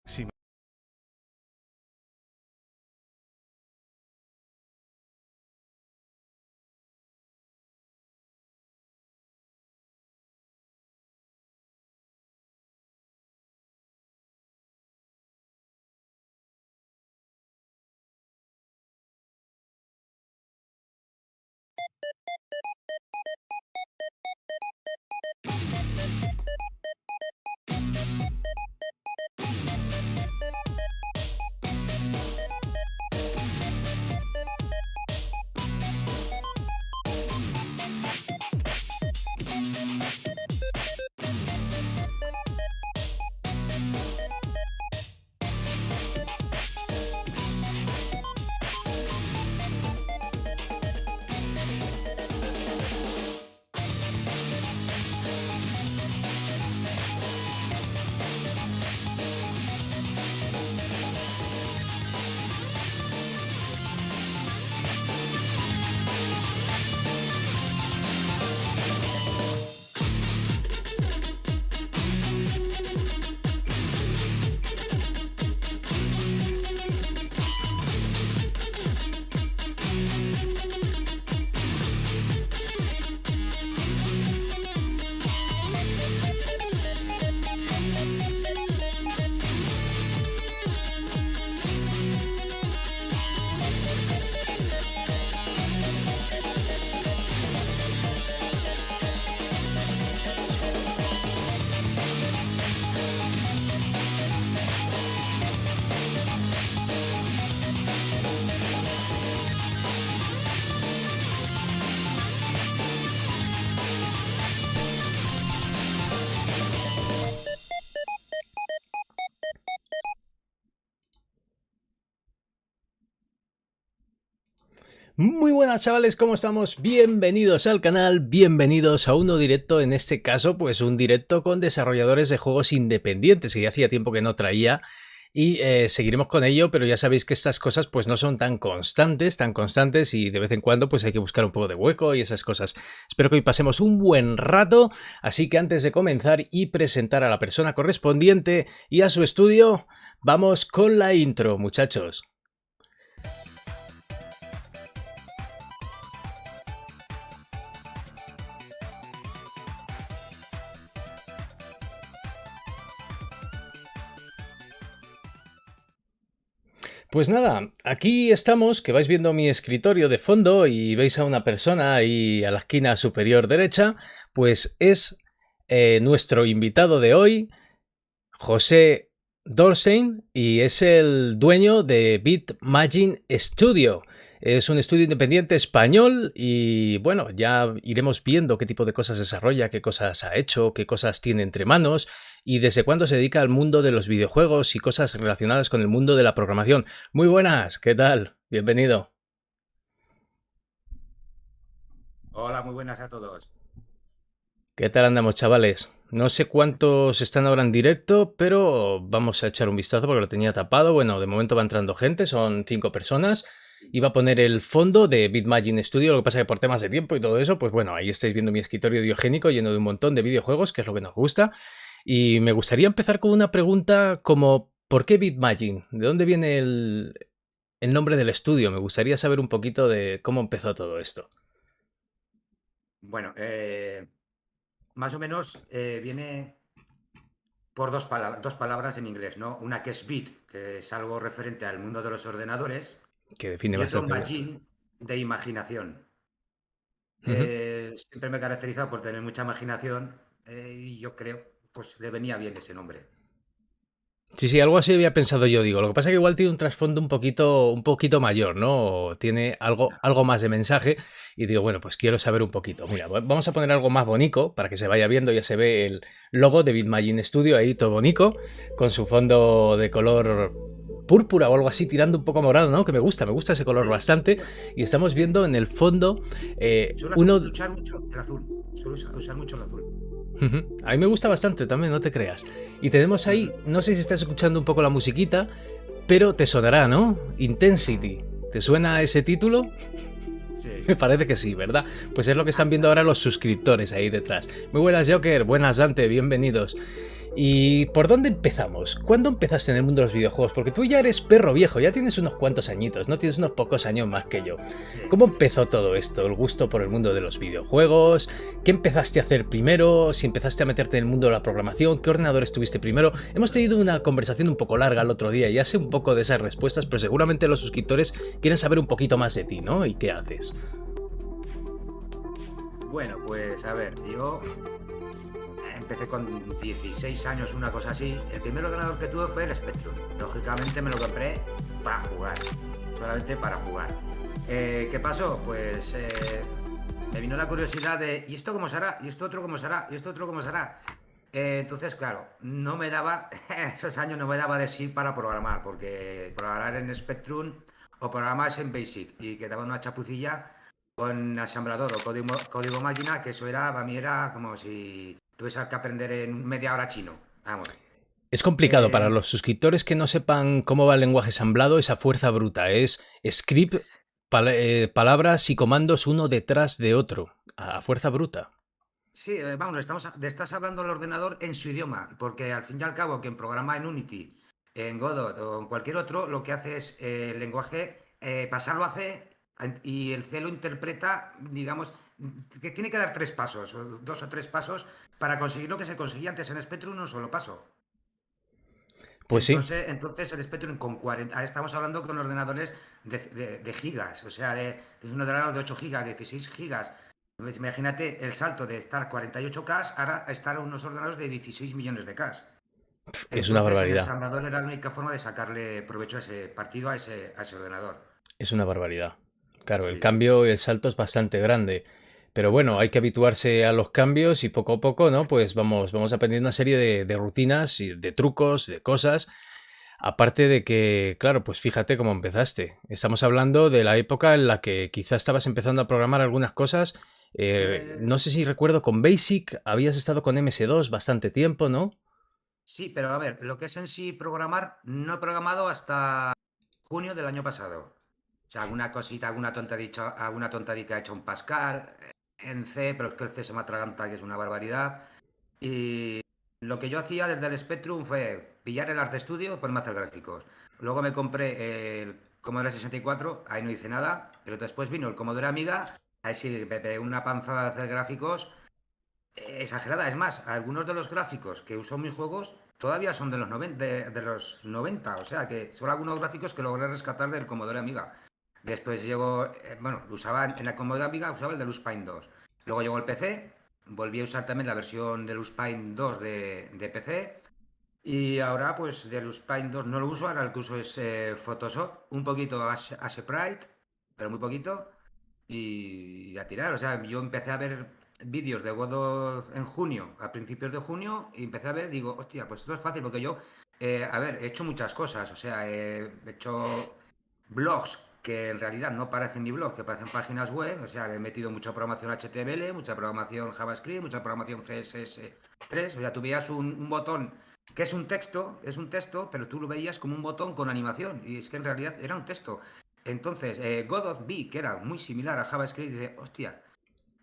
Sí. Muy buenas chavales, ¿cómo estamos? Bienvenidos al canal, bienvenidos a un nuevo directo, en este caso pues un directo con desarrolladores de juegos independientes que ya hacía tiempo que no traía y seguiremos con ello, pero ya sabéis que estas cosas pues no son tan constantes y de vez en cuando pues hay que buscar un poco de hueco y esas cosas. Espero que hoy pasemos un buen rato, así que antes de comenzar y presentar a la persona correspondiente y a su estudio, vamos con la intro, muchachos. Pues nada, aquí estamos, que vais viendo mi escritorio de fondo y veis a una persona ahí a la esquina superior derecha, pues es nuestro invitado de hoy, José Dorstein, y es el dueño de Bitmagine Studio. Es un estudio independiente español y bueno, ya iremos viendo qué tipo de cosas desarrolla, qué cosas ha hecho, qué cosas tiene entre manos y desde cuándo se dedica al mundo de los videojuegos y cosas relacionadas con el mundo de la programación. Muy buenas, ¿qué tal? Bienvenido. Hola, muy buenas a todos. ¿Qué tal andamos, chavales? No sé cuántos están ahora en directo, pero vamos a echar un vistazo porque lo tenía tapado. Bueno, de momento va entrando gente, son 5 personas. Iba a poner el fondo de Bitmagine Studio, lo que pasa que por temas de tiempo y todo eso, pues bueno, ahí estáis viendo mi escritorio diogénico lleno de un montón de videojuegos, que es lo que nos gusta. Y me gustaría empezar con una pregunta como, ¿por qué Bitmagine? ¿De dónde viene el nombre del estudio? Me gustaría saber un poquito de cómo empezó todo esto. Bueno, más o menos viene por dos palabras en inglés, ¿no? Una que es bit, que es algo referente al mundo de los ordenadores, Que define y otro bastante bien. magine, de imaginación. Ujú. Siempre me he caracterizado por tener mucha imaginación y yo creo, pues le venía bien ese nombre. Sí, sí, algo así había pensado yo, digo. Lo que pasa es que igual tiene un trasfondo un poquito mayor, ¿no? Tiene algo más de mensaje y digo, bueno, pues quiero saber un poquito. Mira, vamos a poner algo más bonito para que se vaya viendo. Ya se ve el logo de Bitmagine Studio ahí, todo bonito, con su fondo de color púrpura o algo así, tirando un poco morado, ¿no? Que me gusta ese color Sí. bastante. Y estamos viendo en el fondo Suelo uno... usar mucho el azul. Suelo usar mucho el azul. Ujú. A mí me gusta bastante también, no te creas. Y tenemos ahí, Ujú. no sé si estás escuchando un poco la musiquita, pero te sonará, ¿no? Intensity. ¿Te suena ese título? Me Sí. parece que sí, ¿verdad? Pues es lo que están viendo ahora los suscriptores ahí detrás. Muy buenas, Joker. Buenas, Dante. Bienvenidos. ¿Y por dónde empezamos? ¿Cuándo empezaste en el mundo de los videojuegos? Porque tú ya eres perro viejo, ya tienes unos cuantos añitos, ¿no? Tienes unos pocos años más que yo. Sí. ¿Cómo empezó todo esto? ¿El gusto por el mundo de los videojuegos? ¿Qué empezaste a hacer primero? ¿Si empezaste a meterte en el mundo de la programación? ¿Qué ordenador estuviste primero? Hemos tenido una conversación un poco larga el otro día y ya sé un poco de esas respuestas, pero seguramente los suscriptores quieren saber un poquito más de ti, ¿no? ¿Y qué haces? Bueno, pues a ver, yo empecé con 16 años, una cosa así. El primer ordenador que tuve fue el Spectrum. Lógicamente me lo compré para jugar, solamente para jugar. ¿Qué pasó? Pues me vino la curiosidad de, ¿y esto cómo será? ¿Y esto otro cómo será? ¿Y esto otro cómo será? Entonces, claro, no me daba, esos años no me daba de sí para programar, porque programar en Spectrum o programar en Basic y que daba una chapucilla con asamblador o código máquina, que eso era, para mí era como si tuviese que aprender en media hora chino. Vamos. Es complicado para Eh, los suscriptores que no sepan cómo va el lenguaje ensamblado, esa fuerza bruta. Es script, palabras y comandos uno detrás de otro, a fuerza bruta. sí, vamos, estás hablando del ordenador en su idioma, porque al fin y al cabo, quien programa en Unity, en Godot o en cualquier otro, lo que hace es el lenguaje, pasarlo a C y el C lo interpreta, digamos, que tiene que dar tres pasos, o dos o tres pasos, para conseguir lo que se conseguía antes en Spectrum en un solo paso. Pues sí, Entonces el Spectrum con 40, ahora estamos hablando con ordenadores de gigas, o sea, de un ordenador de 8 gigas, 16 gigas. Pues imagínate el salto de estar 48K ahora a estar a unos ordenadores de 16 millones de K. es una Entonces el barbaridad. ensamblador era la única forma de sacarle provecho a ese partido, a ese ordenador. Es una barbaridad. Claro, el Sí, sí. cambio y el salto es bastante grande. Pero bueno, hay que habituarse a los cambios y poco a poco, ¿no? Pues vamos aprendiendo una serie de rutinas y de trucos, de cosas. Aparte de que, claro, pues fíjate cómo empezaste. Estamos hablando de la época en la que quizás estabas empezando a programar algunas cosas. Eh, No sé si recuerdo con Basic, habías estado con MS2 bastante tiempo, ¿no? sí, pero a ver, lo que es en sí programar, no he programado hasta junio del año pasado. O sea, alguna cosita, alguna tontadita hecha en Pascal, en C, pero es que el C se me atraganta, que es una barbaridad. Y lo que yo hacía desde el Spectrum fue pillar el Art Studio y ponerme a hacer gráficos. Luego me compré el Commodore 64, ahí no hice nada, pero después vino el Commodore Amiga, ahí sí me pegué una panzada de hacer gráficos exagerada. Es más, algunos de los gráficos que uso en mis juegos todavía son de los 90, de los 90, o sea que son algunos gráficos que logré rescatar del Commodore Amiga. Después llegó, bueno, usaba en la Commodore Amiga, usaba el de Paint 2. Luego llegó el PC, volví a usar también la versión de Paint 2 de PC. Y ahora, pues de Paint 2 no lo uso, ahora el que uso es Photoshop, un poquito Sprite, pero muy poquito, y a tirar. O sea, yo empecé a ver vídeos de Godot en junio, a principios de junio, y empecé a ver, digo, hostia, pues esto es fácil, porque yo, a ver, he hecho muchas cosas, o sea, he hecho blogs que en realidad no parecen ni blogs, que parecen páginas web, o sea, he metido mucha programación HTML, mucha programación JavaScript, mucha programación CSS3, o sea, tú veías un botón que es un texto, pero tú lo veías como un botón con animación, y es que en realidad era un texto. Entonces, Godot vi que era muy similar a JavaScript y dice, hostia,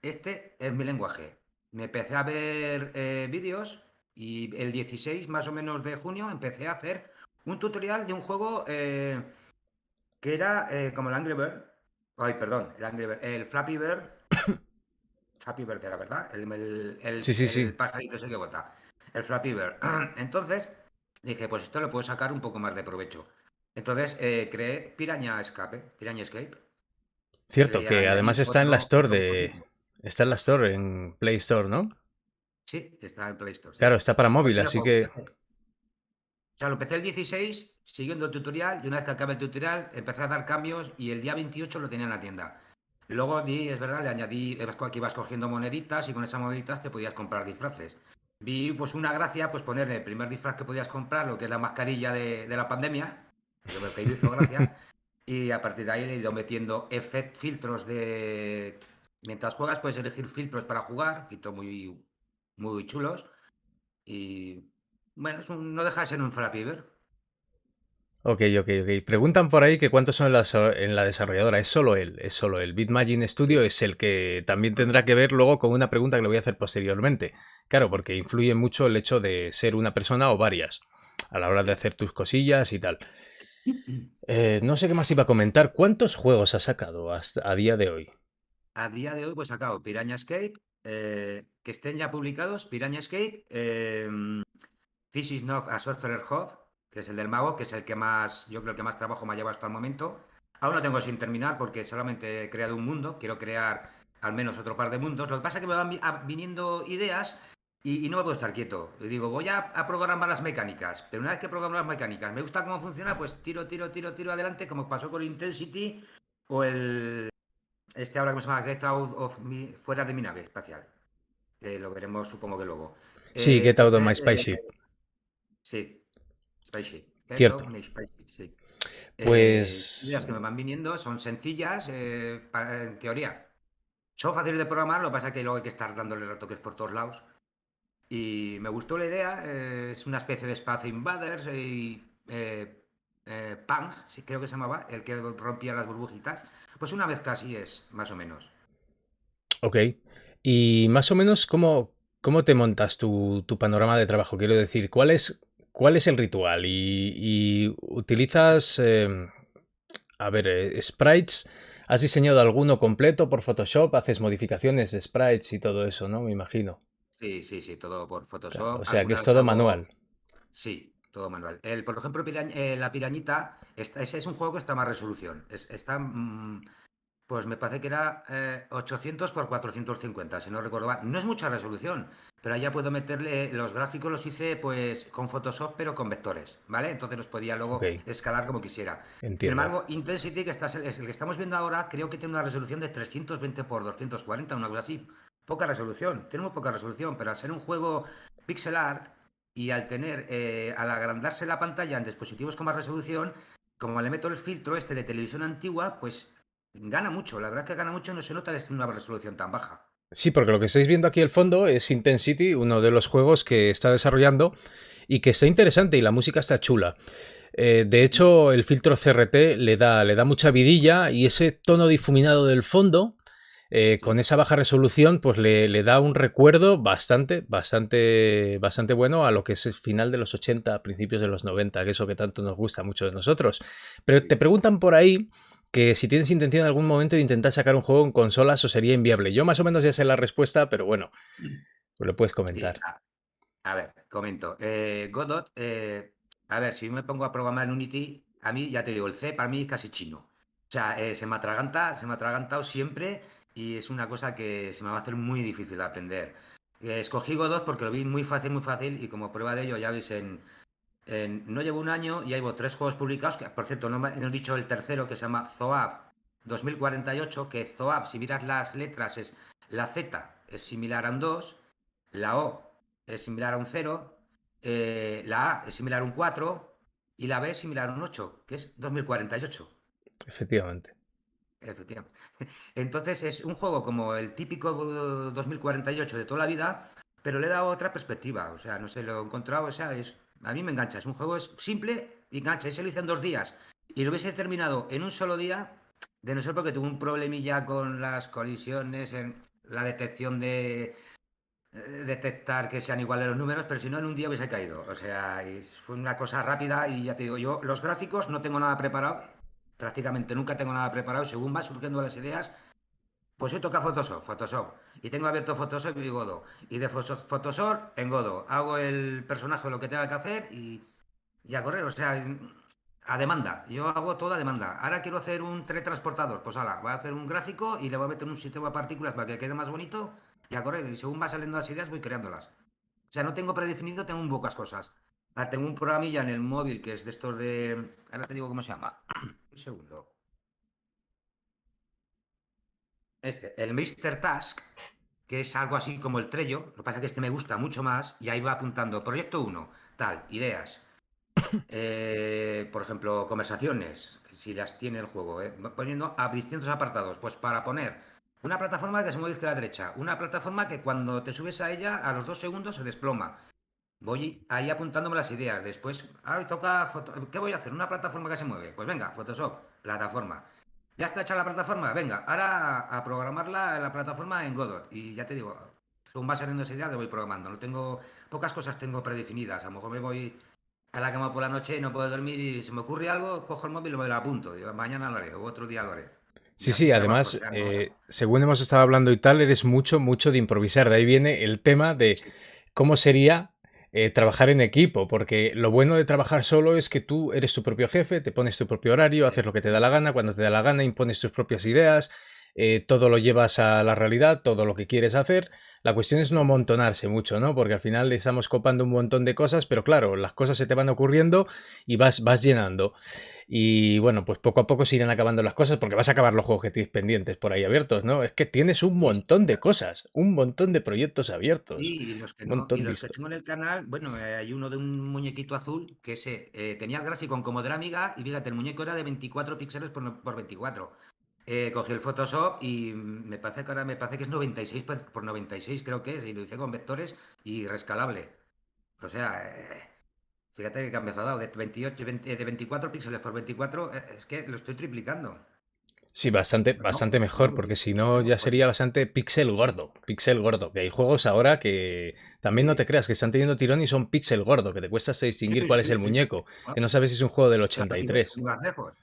este es mi lenguaje. Me empecé a ver vídeos y el 16 más o menos de junio empecé a hacer un tutorial de un juego que era como el Angry Bird. Ay, perdón, el Angry Bird, el Flappy Bird. Flappy Bird era, ¿verdad? Sí, sí, El sí. pajarito ese que bota. El Flappy Bird. Entonces dije, pues esto le puedo sacar un poco más de provecho. Entonces creé Piranha Escape. Piranha Escape. Cierto, Le que añadí además está en la Store otro motorcito. Está en la Store, en Play Store, ¿no? Sí, está en Play Store, Claro, sí. está para Pues móvil, mira, así pues, que... o sea, lo empecé el 16 siguiendo el tutorial y una vez que acabé el tutorial empecé a dar cambios y el día 28 lo tenía en la tienda. Luego es verdad, le añadí que ibas cogiendo moneditas y con esas moneditas te podías comprar disfraces. Vi pues una gracia pues ponerle el primer disfraz que podías comprar, lo que es la mascarilla de la pandemia, que me hizo gracia, y a partir de ahí le he ido metiendo filtros de... Mientras juegas puedes elegir filtros para jugar, filtros muy chulos y bueno, no deja de ser un Flappy Bird. Ok, ok, ok. Preguntan por ahí que cuántos son en la desarrolladora. Es solo él, es solo él. Bitmagine Studio Sí. es el que también tendrá que ver luego con una pregunta que le voy a hacer posteriormente. Claro, porque influye mucho el hecho de ser una persona o varias a la hora de Sí. hacer tus cosillas y tal. No sé qué más iba a comentar. ¿Cuántos juegos has sacado hasta a día de hoy? A día de hoy, pues he sacado Piranha Escape, que estén ya publicados, Piranha Escape, This is not a Sorcerer Hub, que es el del mago, que es el que más, yo creo que más trabajo me ha llevado hasta el momento. Aún lo tengo sin terminar porque solamente he creado un mundo, quiero crear al menos otro par de mundos. Lo que pasa es que me van viniendo ideas y no me puedo estar quieto. Y digo, voy a programar las mecánicas, pero una vez que programo las mecánicas, me gusta cómo funciona, pues tiro adelante, como pasó con Intensity o ahora que se llama Get Out of fuera de mi nave espacial. Que lo veremos supongo que luego. Sí, Get Out of My Entonces, Spaceship. sí, Spaceship. Get Cierto. of my Spaceship, sí. Ideas Pues que me van viniendo son sencillas, en teoría. Son fáciles de programar, lo que pasa es que luego hay que estar dándole retoques por todos lados. Y me gustó la idea, es una especie de Space Invaders y Pang, sí, creo que se llamaba, el que rompía las burbujitas. Pues una vez casi es, más o menos. ok. Y más o menos, ¿cómo te montas tu panorama de trabajo? Quiero decir, cuál es el ritual? Y utilizas, a ver, sprites. ¿Has diseñado alguno completo por Photoshop? ¿Haces modificaciones de sprites y todo eso, no? Me imagino. Sí, sí, sí, todo por Claro, o Photoshop. sea, que es Algunas todo manual. hago. Sí, todo manual. Por ejemplo, la pirañita, ese es un juego que está a más resolución. Está, pues me parece que era 800 por 450, si no recuerdo mal. No es mucha resolución, pero ahí ya puedo meterle, los gráficos los hice pues con Photoshop, pero con vectores, ¿vale? Entonces los podía Ok, luego escalar como quisiera. Sin entiendo. embargo, Intensity, es el que estamos viendo ahora, creo que tiene una resolución de 320 por 240, una cosa así. Poca resolución, tiene muy poca resolución, pero al ser un juego pixel art y al agrandarse la pantalla en dispositivos con más resolución, como le meto el filtro este de televisión antigua, pues gana mucho. La verdad es que gana mucho y no se nota que esté en una resolución tan baja. Sí, porque lo que estáis viendo aquí al fondo es Intensity, uno de los juegos que está desarrollando y que está interesante y la música está chula. De hecho, el filtro CRT le da mucha vidilla y ese tono difuminado del fondo, con Sí, esa baja resolución, pues le da un recuerdo bastante bueno a lo que es el final de los 80, principios de los 90, que eso que tanto nos gusta mucho de nosotros. Pero te sí. preguntan por ahí que si tienes intención en algún momento de intentar sacar un juego en consolas o sería inviable. Yo más o menos ya sé la respuesta, pero bueno, pues lo puedes Sí, comentar. a ver, comento. Godot, a ver, si me pongo a programar en Unity, a mí, ya te digo, el C para mí es casi chino. O sea, se me ha atragantado siempre y es una cosa que se me va a hacer muy difícil de aprender. Escogí Godot porque lo vi muy fácil y como prueba de ello, ya veis, no llevo un año y ya llevo tres juegos publicados, que por cierto no he dicho el tercero que se llama Zoab 2048, que Zoab, si miras las letras, la Z es similar a un 2, la O es similar a un 0, la A es similar a un 4 y la B es similar a un 8, que es 2048. Efectivamente. Efectivamente. Entonces es un juego como el típico 2048 de toda la vida, pero le he dado otra perspectiva. O sea, no sé, lo he encontrado, o sea, a mí me engancha. Es un juego es simple y engancha. Ese lo hice en 2 días. Y lo hubiese terminado en un solo día, de no ser porque tuve un problemilla con las colisiones, en la detección detectar que sean iguales los números, pero si no en un día hubiese caído. O sea, fue una cosa rápida y ya te digo, yo los gráficos no tengo nada preparado, prácticamente nunca tengo nada preparado, según va surgiendo las ideas, pues hoy toca Photoshop. Y tengo abierto Photoshop y Godot. Y de Photoshop en Godot. Hago el personaje lo que tenga que hacer y a correr. O sea, a demanda. Yo hago toda demanda. Ahora quiero hacer un teletransportador. Pues ahora, voy a hacer un gráfico y le voy a meter un sistema de partículas para que quede más bonito y a correr. Y según va saliendo las ideas, voy creándolas. O sea, no tengo predefinido, tengo un pocas cosas. Ahora tengo un programilla en el móvil que es de estos de. Ahora te digo cómo se llama. Un segundo. El Mr. Task, que es algo así como el Trello. Lo que pasa es que este me gusta mucho más y ahí va apuntando proyecto uno tal, ideas. Por ejemplo, conversaciones, si las tiene el juego, poniendo a distintos apartados. Pues para poner una plataforma que se mueve izquierda a la derecha, una plataforma que cuando te subes a ella a los 2 segundos se desploma. voy ahí apuntándome las ideas. Después, ahora toca ¿qué voy a hacer? ¿Una plataforma que se mueve? Pues venga, Photoshop, plataforma. Ya está hecha la plataforma, venga, ahora a programarla en la plataforma en Godot. Y ya te digo, según va saliendo esa idea, le voy programando. No tengo, pocas cosas tengo predefinidas. A lo mejor me voy a la cama por la noche y no puedo dormir y se me ocurre algo, cojo el móvil y me lo apunto. Digo, mañana lo haré o otro día lo haré. Y Sí, sí, así trabajo, o además, sea, no... según hemos estado hablando y tal, eres mucho, mucho de improvisar. De ahí viene el tema de Sí, cómo sería trabajar en equipo, porque lo bueno de trabajar solo es que tú eres tu propio jefe, te pones tu propio horario, sí, haces lo que te da la gana, cuando te da la gana impones tus propias ideas, todo lo llevas a la realidad, todo lo que quieres hacer. La cuestión es no sí. amontonarse mucho, ¿no? Porque al final estamos copando un montón de cosas, pero claro, las cosas se te van ocurriendo y vas llenando. Y bueno, pues poco a poco se irán acabando las cosas porque vas a acabar los juegos que tienes pendientes por ahí abiertos, ¿no? Es que tienes un Sí, sí, montón de cosas, un montón de proyectos abiertos, sí, y los que un no, y montón de los que historias. tengo en el canal, bueno, hay uno de un muñequito azul que tenía el gráfico como de la amiga y fíjate, el muñeco era de 24 píxeles por 24. Cogí el Photoshop y me parece que ahora me parece que es 96 por 96 creo que es, y lo hice con vectores y rescalable. O sea, fíjate que cambiazo ha dado de 28, de 24 píxeles por 24, es que lo estoy triplicando. Sí, bastante, No, bastante no, mejor, porque si no no, ya sería bastante pixel gordo, pixel gordo. Que hay juegos ahora que también no te sí, creas que están teniendo tirón y son pixel gordo, que te cuesta hasta sí, distinguir sí, cuál es el sí, sí. muñeco, que Ah, no sabes si es un juego del claro, 83 sin ir más lejos.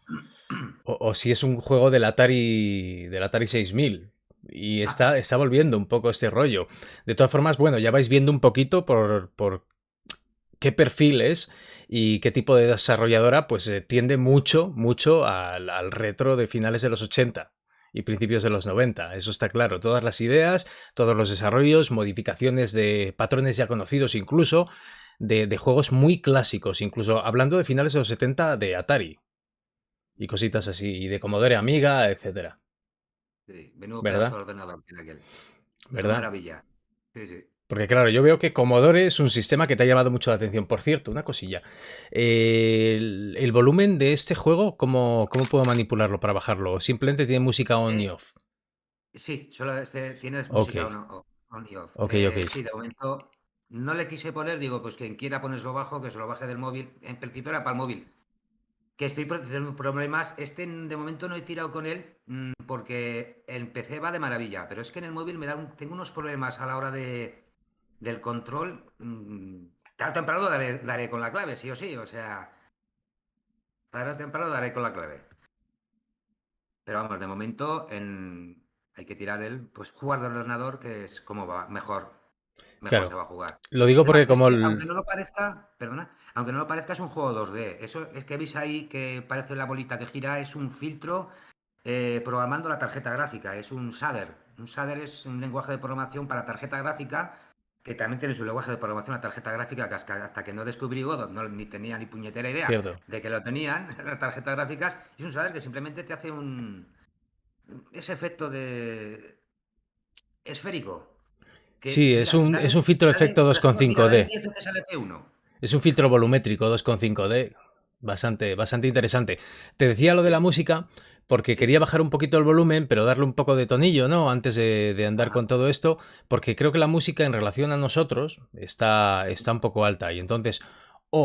o si es un juego del Atari 6000. Y está volviendo un poco este rollo. De todas formas, bueno, ya vais viendo un poquito por qué perfil es y qué tipo de desarrolladora, pues tiende mucho, mucho al retro de finales de los 80 y principios de los 90. Eso está claro. Todas las ideas, todos los desarrollos, modificaciones de patrones ya conocidos incluso, de juegos muy clásicos, incluso hablando de finales de los 70 de Atari y cositas así, y de Commodore Amiga, etcétera. Sí, menudo pedazo ¿Verdad? de ordenador tiene aquel. Menuda ¿Verdad? maravilla. Sí, sí. Porque claro, yo veo que Commodore es un sistema que te ha llamado mucho la atención. Por cierto, una cosilla. El volumen de este juego, ¿cómo puedo manipularlo para bajarlo? ¿O simplemente tiene música on y Eh, off? sí, solo tienes Ok, música on y off. ok, ok. Sí, de momento no le quise poner, digo, pues quien quiera ponerlo bajo, que se lo baje del móvil. En principio era para el móvil. Que estoy teniendo problemas. De momento no he tirado con él porque el PC va de maravilla, pero es que en el móvil tengo unos problemas a la hora del control. Tarde o temprano daré con la clave, sí o sí. O sea, tarde o temprano daré con la clave. Pero vamos, de momento hay que tirar pues jugar del ordenador, que es como va, mejor se Claro. va a jugar. Lo digo porque Además, como aunque no lo parezca, perdona, aunque no lo parezca, es un juego 2D. Eso es que veis ahí que parece la bolita que gira, es un filtro programando la tarjeta gráfica. Es un shader. Un shader es un lenguaje de programación para tarjeta gráfica que también tiene su lenguaje de programación, la tarjeta gráfica, que hasta que no descubrí Godot, ni tenía ni puñetera idea cierto. de que lo tenían, las tarjetas gráficas. Es un shader que simplemente te hace ese efecto de esférico. Que, Sí, es mira, un, es un filtro de efecto por ejemplo, mira, dale 2,5D. 10 veces al F1. Es un filtro volumétrico 2,5D. Bastante, bastante interesante. Te decía lo de la Sí, música porque sí. quería bajar un poquito el volumen, pero darle un poco de tonillo, ¿no? Antes de andar Ajá, con todo esto, porque creo que la música en relación a nosotros está un poco alta. Y entonces,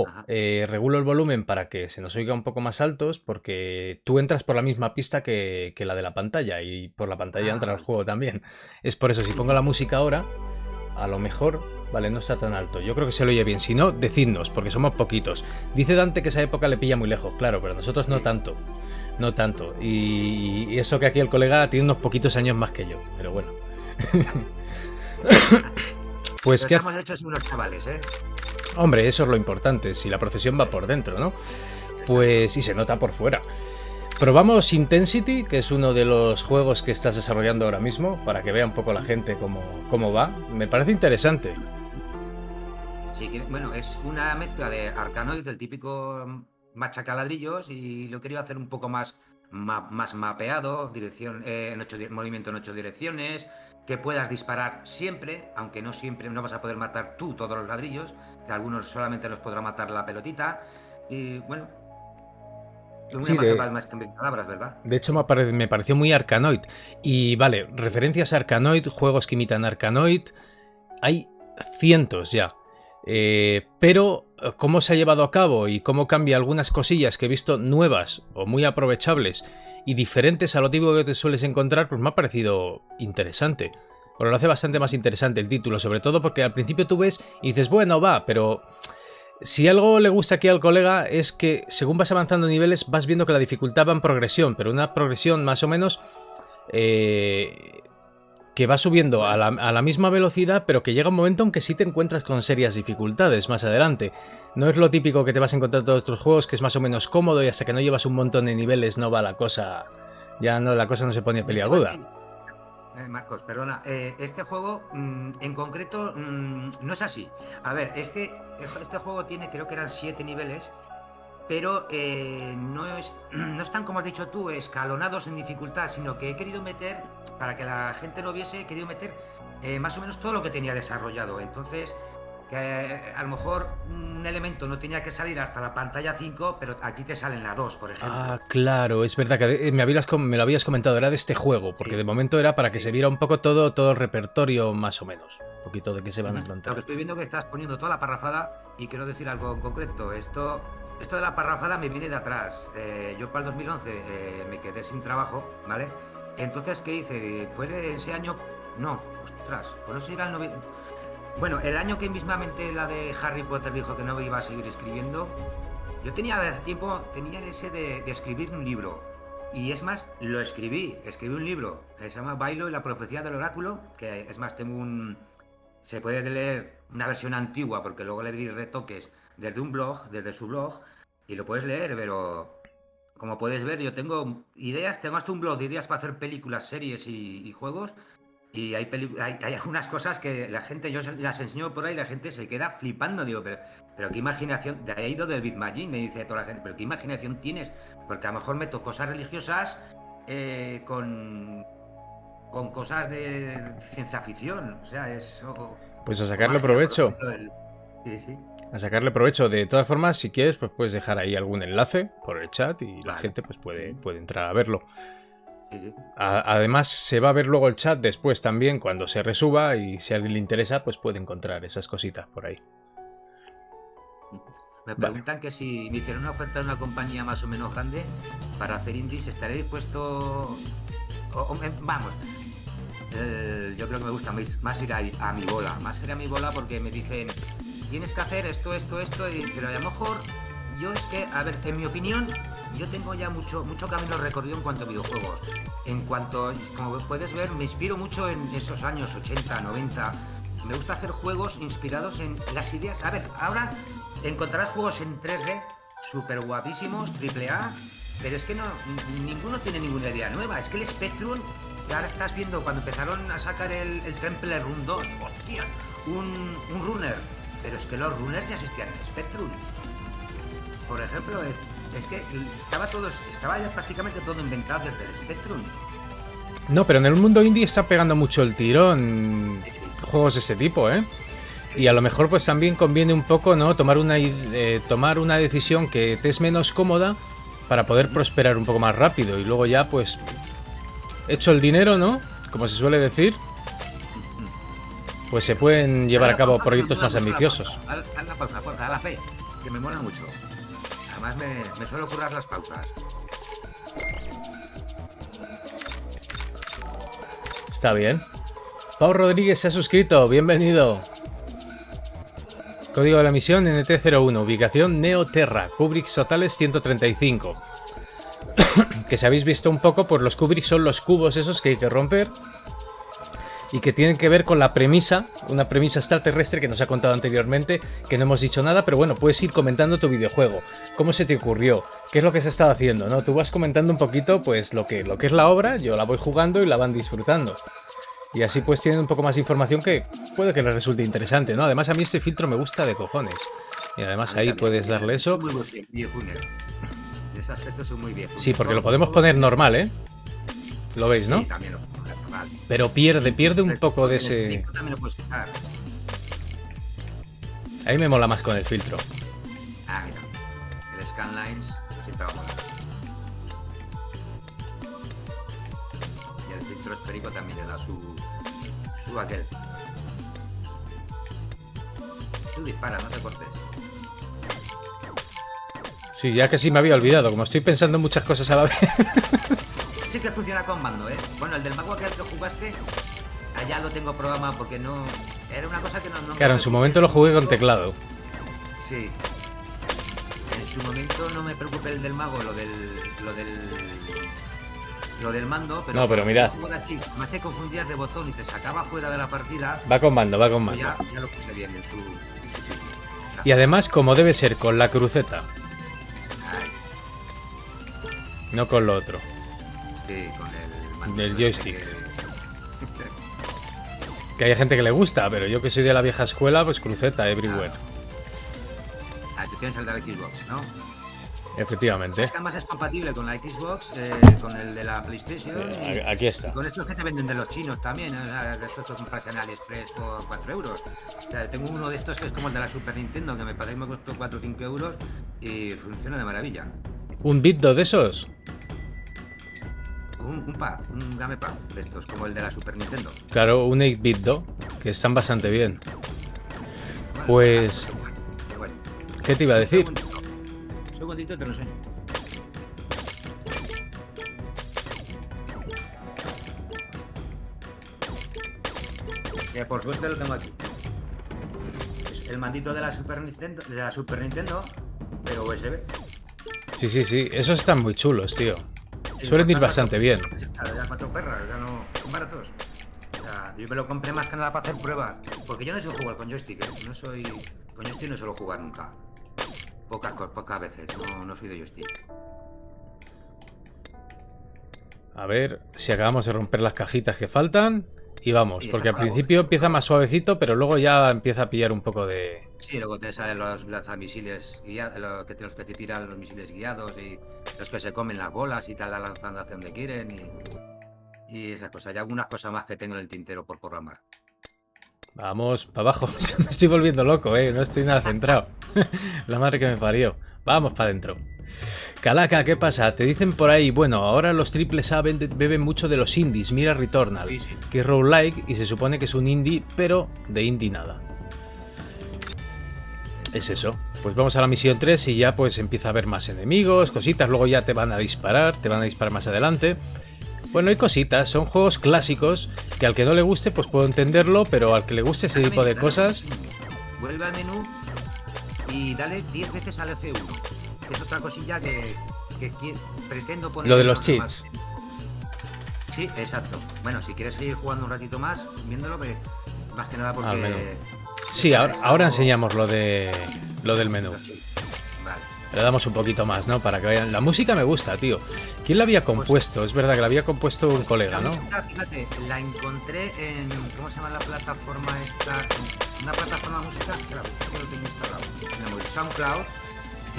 ajá. regulo el volumen para que se nos oiga un poco más altos, porque tú entras por la misma pista que la de la pantalla, y por la pantalla Ah, entra el vale. juego también. Es por eso, si pongo Ujú. la música ahora, a lo mejor, vale, no está tan alto. Yo creo que se lo oye bien. Si no, decidnos, porque somos poquitos. Dice Dante que esa época le pilla muy lejos, claro, pero nosotros no Sí. tanto. No tanto. Y eso que aquí el colega tiene unos poquitos años más que yo. Pero bueno. Pues Pero qué hace. estamos hechos unos chavales, ¿eh? Hombre, eso es lo importante. Si la profesión va por dentro, ¿no? Exacto. Pues y se nota por fuera. Probamos Intensity, que es uno de los juegos que estás desarrollando ahora mismo, para que vea un poco la gente cómo va. Me parece interesante. Sí, bueno, es una mezcla de Arkanoid, del típico machacaladrillos, y lo he querido hacer un poco más mapeado, dirección, movimiento en 8 direcciones, que puedas disparar siempre, aunque no siempre no vas a poder matar tú todos los ladrillos, que algunos solamente los podrá matar la pelotita. Y bueno, una Sí, imagen vale más que mil palabras, ¿verdad? de hecho me pareció muy Arkanoid. Y vale, referencias a Arkanoid, juegos que imitan Arkanoid, hay cientos ya. Pero cómo se ha llevado a cabo y cómo cambia algunas cosillas que he visto nuevas o muy aprovechables y diferentes a lo típico que te sueles encontrar, pues me ha parecido interesante. Pero lo hace bastante más interesante el título, sobre todo porque al principio tú ves y dices, bueno, va, pero si algo le gusta aquí al colega es que según vas avanzando niveles vas viendo que la dificultad va en progresión, pero una progresión más o menos que va subiendo a la misma velocidad, pero que llega un momento en que sí te encuentras con serias dificultades más adelante. No es lo típico que te vas a encontrar en todos estos juegos, que es más o menos cómodo y hasta que no llevas un montón de niveles no va la cosa... Ya no, la cosa no se pone peliaguda. Marcos, perdona, este juego en concreto no es así. A ver, este juego tiene, creo que eran 7 niveles, pero no están, como has dicho tú, escalonados en dificultad, sino que he querido meter, para que la gente lo viese, he querido meter más o menos todo lo que tenía desarrollado. Entonces, que a lo mejor un elemento no tenía que salir hasta la pantalla 5, pero aquí te sale en la 2, por ejemplo. Ah, claro, es verdad que me lo habías comentado, era de este juego, porque Sí, de momento era para que sí. se viera un poco todo el repertorio más o menos, un poquito de qué se van a Lo que encontrar. estoy viendo que estás poniendo toda la parrafada y quiero decir algo en concreto. Esto de la parrafada me viene de atrás. Yo para el 2011 me quedé sin trabajo, ¿vale? Entonces, ¿qué hice? ¿Fue ese año? No, ostras, pues no sé si era el 90... Bueno, el año que mismamente la de Harry Potter dijo que no iba a seguir escribiendo, yo tenía hace tiempo, tenía el ese de escribir un libro. Y es más, escribí un libro, se llama Bailo y la profecía del oráculo, que es más, tengo un... Se puede leer una versión antigua, porque luego le di retoques desde un blog, desde su blog, y lo puedes leer, pero como puedes ver, yo tengo ideas, tengo hasta un blog de ideas para hacer películas, series y juegos, y hay algunas cosas que la gente, yo las enseño por ahí, la gente se queda flipando, digo, pero qué imaginación, de ahí ha ido del Bitmagine, me dice toda la gente, pero qué imaginación tienes, porque a lo mejor meto cosas religiosas con cosas de ciencia ficción, o sea, eso... Pues a O sacarle magia, por provecho. ejemplo, Sí, sí, A sacarle provecho. De todas formas, si quieres, pues puedes dejar ahí algún enlace por el chat y la vale. gente pues puede entrar a verlo. Sí, sí. Además, se va a ver luego el chat después también cuando se resuba y si a alguien le interesa, pues puede encontrar esas cositas por ahí. Me Vale. preguntan que si me hicieran una oferta de una compañía más o menos grande para hacer indies, ¿estaré dispuesto? Vamos, yo creo que me gusta más ir a mi bola, porque me dicen, tienes que hacer esto, pero a lo mejor yo es que, a ver, en mi opinión, yo tengo ya mucho camino recorrido en cuanto a videojuegos. Como puedes ver, me inspiro mucho en esos años 80, 90. Me gusta hacer juegos inspirados en las ideas. A ver, ahora encontrarás juegos en 3D súper guapísimos, triple A, pero es que ninguno tiene ninguna idea nueva. Es que el Spectrum, que ahora estás viendo cuando empezaron a sacar el Temple Run 2, hostia, un runner. Pero es que los runners ya existían en Spectrum. Por ejemplo, es que estaba ya prácticamente todo inventado desde el Spectrum. No, pero en el mundo indie está pegando mucho el tirón juegos de este tipo, ¿eh? Y a lo mejor pues también conviene un poco, ¿no? Tomar una decisión que te es menos cómoda para poder prosperar un poco más rápido y luego ya pues hecho el dinero, ¿no? Como se suele decir, pues se pueden llevar a cabo proyectos más ambiciosos. Haz la pausa, porfa, la fe, que me mola mucho. Además me suelo currar las pausas. Está bien. Pau Rodríguez se ha suscrito, bienvenido. Código de la misión NT01, ubicación Neoterra, Kubricks totales 135. Que si habéis visto un poco, pues los Kubricks son los cubos esos que hay que romper y que tienen que ver con la premisa, una premisa extraterrestre que nos ha contado anteriormente, que no hemos dicho nada, pero bueno, puedes ir comentando tu videojuego, cómo se te ocurrió, qué es lo que se estaba haciendo, ¿no? Tú vas comentando un poquito, pues lo que es la obra, yo la voy jugando y la van disfrutando. Y así pues tienen un poco más de información que puede que les resulte interesante, ¿no? Además a mí este filtro me gusta de cojones. Y además ahí puedes darle eso. Muy viejuner. En ese aspecto soy muy viejo. Sí, porque lo podemos poner normal, ¿eh? Lo veis, ¿no? Sí, también lo puedo poner normal. Pero pierde un poco de ese... También lo puedes quitar. A mí me mola más con el filtro. Ah, mira. El Scanlines siempre va a molar. Y el filtro esférico también le da su aquel. Tú dispara, no te cortes. Sí, ya que sí me había olvidado, como estoy pensando en muchas cosas a la vez. Sí que funciona con mando, ¿eh? Bueno, el del mago aquel que jugaste, allá lo tengo programado porque no... Era una cosa que no Claro, en su momento lo jugué con teclado. Sí. En su momento no me preocupé el del mago, lo del mando, pero... No, pero mirad. Más te confundías de botón y te sacaba fuera de la partida. Va con mando, va con pues mando. ya lo puse bien en su sitio. Y además, como debe ser, con la cruceta, Ay, no con lo otro. sí, con el mando. Del joystick. Que hay gente que le gusta, pero yo que soy de la vieja escuela, pues cruceta everywhere. Ah, tú tienes el de la Xbox, ¿no? Efectivamente. Es que además es compatible con la Xbox, con el de la PlayStation. Aquí está. Y con estos que te venden de los chinos también. O sea, de estos que compras en AliExpress por 4 euros. O sea, tengo uno de estos que es como el de la Super Nintendo, que me parece que me costó 4 o 5 euros y funciona de maravilla. ¿Un Bitdo de esos? Un pad, un gamepad de estos, como el de la Super Nintendo. Claro, un 8-bit Do, que están bastante bien. Bueno, Pues, bueno. ¿qué te iba a decir? Un segundito te lo enseño. Que por suerte lo tengo aquí. Es el mandito de la Super Nintendo, pero USB. Sí, sí, sí, esos están muy chulos, tío. Suelen ir bastante bien. Ya 4 perras, ya no son baratos. O sea, yo me lo compré más que nada para hacer pruebas. Porque yo no suelo jugar con joystick, ¿eh? No soy. Con joystick no suelo jugar nunca. Pocas veces, no soy de joystick. A ver si acabamos de romper las cajitas que faltan. Y vamos, Y porque al acabó. principio empieza más suavecito, pero luego ya empieza a pillar un poco de... Sí, luego te salen los lanzamisiles guiados, los que te tiran los misiles guiados y los que se comen las bolas y tal, la lanzando hacia donde quieren y esas cosas. Y algunas cosas más que tengo en el tintero por programar. Vamos, para abajo. Me estoy volviendo loco, no estoy nada centrado. La madre que me parió. Vamos para adentro. Calaca, ¿qué pasa? Te dicen por ahí, bueno, ahora los triples A beben mucho de los indies. Mira Returnal, Sí, sí. que es roguelike y se supone que es un indie, pero de indie nada. Es eso. Pues vamos a la misión 3 y ya pues empieza a haber más enemigos, cositas, luego ya te van a disparar más adelante. Bueno, hay cositas, son juegos clásicos que al que no le guste pues puedo entenderlo, pero al que le guste ese tipo de cosas... Vuelve al menú y dale 10 veces al F1. Que es otra cosilla que pretendo poner... Lo de los cheats. Sí, exacto. Bueno, si quieres seguir jugando un ratito más, viéndolo, más que nada porque... Sí, ahora enseñamos lo del menú. Vale. Le damos un poquito más, ¿no? Para que vean. La música me gusta, tío. ¿Quién la había compuesto? Es verdad que la había compuesto un colega, ¿no? Música, fíjate, la encontré en... ¿Cómo se llama la plataforma esta? Una plataforma de música que lo tengo instalado. En el SoundCloud.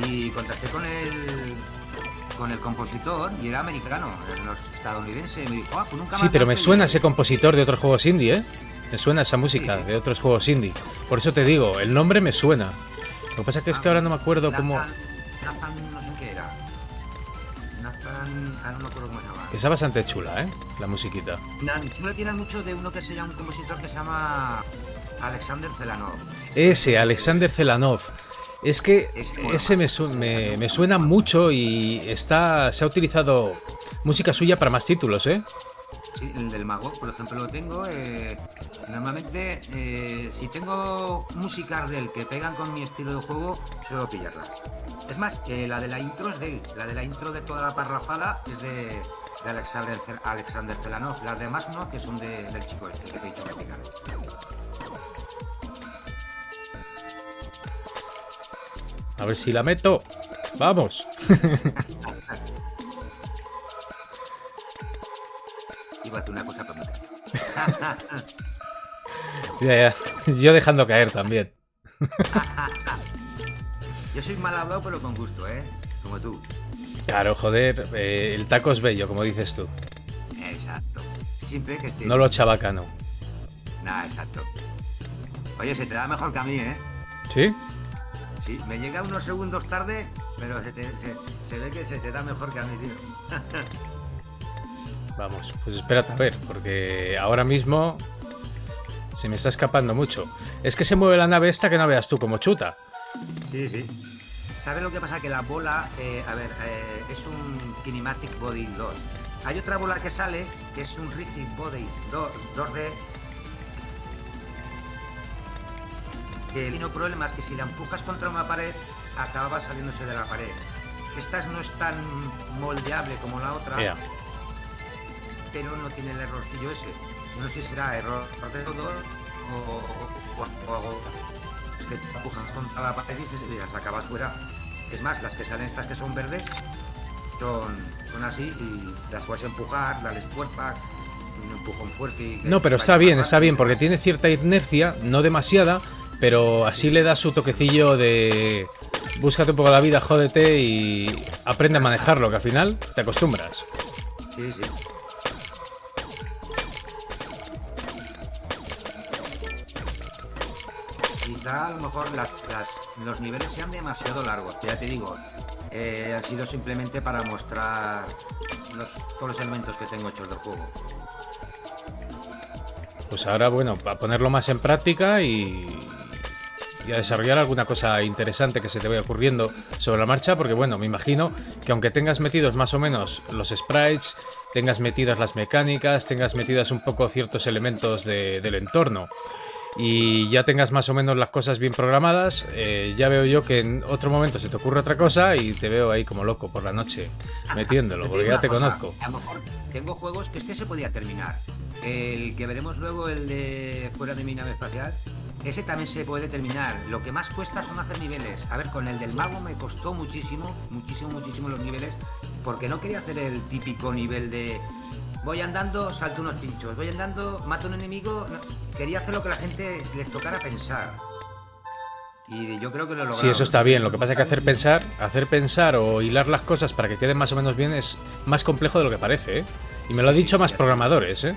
Y contacté con el compositor y era americano, estadounidense. Y me dijo, pues nunca Sí, pero me suena ese compositor de otros juegos indie, ¿eh? Me suena esa música de otros juegos indie. Por eso te digo, el nombre me suena. Lo que pasa es que ahora no me acuerdo cómo... Nathan, no sé qué era. Nathan, no me acuerdo cómo se llama. Está bastante chula, ¿eh? La musiquita. Chula tiene mucho de uno que se llama un compositor que se llama Alexander Zelanov. Ese, Alexander Zelanov. Es que ese me suena mucho y se ha utilizado música suya para más títulos, ¿eh? Sí, el del mago, por ejemplo, lo tengo. Normalmente, si tengo músicas de él que pegan con mi estilo de juego, suelo pillarlas. Es más, la de la intro es de él. La de la intro de toda la parrafada es de Alexander Zelanov. Las demás no, que son del chico este que te he dicho que pican. A ver si la meto. ¡Vamos! Iba a hacer una cosa para meter. Ya. Yo dejando caer también. Yo soy mal hablado, pero con gusto, ¿eh? Como tú. Claro, joder. El taco es bello, como dices tú. Exacto. Siempre que esté... No lo chabacano. Nah, exacto. Oye, se te da mejor que a mí, ¿eh? ¿Sí? Sí, me llega unos segundos tarde, pero se ve que se te da mejor que a mí, tío. Vamos, pues espérate a ver, porque ahora mismo Se me está escapando mucho. Es que se mueve la nave esta que no veas tú como chuta. Sí, sí. ¿Sabes lo que pasa? Que la bola, es un Kinematic Body 2. Hay otra bola que sale, que es un Rigid Body 2D. Que el problema es que si la empujas contra una pared, acaba saliéndose de la pared. Esta no es tan moldeable como la otra, pero no tiene el errorcillo ese. No sé si será error de todo o es que te empujas contra la pared y las acabas fuera. Es más, las que salen estas que son verdes son así y las puedes empujar, darles fuerza, un empujón fuerte. Y no, pero está bien, porque tiene cierta inercia, no demasiada, pero así le da su toquecillo de búscate un poco la vida, jódete y aprende a manejarlo, que al final te acostumbras. Sí, sí. Quizá a lo mejor los niveles sean demasiado largos, ya te digo. Ha sido simplemente para mostrar todos los elementos que tengo hechos del juego. Pues ahora, bueno, a ponerlo más en práctica y a desarrollar alguna cosa interesante que se te vaya ocurriendo sobre la marcha, porque bueno, me imagino que aunque tengas metidos más o menos los sprites, tengas metidas las mecánicas, tengas metidas un poco ciertos elementos del entorno y ya tengas más o menos las cosas bien programadas, ya veo yo que en otro momento se te ocurre otra cosa y te veo ahí como loco por la noche metiéndolo, porque ya te conozco. A lo mejor tengo juegos que se podía terminar. El que veremos luego, el de Fuera de mi nave espacial, ese también se puede terminar. Lo que más cuesta son hacer niveles. A ver, con el del mago me costó muchísimo los niveles, porque no quería hacer el típico nivel de voy andando, salto unos pinchos, voy andando, mato a un enemigo. No, quería hacer lo que la gente les tocara pensar. Y yo creo que lo lograron. Sí, eso está bien. Lo que pasa es que hacer pensar o hilar las cosas para que queden más o menos bien es más complejo de lo que parece, ¿eh? Y me lo han dicho más programadores, ¿eh?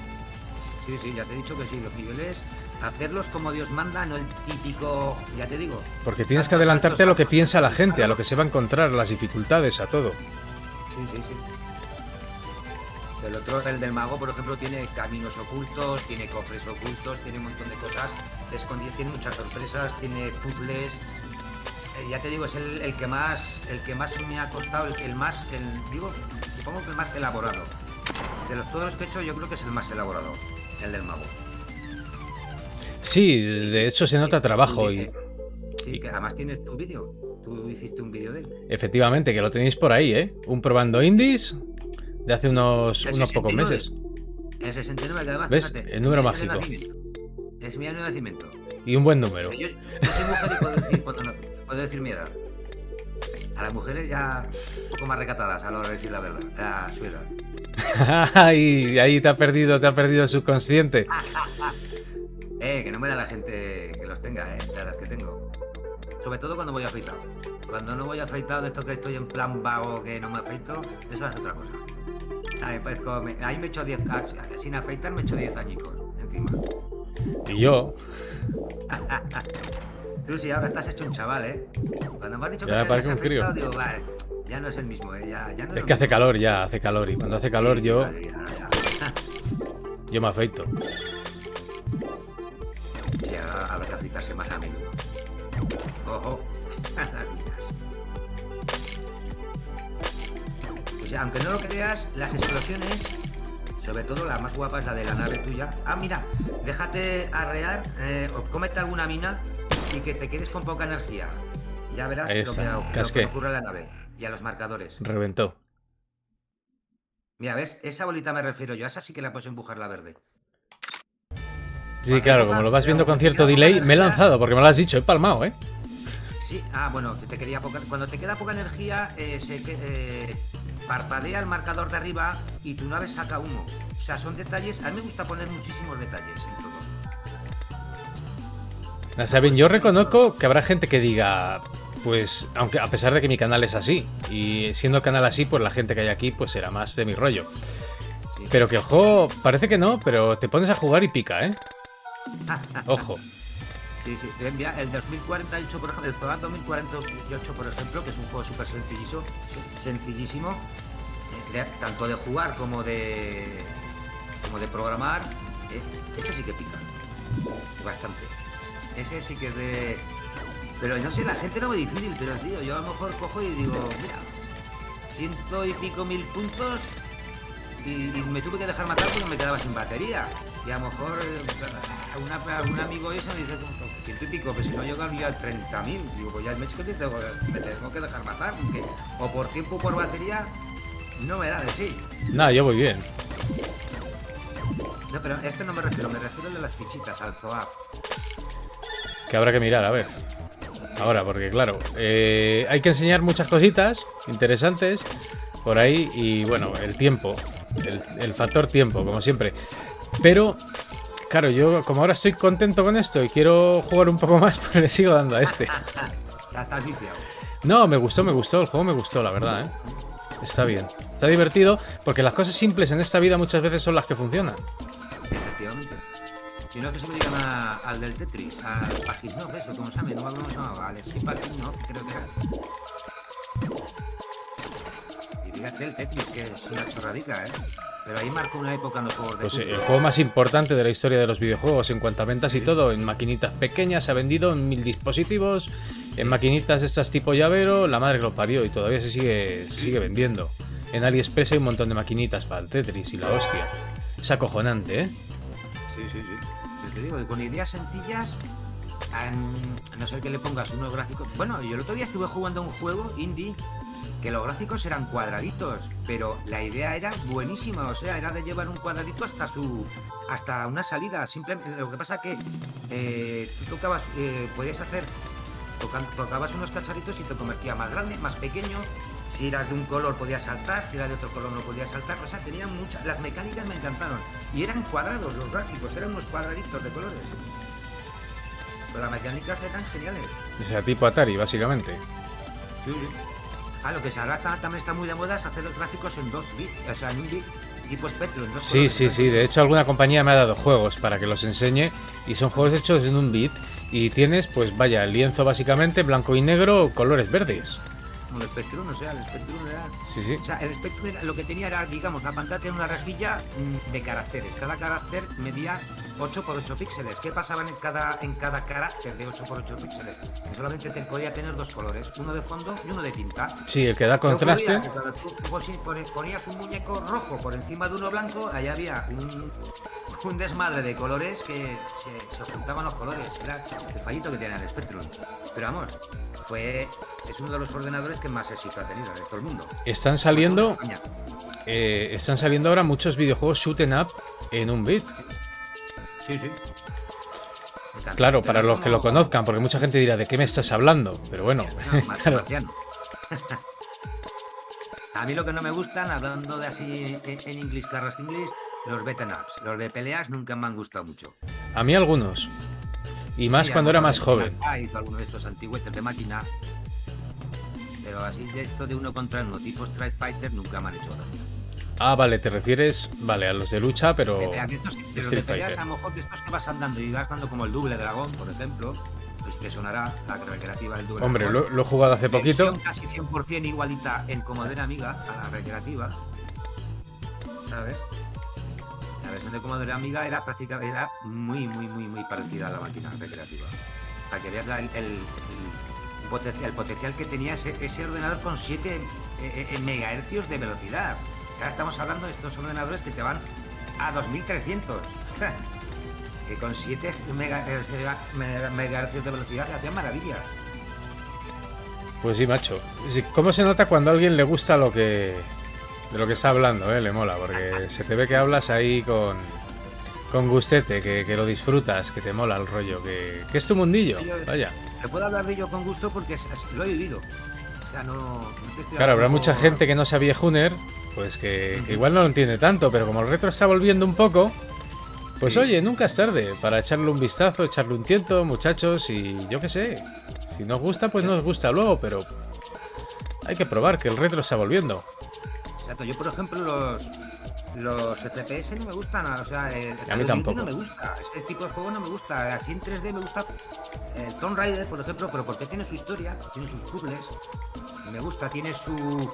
Sí, ya te he dicho que sí, los niveles, hacerlos como Dios manda, no el típico, ya te digo. Porque tienes que adelantarte a lo que piensa la gente, a lo que se va a encontrar, a las dificultades, a todo. Sí. El otro, el del mago, por ejemplo, tiene caminos ocultos, tiene cofres ocultos, tiene un montón de cosas escondidas, tiene muchas sorpresas, tiene puzzles. Ya te digo, es el que más me ha costado, supongo que el más elaborado. De todos los que he hecho, yo creo que es el más elaborado, el del mago. Sí, de hecho se nota trabajo y... Sí, que además tienes tu vídeo. Tú hiciste un vídeo de él. Efectivamente, que lo tenéis por ahí, ¿eh? Un probando indies de hace unos pocos meses. El 69, que además, ¿ves? Fíjate, El número mágico. Es mi año de nacimiento. Y un buen número. Yo soy mujer y puedo decir mi edad. A las mujeres ya un poco más recatadas a la hora de decir la verdad, su edad. Y ahí te ha perdido el subconsciente. Que no me da la gente que los tenga, la edad que tengo. Sobre todo cuando voy afeitado. Cuando no voy afeitado, de esto que estoy en plan vago, que no me afeito, eso es otra cosa. Ahí me he hecho 10 años, sin afeitar me he hecho 10 añicos encima. Y yo. Tú sí, ahora estás hecho un chaval, ¿eh? Cuando me has dicho ya que te has afeitado, digo, vale, ya no es el mismo, ¿eh? Ya no es que hace calor, y cuando hace calor sí, yo... Vale, yo me afeito. Y ahora habrá que afeitarse más a menudo. Ojo, las minas. O sea, aunque no lo creas, las explosiones, sobre todo la más guapa es la de la nave tuya. Ah, mira, déjate arrear, o cómete alguna mina y que te quedes con poca energía. Ya verás lo que ocurre a la nave y a los marcadores. Reventó. Mira, ¿ves? Esa bolita me refiero yo. A esa sí que la puedes empujar, la verde. Sí, claro, como lo vas viendo con cierto delay, me he lanzado porque me lo has dicho, he palmado, ¿eh? Sí, bueno, que te quería cuando te queda poca energía, parpadea el marcador de arriba y tu nave saca humo. O sea, son detalles. A mí me gusta poner muchísimos detalles en todo. Saben, yo reconozco que habrá gente que diga, pues, aunque a pesar de que mi canal es así, y siendo el canal así, pues la gente que hay aquí, pues será más de mi rollo. Sí. Pero que, ojo, parece que no, pero te pones a jugar y pica, ¿eh? Ojo. Sí. Mira, el 2048, por ejemplo, el Zoat 2048, por ejemplo, que es un juego súper sencillísimo, tanto de jugar como de programar, ese sí que pica. Bastante. Ese sí que es de... Pero no sé, la gente no ve difícil, pero tío, yo a lo mejor cojo y digo, mira, 100 y pico 1000 puntos y me tuve que dejar matar porque me quedaba sin batería. Y a lo mejor algún amigo eso me dice, 100 y pico, pues si no llego ni a 30.000, digo, pues ya el mes que me tengo que dejar matar, porque o por tiempo o por batería no me da de sí. Nada, yo voy bien. No, pero este no me refiero al de las fichitas, al Zoap. Que habrá que mirar, a ver. Ahora, porque claro, hay que enseñar muchas cositas interesantes por ahí y bueno, el tiempo, el factor tiempo, como siempre. Pero, claro, yo como ahora estoy contento con esto y quiero jugar un poco más, pues le sigo dando a este. Ya estás viciado. No, me gustó, el juego me gustó, la verdad, ¿eh? Está bien, está divertido, porque las cosas simples en esta vida muchas veces son las que funcionan. Efectivamente. Si no, que se me digan al del Tetris, al Paginov, eso, como se llama, no me acuerdo cómo se llamaba, al Skip Paginov, creo que era. Y fíjate el Tetris, que es una chorradica, ¿eh? Pero ahí marcó una época en los juegos de Pues fútbol. el juego más importante de la historia de los videojuegos en cuanto a ventas y todo, en maquinitas pequeñas, se ha vendido en 1000 dispositivos, en maquinitas estas tipo llavero, la madre que lo parió y todavía se sigue vendiendo. En AliExpress hay un montón de maquinitas para el Tetris y la hostia. Es acojonante, ¿eh? Sí. Yo te digo, con ideas sencillas, a no ser que le pongas unos gráficos... Bueno, yo el otro día estuve jugando a un juego indie que los gráficos eran cuadraditos, pero la idea era buenísima, o sea, era de llevar un cuadradito hasta una salida. Simplemente, lo que pasa que tú tocabas, podías hacer, tocabas unos cacharitos y te convertía más grande, más pequeño. Si eras de un color podías saltar, si era de otro color no podías saltar. O sea, tenían muchas... Las mecánicas me encantaron. Y eran cuadrados los gráficos, eran unos cuadraditos de colores. Pero las mecánicas eran geniales. O sea, tipo Atari, básicamente. Sí. Lo que se ahora también está muy de moda es hacer los gráficos en 2 bits, o sea, en un bit, tipo Spectrum, en 2 Sí. colores. De hecho, alguna compañía me ha dado juegos para que los enseñe y son juegos hechos en un bit y tienes, pues vaya, el lienzo básicamente blanco y negro, colores verdes. Como el Spectrum, o sea, el Spectrum era... Sí. O sea, el Spectrum lo que tenía era, digamos, la pantalla tenía una rejilla de caracteres. Cada carácter medía 8 por 8 píxeles. ¿Qué pasaba en cada carácter de 8 por 8 píxeles? Que solamente podía tener 2 colores, uno de fondo y uno de tinta. Sí, el que da contraste. Cuando tú ponías un muñeco rojo por encima de uno blanco, allá había un desmadre de colores que se juntaban los colores. Era el fallito que tenía el Spectrum. Pero vamos, es uno de los ordenadores que más éxito ha tenido de todo el mundo. Están saliendo ahora muchos videojuegos shoot 'em up en un bit. Sí. Claro, para los que lo conozcan, porque mucha gente dirá, ¿de qué me estás hablando? Pero bueno, claro. A mí lo que no me gustan, hablando de así en inglés, carras inglés, los beat'em ups. Los de peleas nunca me han gustado mucho. A mí algunos. Y más cuando era más joven. Hay algunos de estos antiguetes de máquina. Pero así de esto de uno contra uno, tipo Street Fighter, nunca me han hecho gracia. Ah, vale, te refieres, vale, a los de lucha, pero De los de Street peleas, Fighter. a lo mejor de estos que vas andando y vas dando como el Double Dragón, por ejemplo, pues que sonará la recreativa del Double Hombre, Dragón. lo he jugado hace poquito. Versión casi 100% igualita en Commodore Amiga a la recreativa, ¿sabes? La versión de Commodore Amiga era prácticamente muy parecida a la máquina recreativa. Para que veas el potencial que tenía ese ordenador con 7 megahercios de velocidad. Ahora estamos hablando de estos ordenadores que te van a 2300. Que con 7 megahercios de velocidad hacían maravillas. Pues sí, macho. ¿Cómo se nota cuando a alguien le gusta de lo que está hablando, le mola? Porque se te ve que hablas ahí con gustete, que lo disfrutas, que te mola el rollo, que es tu mundillo, vaya. Te puedo hablar de ello con gusto porque lo he vivido. O sea, no te estoy Claro, habrá hablando mucha gente que no sea viejuner, pues que igual no lo entiende tanto, pero como el retro está volviendo un poco, pues Sí. oye, nunca es tarde para echarle un vistazo, echarle un tiento, muchachos, y yo qué sé. Si nos gusta, pues nos gusta luego, pero hay que probar que el retro está volviendo. Exacto, yo por ejemplo los FPS no me gustan, o sea, el A mí tampoco. no me gusta, este tipo de juego no me gusta, así en 3D me gusta el Tomb Raider, por ejemplo, pero porque tiene su historia, tiene sus puzzles, me gusta, tiene su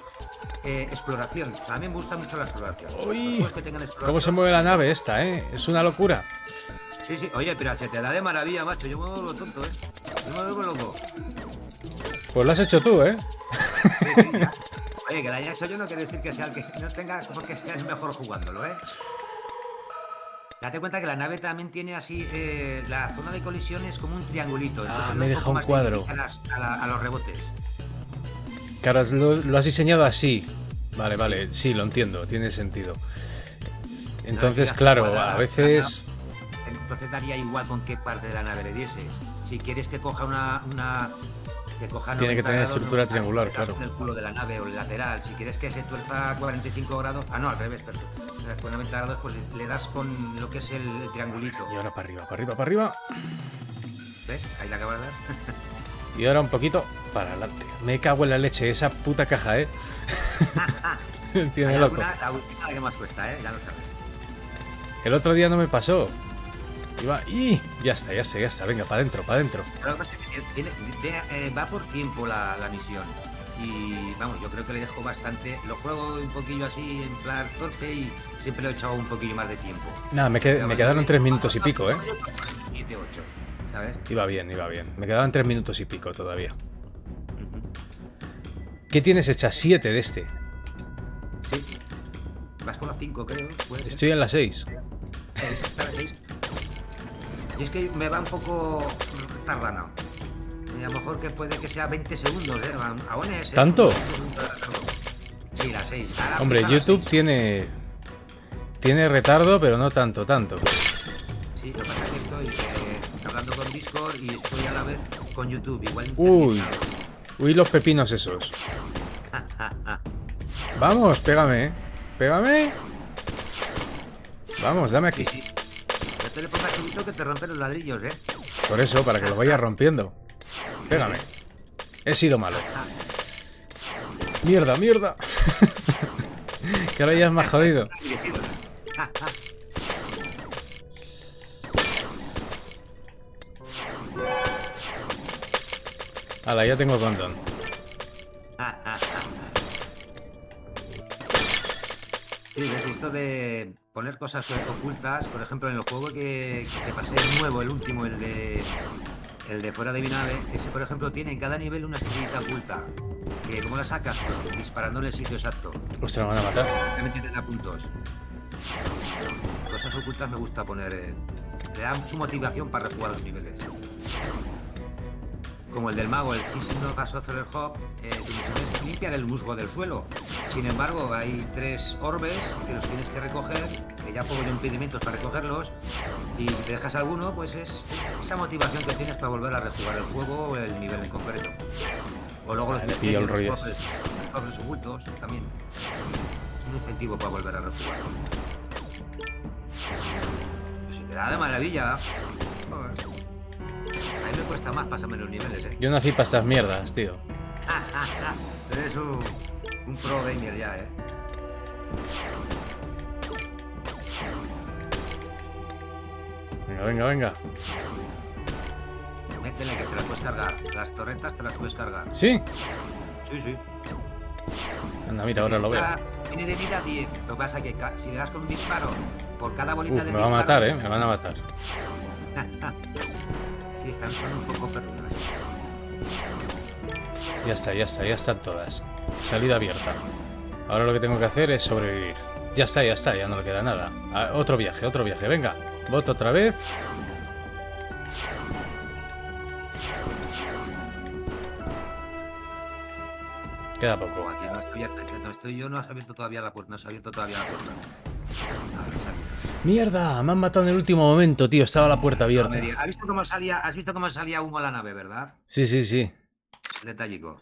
exploración, o sea, a mí me gusta mucho la exploración. Los Uy, juegos que tengan exploración. cómo se mueve la nave esta, es una locura. Sí, sí, oye, pero se te da de maravilla, macho. Yo me vuelvo tonto, ¿eh? Yo me vuelvo loco. Pues lo has hecho tú, ¿eh? Sí, sí, ya. Oye, que la haya hecho yo no quiere decir que sea el que no tenga porque sea el mejor jugándolo, ¿eh? Date cuenta que la nave también tiene así, la zona de colisión es como un triangulito. Entonces me he dejado un más cuadro. a los rebotes. Claro, lo has diseñado así. Vale, vale, sí, lo entiendo, tiene sentido. Entonces, No, claro, a veces... Entonces daría igual con qué parte de la nave le dieses. Si quieres que coja que coja Tiene que 90 tener grados, estructura 90 triangular, grados claro. en el culo de la nave o el lateral. Si quieres que se tuerza 45 grados... Ah, no, al revés, perdón. Con 90 grados pues le das con lo que es el triangulito. Y ahora para arriba, para arriba, para arriba. ¿Ves? Ahí la acabas de dar. Y ahora un poquito para adelante. Me cago en la leche, esa puta caja, ¿eh? Tiene Hay loco. la última que más cuesta, ¿eh? Ya lo sabes. El otro día no me pasó. Iba... ¡Y! Ya está, ya está, ya está. Venga, para adentro, para adentro. Pero lo que pasa es que va por tiempo la misión. Y vamos, yo creo que le dejo bastante. Lo juego un poquillo así, en plan torpe, y siempre le he echado un poquillo más de tiempo. Nada, me quedaron 3 minutos y pico, ¿eh? 7, 8, ¿sabes? Iba bien, iba bien. Me quedaban 3 minutos y pico todavía. ¿Qué tienes hecha? 7 de este. Sí. Vas con la 5, creo. ¿Puede ser? Estoy en la 6. Está la 6. Y es que me va un poco tardano. Y a lo mejor que puede que sea 20 segundos, ¿eh? Aún es, ¿eh? ¿Tanto? Sí, la 6. Hombre, YouTube tiene retardo, pero no tanto. Sí, lo que pasa es que estoy hablando con Discord y estoy a la vez con YouTube. Igual Uy, los pepinos esos. Vamos, pégame, ¿eh? Pégame. Vamos, dame aquí. Sí. Yo te le pongo a chubito que te rompen los ladrillos, ¿eh? Por eso, para que lo vaya rompiendo. Pégame. He sido malo. Mierda, mierda. Que ahora ya es más jodido. Hala, ya tengo condón. Sí, es esto de poner cosas ocultas, por ejemplo, en el juego que pasé nuevo, el último, el de fuera de mi nave, ese por ejemplo tiene en cada nivel una estrellita oculta, que como la sacas, pues, disparando en el sitio exacto. Hostia, me van a matar. Realmente te da puntos. Cosas ocultas me gusta poner, le da su motivación para rejugar los niveles. Como el del mago, el Fishing of a Sorcerer Hub, tu misión es limpiar el musgo del suelo. Sin embargo, hay 3 orbes que los tienes que recoger, que ya pongo yo impedimentos para recogerlos, y si te dejas alguno, pues es esa motivación que tienes para volver a rejugar el juego o el nivel en concreto. O luego los misterios, los cofres ocultos, también. Un incentivo para volver a rejugar. Pues se te da de maravilla. Joder. A mí me cuesta más pasarme los niveles, ¿eh? Yo nací para estas mierdas, tío. Pero eres un pro gamer ya, ¿eh? Venga, venga, venga. Métele que te las puedes cargar. Las torretas te las puedes cargar. ¿Sí? Sí, sí. Anda, mira, ahora lo veo. Tiene de vida 10. Lo que pasa es que si le das con un disparo por cada bolita de me va a disparo... matar, ¿eh? Me van a matar. Sí, están un poco perrunas. Ya está, ya está, ya están todas. Salida abierta. Ahora lo que tengo que hacer es sobrevivir. Ya está, ya no le queda nada. Otro viaje, venga. Voto otra vez. Queda poco. Aquí no has abierto todavía la puerta. No se ha abierto todavía la puerta. ¡Mierda! Me han matado en el último momento, tío. Estaba la puerta abierta. ¿Has visto cómo salía humo a la nave, verdad? Sí. Detallico.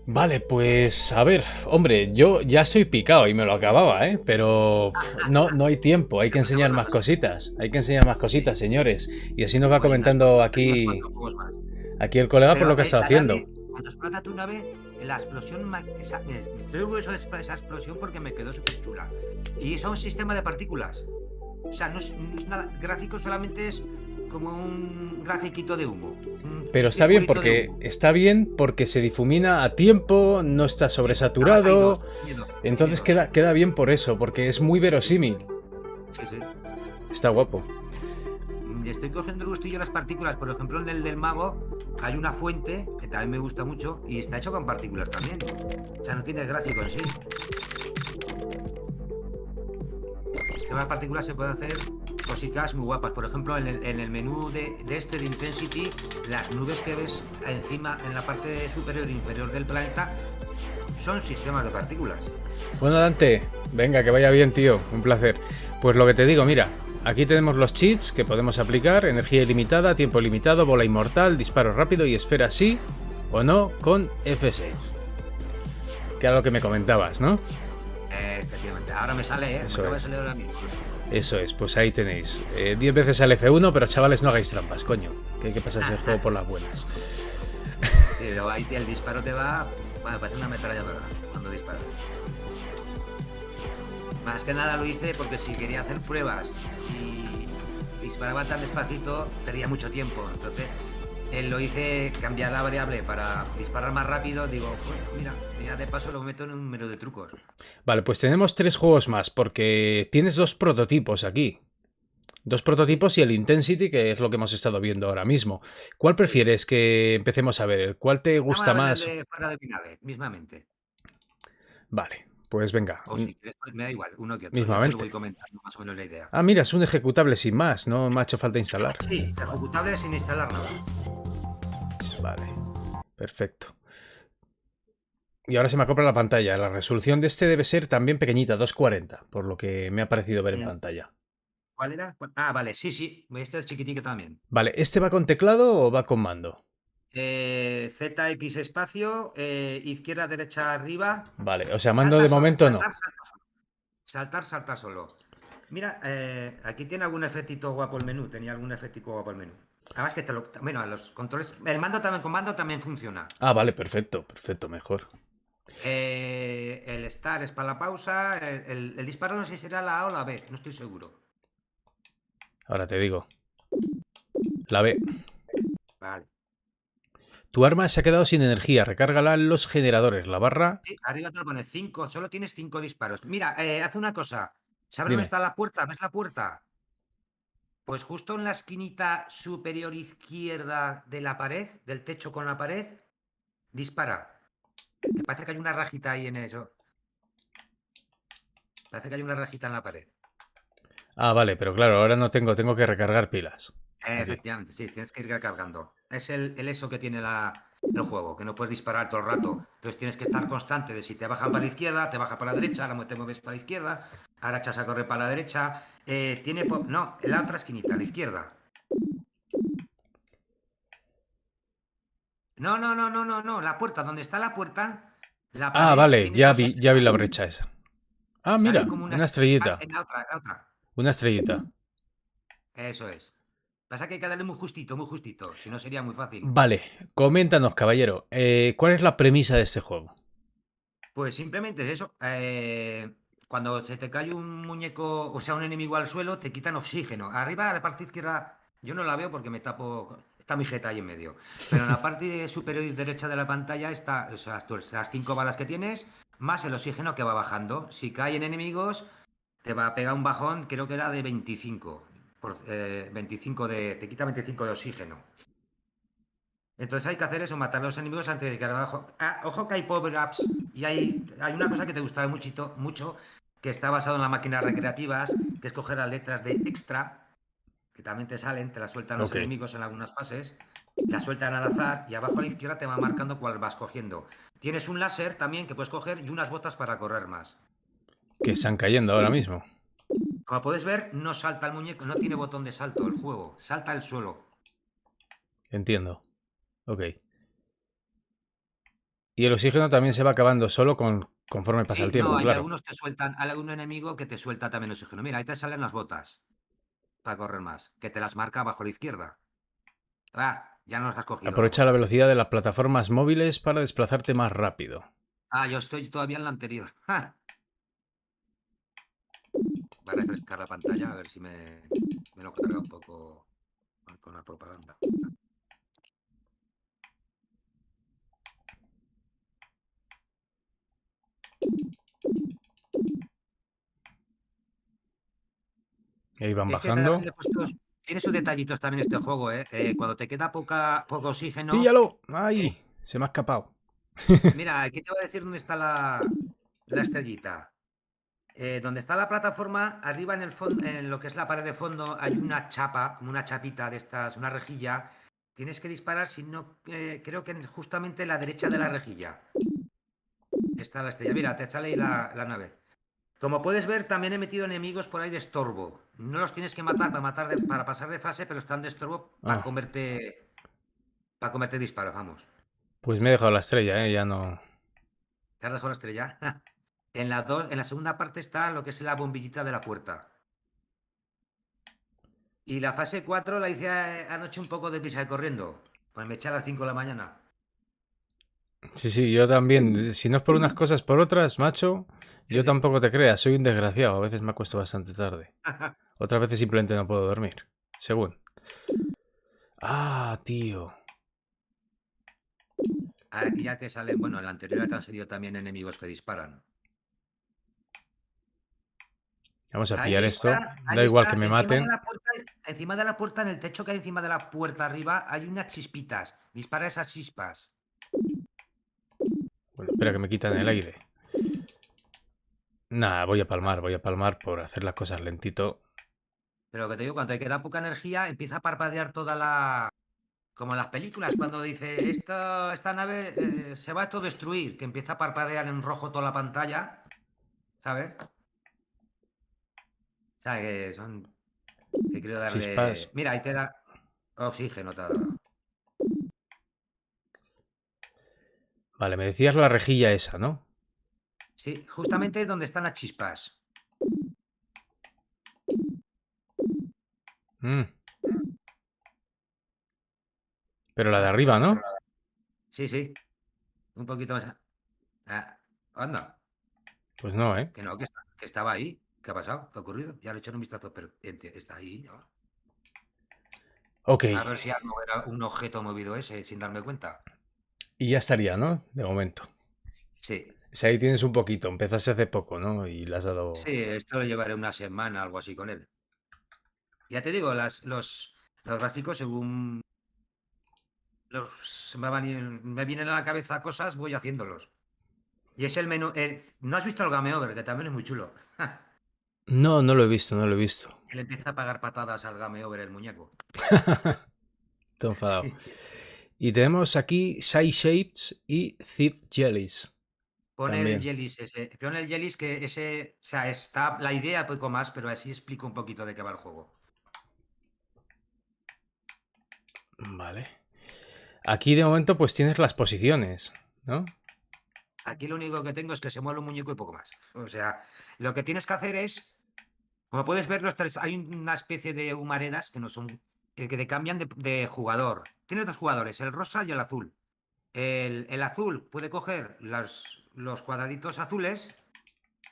Vale, pues a ver, hombre, yo ya estoy picado y me lo acababa, ¿eh? Pero no hay tiempo, hay que enseñar más cositas. Hay que enseñar más cositas, señores. Y así nos va comentando aquí el colega por lo que está haciendo. Cuando explota tu nave, la explosión... Estoy orgulloso de esa explosión porque me quedó súper chula. Y es un sistema de partículas. O sea, no es nada gráfico, solamente es como un grafiquito de humo. Pero está bien porque se difumina a tiempo, no está sobresaturado. Entonces queda bien por eso, porque es muy verosímil. Sí. Está guapo. le estoy cogiendo el gustillo a las partículas. Por ejemplo, en el del mago hay una fuente que también me gusta mucho y está hecho con partículas también. O sea, no tiene gráfico en sí. El sistema de partículas se puede hacer cositas muy guapas. Por ejemplo, en el menú de este de Intensity, las nubes que ves encima en la parte superior e inferior del planeta son sistemas de partículas. Bueno, Dante, venga, que vaya bien, tío. Un placer. Pues lo que te digo, mira, aquí tenemos los cheats que podemos aplicar: energía ilimitada, tiempo limitado, bola inmortal, disparo rápido y esfera sí o no con F6. Que era lo que me comentabas, ¿no? Efectivamente. Ahora me sale, ¿eh? Eso Me acaba de es. salir ahora mismo. Eso es, pues ahí tenéis. 10 veces al F1, pero chavales, no hagáis trampas, coño. Que hay que pasarse el juego por las buenas. Sí, pero ahí el disparo te va... Bueno, parece una ametralladora cuando disparas. Más que nada lo hice porque si quería hacer pruebas y disparaba tan despacito, perdía mucho tiempo. Entonces, lo hice cambiar la variable para disparar más rápido. Digo, pues mira, ya de paso lo meto en un menú de trucos. Vale, pues tenemos 3 juegos más, porque tienes 2 prototipos aquí. 2 prototipos y el Intensity, que es lo que hemos estado viendo ahora mismo. ¿Cuál Sí. prefieres que empecemos a ver? ¿Cuál te Vamos gusta a ver el más? de fuera de mi nave, mismamente. Vale, pues venga, O si quieres, pues me da igual, uno que otro. Ya te lo voy mismamente. comentando más o menos la idea. Ah, mira, es un ejecutable sin más, no me ha hecho falta instalar. Sí, ejecutable sin instalar nada. Vale, perfecto. Y ahora se me acopla la pantalla. La resolución de este debe ser también pequeñita, 240, por lo que me ha parecido ver en Eh, pantalla. ¿Cuál era? Ah, vale, sí, sí. Este es chiquitico también. Vale, ¿este va con teclado o va con mando? ZX espacio, izquierda, derecha, arriba. Vale, o sea, mando de Salta solo, momento no. saltar, salta solo. Saltar, salta solo. Mira, aquí tiene algún efectito guapo el menú. Tenía algún efectico guapo el menú. Además que te lo... Bueno, los controles... El mando también, con mando también funciona. Ah, vale, perfecto, perfecto, mejor. El start es para la pausa. El disparo no sé si será la A o la B. No estoy seguro. Ahora te digo. La B. Vale. Tu arma se ha quedado sin energía. Recárgala en los generadores. La barra... Sí, arriba te lo pone 5. Solo tienes 5 disparos. Mira, hace una cosa. ¿Sabes dónde Dime. está la puerta? ¿Ves la puerta? Pues justo en la esquinita superior izquierda de la pared, del techo con la pared, dispara. Me parece que hay una rajita ahí en eso. Parece que hay una rajita en la pared. Ah, vale, pero claro, ahora no tengo que recargar pilas. Aquí. Efectivamente, sí, tienes que ir recargando. Es el eso que tiene el juego, que no puedes disparar todo el rato. Entonces tienes que estar constante de si te bajan para la izquierda, te baja para la derecha, ahora te mueves para la izquierda, ahora echas a correr para la derecha. No, en la otra esquinita, a la izquierda. No, no, no, no, no, no. La puerta, donde está la puerta, la Ah, pared vale, tiene dos ya vi la esquinas. brecha esa. Ah, Salen mira, como unas... una estrellita. En la otra, en la otra. Una estrellita. Eso es. Pasa que hay que darle muy justito. Si no sería muy fácil. Vale, coméntanos, caballero. ¿Cuál es la premisa de este juego? Pues simplemente es eso. Cuando se te cae un muñeco, o sea, un enemigo al suelo, te quitan oxígeno. Arriba, a la parte izquierda, yo no la veo porque me tapo. Está mi jeta ahí en medio. Pero en la parte superior y derecha de la pantalla está, o sea, las 5 balas que tienes, más el oxígeno que va bajando. Si caen enemigos, te va a pegar un bajón, creo que era de 25. 25 te quita 25 de oxígeno. Entonces hay que hacer eso, matar a los enemigos antes de llegar abajo. Ah, ojo que hay power-ups y hay una cosa que te gustará mucho, que está basado en las máquinas recreativas, que es coger las letras de extra, que también te salen, te las sueltan los Ok. enemigos en algunas fases, las sueltan al azar y abajo a la izquierda te va marcando cuál vas cogiendo. Tienes un láser también que puedes coger y unas botas para correr más. Que están cayendo ahora mismo. Como puedes ver, no salta el muñeco, no tiene botón de salto el juego, salta el suelo. Entiendo. Ok. Y el oxígeno también se va acabando solo conforme pasa el Sí, no, tiempo, hay claro. algunos que sueltan, hay algún enemigo que te suelta también oxígeno. Mira, ahí te salen las botas para correr más, que te las marca abajo a la izquierda. Ah, ya no las has cogido Aprovecha luego. la velocidad de las plataformas móviles para desplazarte más rápido. Ah, yo estoy todavía en la anterior. ¡Ja! Voy a refrescar la pantalla a ver si me lo carga un poco con la propaganda. Y ahí van Este también bajando. le he puesto tiene sus detallitos también este juego, ¿eh? Cuando te queda poco oxígeno. ¡Píllalo! eh, ¡Ay! Se me ha escapado. Mira, aquí te voy a decir dónde está la estrellita. Donde está la plataforma, arriba en el fondo, en lo que es la pared de fondo, hay una chapa, como una chapita de estas, una rejilla. Tienes que disparar, si no, creo que justamente a la derecha de la rejilla está la estrella. Mira, te sale ahí la nave. Como puedes ver, también he metido enemigos por ahí de estorbo. No los tienes que matar para pasar de fase, pero están de estorbo Ah, para comerte disparos, vamos. pues me he dejado la estrella, ¿eh? Ya no... ¿Te has dejado la estrella? En la segunda parte está lo que es la bombillita de la puerta. Y la fase 4 la hice anoche un poco de prisa y corriendo. Pues me eché a las 5 de la mañana. Sí, sí, yo también. Si no es por unas cosas, por otras, macho, Sí, yo sí. tampoco te creas, soy un desgraciado. A veces me acuesto bastante tarde. Otras veces simplemente no puedo dormir. Según. Ah, tío. Aquí ya te salen, bueno, en la anterior ya te han salido también enemigos que disparan. Vamos a pillar esto. Da Ahí igual que está, me maten. encima de la puerta, en el techo que hay encima de la puerta arriba, hay unas chispitas. Dispara esas chispas. Bueno, espera que me quitan el aire. Nah, voy a palmar por hacer las cosas lentito. Pero lo que te digo, cuando te queda poca energía, empieza a parpadear toda la. Como en las películas, cuando dice, esta nave se va a autodestruir, que empieza a parpadear en rojo toda la pantalla, ¿sabes? O sea, que son. Que quiero Chispas. darle. Mira, ahí te da oxígeno, te ha dado. Vale, me decías la rejilla esa, ¿no? Sí, justamente donde están las chispas. Mm, pero la de Ah, arriba, ¿dónde está? ¿no? Sí, sí, un poquito más. Ah, anda, Pues no, ¿eh? que no, que estaba ahí. ¿Qué ha pasado? ¿Qué ha ocurrido? Ya le he hecho un vistazo, pero está ahí, ¿no? Ok. A ver si algo era un objeto movido ese sin darme cuenta. Y ya estaría, ¿no? De momento. Sí, Si ahí tienes un poquito, empezaste hace poco, ¿no? Y le has dado... sí, esto lo llevaré una semana, algo así con él. Ya te digo, los gráficos, según me vienen a la cabeza cosas, voy haciéndolos. Y es el menú. ¿No has visto el Game Over? Que también es muy chulo. No, no lo he visto, no lo he visto. Él empieza a pagar patadas al Game Over, el muñeco. Todo enfadado. Sí. Y tenemos aquí Side Shapes y Thief Jellies. Pon el También. Jellies ese. Pon el Jellies que ese. O sea, está la idea poco más, pero así explico un poquito de qué va el juego. Vale. Aquí de momento pues tienes las posiciones, ¿no? Aquí lo único que tengo es que se mueve un muñeco y poco más. O sea, lo que tienes que hacer es. Como puedes ver, hay una especie de humaredas que no son. Que te cambian de jugador. Tienes dos jugadores, el rosa y el azul. El azul puede coger los cuadraditos azules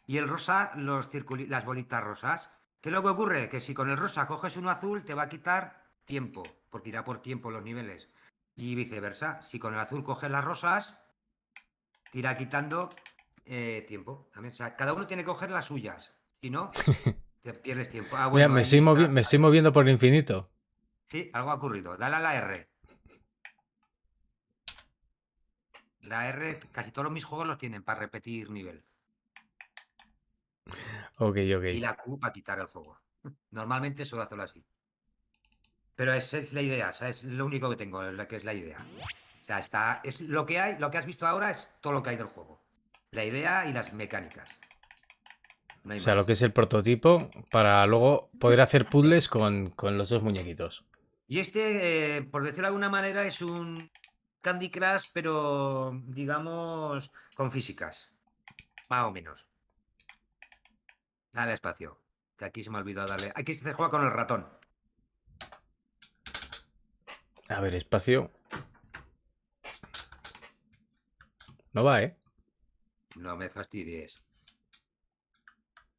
y el rosa las bolitas rosas. ¿Qué es lo que ocurre? Que si con el rosa coges uno azul, te va a quitar tiempo, porque irá por tiempo los niveles. Y viceversa. Si con el azul coges las rosas, te irá quitando tiempo. También. O sea, cada uno tiene que coger las suyas. Si no, te pierdes tiempo. Ah, Mira, bueno, ahí está. me estoy moviendo por el infinito. Sí, algo ha ocurrido. Dale a la R. La R, casi todos mis juegos los tienen para repetir nivel. Ok, Y ok. la Q para quitar el juego. Normalmente suelo hacerlo así. Pero esa es la idea, o sea, es lo único que tengo, la que es la idea. O sea, es lo que hay, lo que has visto ahora es todo lo que hay del juego. La idea y las mecánicas. No O hay sea, lo que más. es el prototipo para luego poder hacer puzzles con los dos muñequitos. Y este, por decirlo de alguna manera, es un Candy Crush, pero digamos con físicas. Más o menos. Dale espacio. Que aquí se me ha olvidado darle. Aquí se juega con el ratón. A ver, espacio. No va, ¿eh? No me fastidies.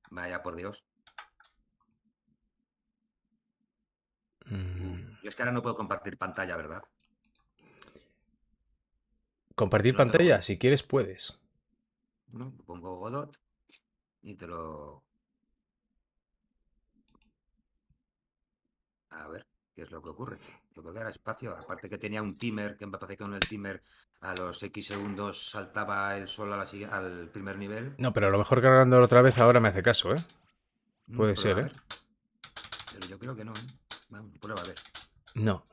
Vaya por Dios. Mm, Yo es que ahora no puedo compartir pantalla, ¿verdad? Compartir Te lo dejo, pantalla, ¿eh? si quieres puedes. ¿No? Pongo Godot y te lo. A ver, ¿qué es lo que ocurre? Yo creo que era espacio. Aparte que tenía un timer, que me parece que con el timer a los X segundos saltaba el sol al primer nivel. No, pero a lo mejor cargándolo otra vez ahora me hace caso, ¿eh? Puede Prueba ser, a ¿eh? ver. Pero yo creo que no, ¿eh? Vamos, prueba a ver. No.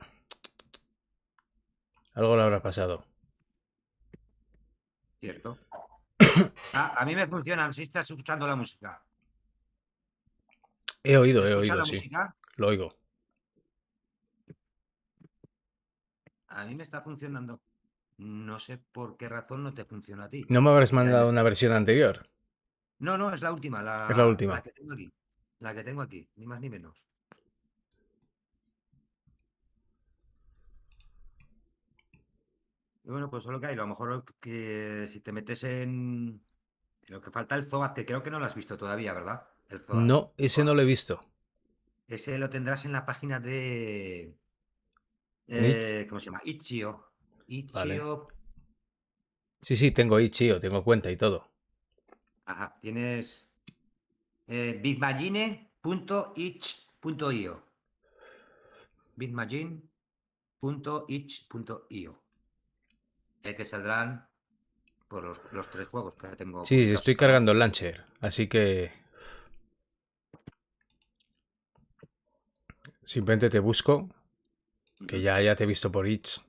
Algo le habrá pasado. Cierto. Ah, a mí me funciona, si estás escuchando la música. He ¿Se escucha oído, la sí. música? Lo oigo. A mí me está funcionando. No sé por qué razón no te funciona a ti. ¿No me habrás Mira, mandado una versión anterior? no, no, es la última, Es la la última. que tengo aquí. La que tengo aquí, ni más ni menos. Y bueno, pues solo que hay. A lo mejor que si te metes en lo que falta el Zoaz, que creo que no lo has visto todavía, ¿verdad? El Zoaz. No, ese no lo he visto. Ese lo tendrás en la página de En Itch. ¿cómo se llama? Itch.io. Vale. Itch.io. Sí, tengo Itch.io, tengo cuenta y todo. Ajá, tienes bitmagine.itch.io. bitmagine.itch.io. Que saldrán por los tres juegos que tengo Sí, publicados estoy hasta ahora. cargando el launcher, así que simplemente te busco, que Ujú. ya te he visto por Itch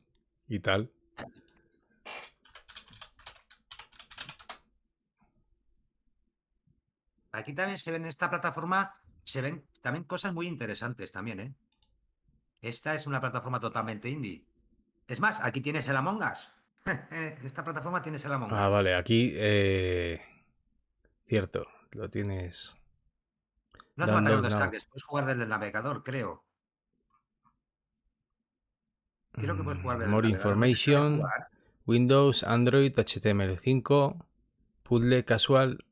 y tal. Aquí también se ven en esta plataforma, se ven también cosas muy interesantes también, ¿eh? Esta es una plataforma totalmente indie. Es más, aquí tienes el Among Us. En esta plataforma tienes el Among Ah, Us. vale, aquí, cierto, lo tienes. No hace falta que lo Download now. descargues, puedes jugar desde el navegador, creo. Creo que puedes jugar desde el More navegador. ¿No te sale information. jugar? Windows, Android, HTML5. Puzzle casual.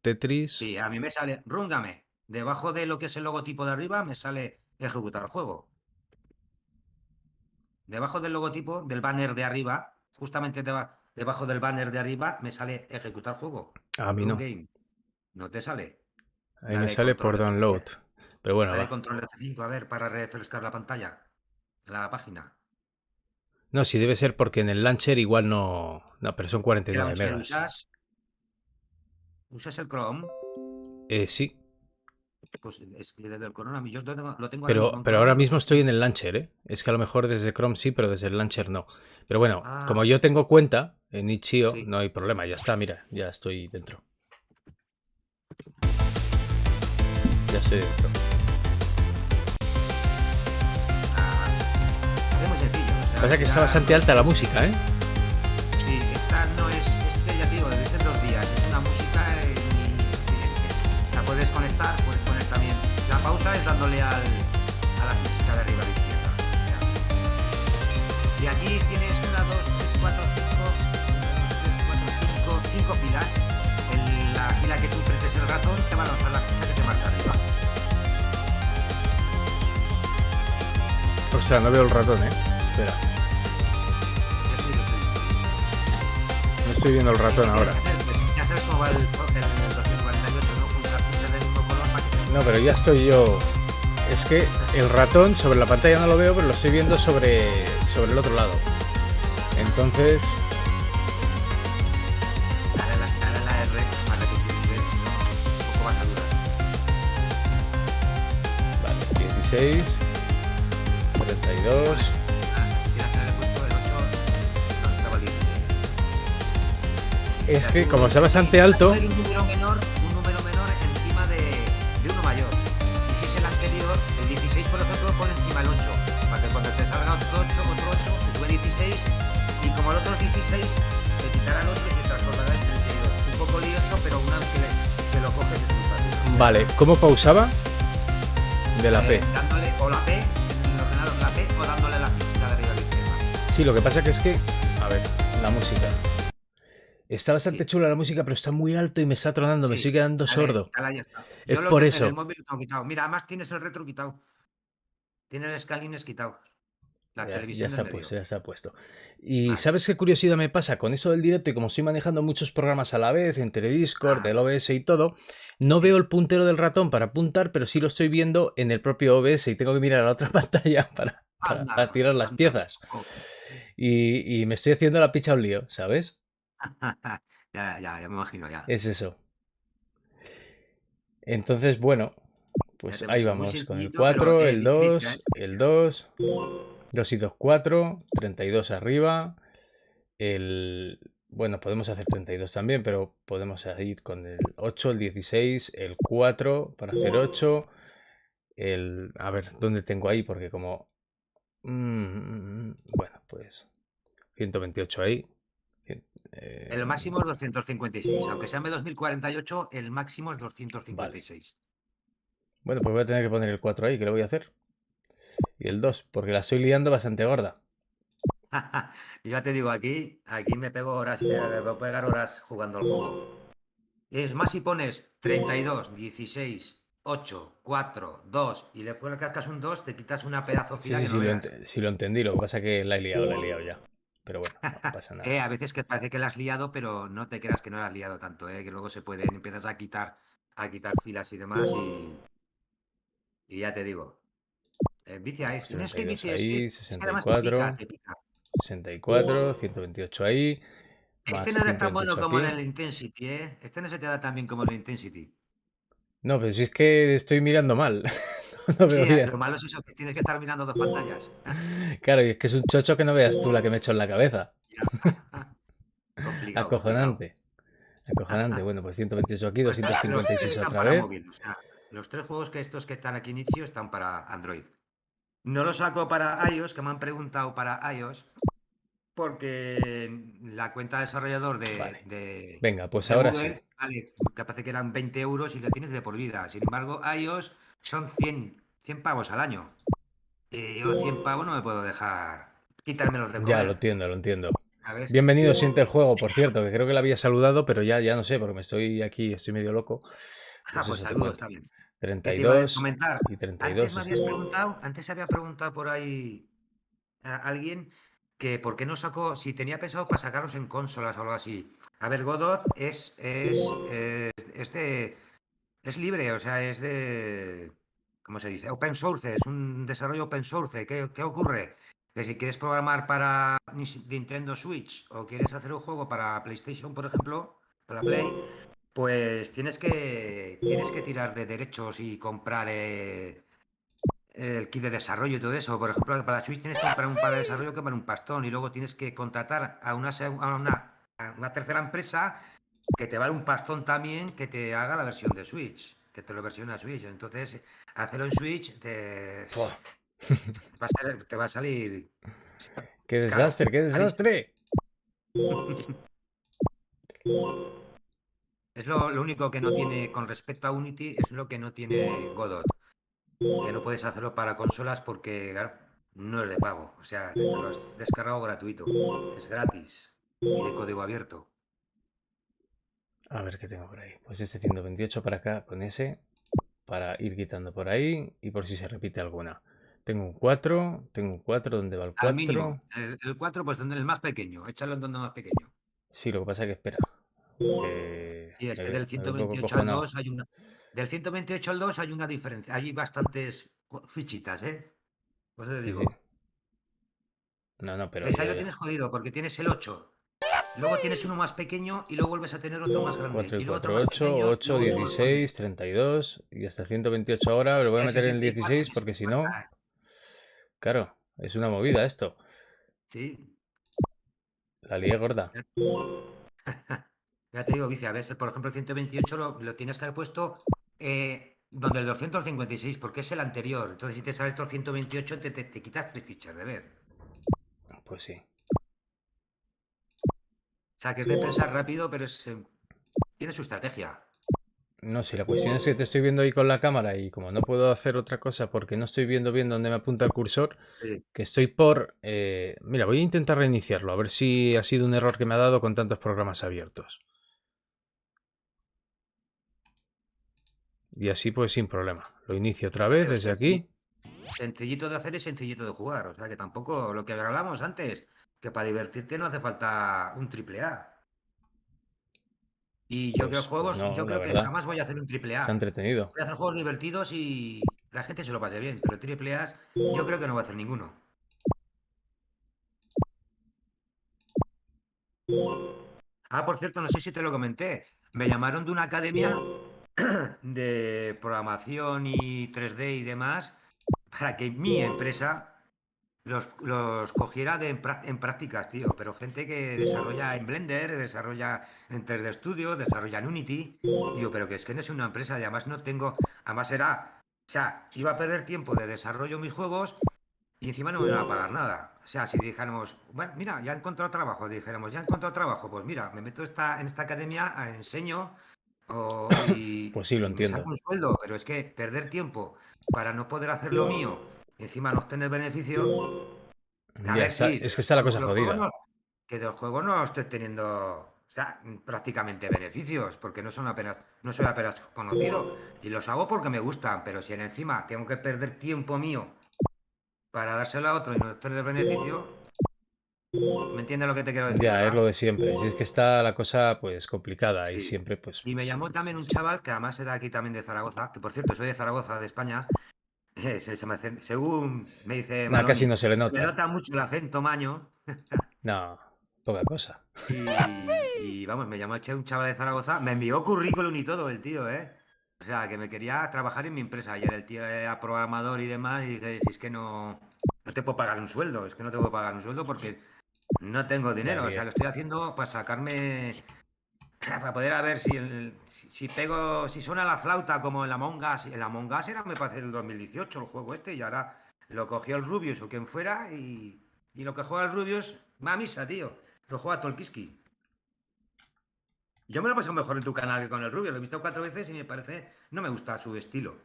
Tetris. Sí, a mí me sale Rúngame. Debajo de lo que es el logotipo de arriba me sale ejecutar el juego. Debajo del logotipo, del banner de arriba, justamente debajo del banner de arriba, me sale ejecutar juego. A mí Run no. game. ¿No te sale? Ahí me Dale sale control por download. F5. Pero bueno, Dale va. control F5 a ver para refrescar la pantalla. La página. No, sí debe ser porque en el launcher igual no. No, pero son ¿Qué 49 launcher megas. usas? ¿Usas el Chrome? Sí. Pues es que desde el Chrome a mí yo lo tengo ahora mismo Pero, en pero Chrome y ahora no mismo me estoy sale. en el launcher, ¿eh? Es que a lo mejor desde Chrome sí, pero desde el launcher no. Pero bueno, como Ah, yo tengo cuenta en Itch.io, sí. no hay problema. Ya está, mira, ya estoy dentro. Ya estoy dentro. Ah, es muy sencillo. O sea, Pasa que está ya bastante alta la música, ¿eh? sí, esta no es, ya te digo, es en 2 días, es una música la puedes conectar también. La pausa es dándole a la flechita de arriba a la izquierda. O sea, y aquí tienes una, dos, tres, cuatro, cinco, cinco filas. En la fila que tú pretes el ratón te va a lanzar la flecha que te marca arriba. Ostras, no veo el ratón, ¿eh? Espera, Yo estoy no estoy viendo el ¿Qué ratón tienes ahora. que hacer? Pues ya sabes cómo va el 248, ¿no? Con las fichas del mismo color para que te... No, pero ya estoy yo. Es que el ratón sobre la pantalla no lo veo, pero lo estoy viendo sobre el otro lado. Entonces, Dale a la R para repetir nivel, si no, un poco vas a durar. vale, 16, 32. Tienes que haberle puesto el 8, no, estaba el 16. O Es sea, que tú como está bastante vas a alto, poner un número menor encima de uno mayor. Y si es el anterior, el 16, por ejemplo, pon encima el 8, para que cuando te salga otro 8, te sube 16, y como el otro es 16, te quitará el 8 y te transformará en 32. Un poco lioso, pero una vez que lo coges es muy fácil. vale, ¿cómo pausaba? De la P. Dándole o la P, en el ordenador la P, o dándole la flechita de arriba a la izquierda. Sí, lo que pasa que es que, a ver, la música. Está bastante Sí, chula la música, pero está muy alto y me está tronando, me estoy sí, quedando dale, sordo. dale, ya está. Es Yo por en el eso. móvil lo tengo quitado. Mira, además tienes el retro quitado. Tienes el Scalines quitado. La Ya televisión se del ha puesto, medio. ya se ha puesto. Y Vale. ¿sabes qué curiosidad me pasa? Con eso del directo y como estoy manejando muchos programas a la vez, entre Discord, Ah, el OBS y todo, no veo sí. el puntero del ratón para apuntar, pero sí lo estoy viendo en el propio OBS y tengo que mirar a la otra pantalla Anda, para tirar las anda. piezas. Oh. Y me estoy haciendo la picha un lío, ¿sabes? Ya me imagino ya. Es eso. Entonces, bueno, Ya pues te ahí puse muy vamos, con el sencillito, pero 4, difícil, ¿eh? el Difícil. 2, 2 y 2, 4, 32 arriba, el... Bueno, podemos hacer 32 también, pero podemos ir con el 8, el 16, el 4 para hacer 8, el... A ver, ¿dónde tengo ahí? Porque como... bueno, pues 128 ahí. El eh, máximo es 256. Aunque sea M2048, el máximo es vale. 256. Bueno, pues voy a tener que poner el 4 ahí, que lo voy a hacer. Y el 2 porque la estoy liando bastante gorda. Y ya te digo, aquí me pego horas, me puedo pegar horas jugando al juego. Es más, si pones 32, 16, 8, 4, 2 y después le cascas un 2, te quitas una pedazo Sí, fila sí, que no veas. sí lo entendí. Lo que pasa es que la he liado ya. Pero bueno, no pasa nada. A veces que parece que la has liado, pero no te creas que no la has liado tanto, que luego se pueden, empiezas a quitar filas y demás y ya te digo. Vicia, Pues no es que 32 vicie, ahí, es que sesenta y además te pica, cuatro te pica. 64, 128 ahí, Este más no era tan bueno 128 como en aquí. el Intensity, ¿eh? Este no se te da tan bien como en el Intensity. No, pero si es que estoy mirando mal. No veo Sí, bien. lo malo es eso, que tienes que estar mirando dos pantallas. Claro, y es que es un chocho que no veas tú la que me he hecho en la cabeza. Ya. Complicado, complicado. Acojonante. Acojonante. Bueno, pues 128 aquí, Pues los tres 256 están otra para vez. móvil, o sea, los tres juegos que estos que están aquí en Itch.io están para Android. No los saco para iOS, que me han preguntado para iOS, porque la cuenta de desarrollador de, Vale. de, Venga, pues de ahora sí. Google, vale, que parece que eran 20 euros y la tienes de por vida. Sin embargo, iOS son 100 pavos al año. Y yo 100 pavos no me puedo dejar quitármelos de Ya, lo comer, entiendo, lo entiendo. ¿sabes? Bienvenido, siente el juego, por cierto, que creo que le había saludado, pero ya no sé, porque me estoy aquí, estoy medio loco. Pues Pues eso te saludos cuento. también. ¿Qué te iba a 32 comentar? y Antes 32. me habías preguntado, antes había preguntado por ahí a alguien que por qué no sacó, si tenía pensado para sacarlos en consolas o algo así. A ver, Godot es libre, o sea, es de, ¿cómo se dice? Open source, es un desarrollo open source. ¿Qué ocurre? Que si quieres programar para Nintendo Switch o quieres hacer un juego para PlayStation, por ejemplo, para Play, pues tienes que tirar de derechos y comprar el kit de desarrollo y todo eso. Por ejemplo, para Switch tienes que comprar un par de desarrollo que vale un pastón y luego tienes que contratar a una tercera empresa que te vale un pastón también que te haga la versión de Switch, que te lo versione a Switch. Entonces, hacerlo en Switch Fua. te va a salir ¡Qué caro, desastre, qué carísimo. desastre! Es lo único que no tiene con respecto a Unity, es lo que no tiene Godot, que no puedes hacerlo para consolas porque claro, no es de pago, o sea, te lo has descargado gratuito, es gratis y de código abierto. A ver qué tengo por ahí. Pues este 128 para acá con ese, para ir quitando por ahí y por si se repite alguna. Tengo un 4, ¿dónde va el Al 4? mínimo, el 4 pues donde el más pequeño, échalo en donde más pequeño. Sí, lo que pasa es que espera, Y es que me del veo un poco 128 al cojonado. 2 del 128 al 2 hay una diferencia, hay bastantes fichitas, ¿eh? Pues te Sí, sí. digo, No, no, pero ¿ves? Ahí ya, lo ya. tienes jodido porque tienes el 8. Luego tienes uno más pequeño y luego vuelves a tener otro más grande. 4 y Y luego otro 4, más 8, pequeño y 8, luego otro más grande. 16, 32 y hasta el 128 ahora. Lo voy a El meter en el 64, 16 porque si no, 64. claro, es una movida esto. Sí. La lié gorda. Ya ya te digo, Vice, a ver, por ejemplo, el 128 lo tienes que haber puesto donde el 256, porque es el anterior. Entonces, si te sale esto el 128, te quitas tres fichas de vez. Pues sí. O sea, que es de pensar rápido, pero tiene su estrategia. No, si la cuestión es que te estoy viendo ahí con la cámara y como no puedo hacer otra cosa porque no estoy viendo bien dónde me apunta el cursor, Sí. que estoy por... mira, voy a intentar reiniciarlo, a ver si ha sido un error que me ha dado con tantos programas abiertos. Y así pues sin problema. Lo inicio otra vez Puede desde ser, sí. aquí. sencillito de hacer y sencillito de jugar. O sea que tampoco lo que hablamos antes, que para divertirte no hace falta un triple A. Y yo creo Pues juegos, no, yo la creo que verdad. jamás voy a hacer un triple Está A. entretenido. Voy a hacer juegos divertidos y la gente se lo pase bien, pero triple A yo creo que no voy a hacer ninguno. Ah, por cierto, no sé si te lo comenté. Me llamaron de una academia de programación y 3D y demás para que mi empresa los cogiera en prácticas, tío. Pero gente que desarrolla en Blender, desarrolla en 3D Studio, desarrolla en Unity. Digo, pero que es que no es una empresa y además no tengo. Además era. O sea, iba a perder tiempo de desarrollo mis juegos y encima no me iban a pagar nada. O sea, si dijéramos, bueno, mira, ya he encontrado trabajo, dijéramos, ya he encontrado trabajo, pues mira, me meto en esta academia, enseño Pues sí, lo y me entiendo. saco un sueldo, pero es que perder tiempo para no poder hacer lo mío y encima no obtener beneficio, a Ya ver, está, sí, es que está la cosa los juegos jodida. no, que del juego no estoy teniendo, o sea, prácticamente beneficios, porque no soy apenas conocido y los hago porque me gustan, pero si encima tengo que perder tiempo mío para dárselo a otro y no obtener beneficio, ¿me entiendes lo que te quiero decir, Ya, es lo verdad? de siempre. Si es que está la cosa pues complicada y Sí. siempre pues... Y me llamó también un chaval que además era aquí también de Zaragoza, que por cierto soy de Zaragoza, de España. Según me dice Nada, casi Maloni, no se le se me nota. nota mucho el acento maño. No, poca cosa. Y vamos, me llamó un chaval de Zaragoza, me envió currículum y todo el tío, ¿eh? O sea, que me quería trabajar en mi empresa. Ayer el tío era programador y demás, y dije, si es que no te puedo pagar un sueldo, es que no te puedo pagar un sueldo porque no tengo Ya dinero. O sea, bien. lo estoy haciendo para sacarme, para poder a ver si pego, si suena la flauta como en la Among Us. El Among Us era, me parece, el 2018 el juego este, y ahora lo cogió el Rubius o quien fuera, y lo que juega el Rubius, va a misa, tío. Lo juega Tolkiski. Yo me lo he pasado mejor en tu canal que con el Rubio. Lo he visto 4 veces y me parece. No me gusta su estilo.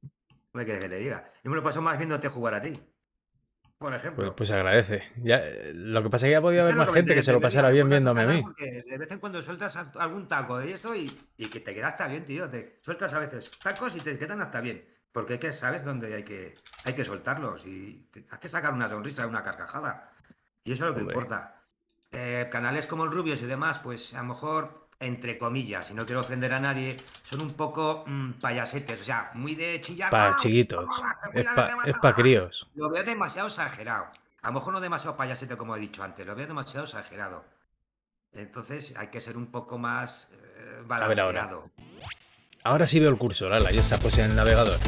No me quieres que te diga. Yo me lo paso más viéndote jugar a ti, por ejemplo. Pues agradece. Ya, lo que pasa es que ya podía Yo haber te lo más comenté gente que el se lo primer día. pasara Me bien mola tu viéndome a canal mí. porque de vez en cuando sueltas algún taco de esto y que te queda hasta bien, tío. Te sueltas a veces tacos y te quedan hasta bien. Porque hay que sabes dónde hay que soltarlos y hay que sacar una sonrisa, una carcajada. Y eso es lo que Hombre. importa. Canales como el Rubius y demás, pues a lo mejor, entre comillas, y no quiero ofender a nadie, son un poco payasetes, o sea, muy de chillar. Para ¡Ah! chiquitos. ¡Que pilla, que te Es mata! pa críos. Lo veo demasiado exagerado. A lo mejor no demasiado payasete como he dicho antes, lo veo demasiado exagerado. Entonces hay que ser un poco más A ver ahora. balanceado. Ahora sí veo el cursor, ala, ya está pues en el navegador.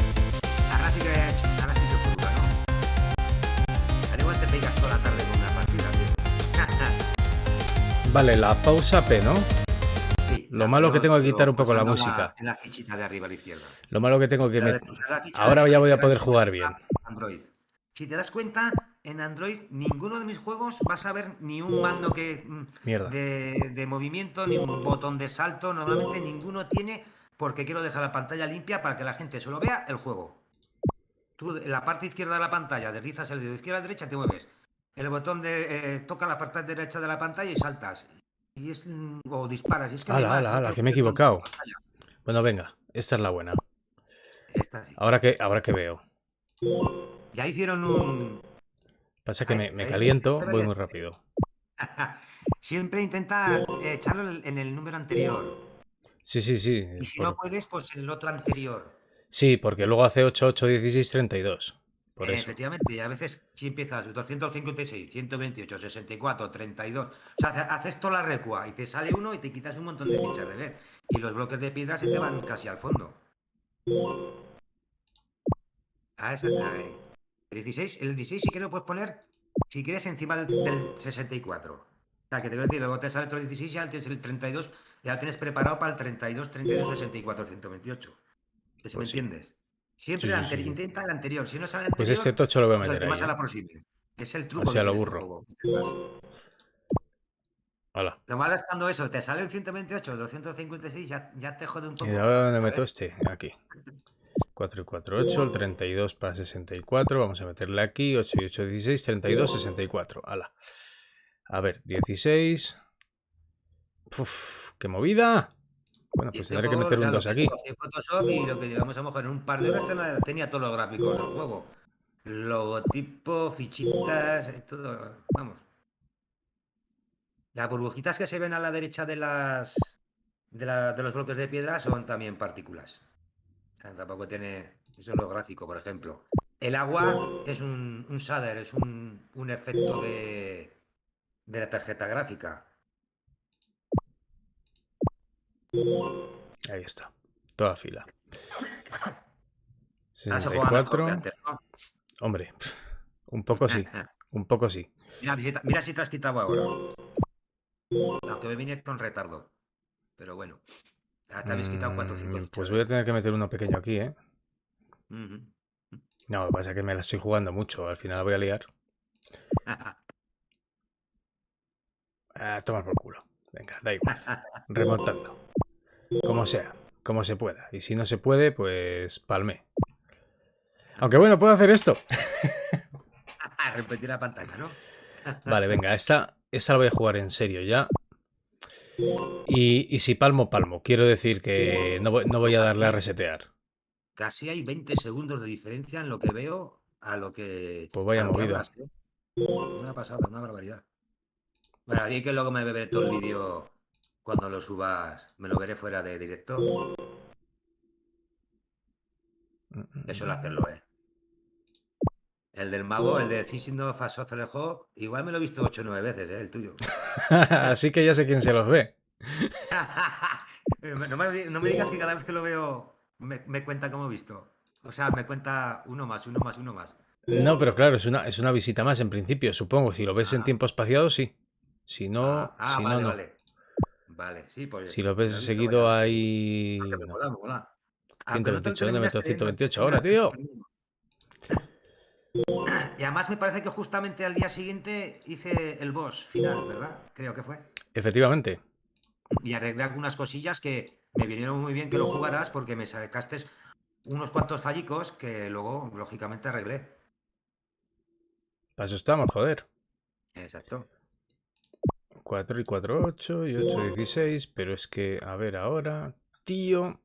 Ahora sí que fluga, ¿no? Al igual te pegas toda la tarde con una partida, tío. Vale, la pausa P, ¿no? Sí, Lo malo que tengo que quitar un poco la pulsando música. en la fichita de arriba a la izquierda. Lo malo que tengo que... Pero de pulsar la ficha de Ahora arriba a ya la voy a izquierda poder te mueves jugar bien. a Android. Si te das cuenta, en Android ninguno de mis juegos vas a ver ni un mando Mierda. de movimiento, ni un botón de salto. Normalmente ninguno tiene, porque quiero dejar la pantalla limpia para que la gente solo vea el juego. Tú en la parte izquierda de la pantalla deslizas el dedo izquierda a derecha, te mueves. El botón toca la parte derecha de la pantalla y saltas. O disparas. Y es que no hay Ala, más. ala, No ala, quiero que me he hacer control de equivocado. pantalla. Bueno, venga, esta es la buena. Esta sí. Ahora que veo. Ya hicieron un. Pasa que Ay, me esto caliento, voy debería muy ser. rápido. Siempre intenta echarlo en el número anterior. Sí, sí, sí. Y si no puedes, pues en el otro anterior. Sí, porque luego hace 8, 8, 16, 32. Por eso. Efectivamente, y a veces si empiezas 256, 128, 64, 32. O sea, haces toda la recua y te sale uno y te quitas un montón de fichas de ver. Y los bloques de piedra se te van casi al fondo. Ahí. El 16 sí que lo puedes poner si quieres encima del 64. O sea, que te quiero decir, luego te sale otro 16 y ya tienes el 32, ya lo tienes preparado para el 32, 32, 64, 128. Que si me Pues sí. entiendes. Siempre Sí, sí, sí, sí. intenta el anterior. Si no sale el Pues este anterior, tocho lo voy a pues el meter que más ahí, se ¿eh? la aproxime. Es el truco Así que a lo tiene este burro. juego. que sepas. Hola. Lo malo es cuando eso te sale el 128, 256, ya te jode un ¿Y de poco. ahora dónde meto ¿Sabes? este? Aquí. 4 y 4, 8, el 32 para 64. Vamos a meterle aquí. 8 y 8, 16, 32, 64. Hala. A ver, 16. Uf, ¡qué movida! Bueno, Y pues este tendré que juego, o meter un sea, lo 2 que es aquí. cogí Photoshop y lo que digamos a lo mejor en un par de horas tenía todos los gráficos del juego. Logotipo, fichitas, todo. Vamos. Las burbujitas que se ven a la derecha de los bloques de piedra son también partículas. O sea, tampoco tiene. Eso es lo gráfico, por ejemplo. El agua es un shader, es un efecto de la tarjeta gráfica. Ahí está. Toda la fila. Ahora se sesenta y juega mejor que cuatro antes, ¿no? Hombre, un poco sí. Un poco sí. Mira si te has quitado ahora. Aunque me vine con retardo. Pero bueno. Ya te habéis quitado 4 o 5 Pues fichas voy a ya. tener que meter uno pequeño aquí, ¿eh? Ujú. No, lo que pasa es que me la estoy jugando mucho. Al final la voy a liar. Tomar por culo. Venga, da igual. Remontando. Como sea. Como se pueda. Y si no se puede, pues palmé. Aunque bueno, puedo hacer esto. Repetir la pantalla, ¿no? Vale, venga, esta la voy a jugar en serio ya. Y si palmo, palmo. Quiero decir que no voy a darle a resetear. Casi hay 20 segundos de diferencia en lo que veo Pues a vaya lo que movida. hablas, ¿eh? Una pasada, una barbaridad. Bueno, así que luego me veré todo el vídeo cuando lo subas. Me lo veré fuera de directo. Eso suelo hacerlo, ¿eh? El del mago, el de Cisindo Fasofelejo, igual me lo he visto 8 o 9 veces, ¿eh? El tuyo. Así que ya sé quién se los ve. No me digas que cada vez que lo veo me cuenta cómo he visto. O sea, me cuenta uno más, uno más, uno más. No, pero claro, es una visita más en principio, supongo. Si lo ves en Ah, tiempo espaciado, sí. Si no, vale, no. vale. Vale, sí, pues Si lo me ves lo he visto seguido varias veces. hay... Que me No, mola, me mola. Aunque no te lo 128. ¿Dónde meto terminaste, no te 128 ahora, terminaste tío? el mismo. Y además me parece que justamente al día siguiente hice el boss final, ¿verdad? Creo que fue. Efectivamente. Y arreglé algunas cosillas que me vinieron muy bien que lo jugaras porque me sacaste unos cuantos fallicos que luego, lógicamente, arreglé. Para eso estamos, joder. Exacto. 4 y 4, 8 y 8, 16. Pero es que, a ver ahora... Tío...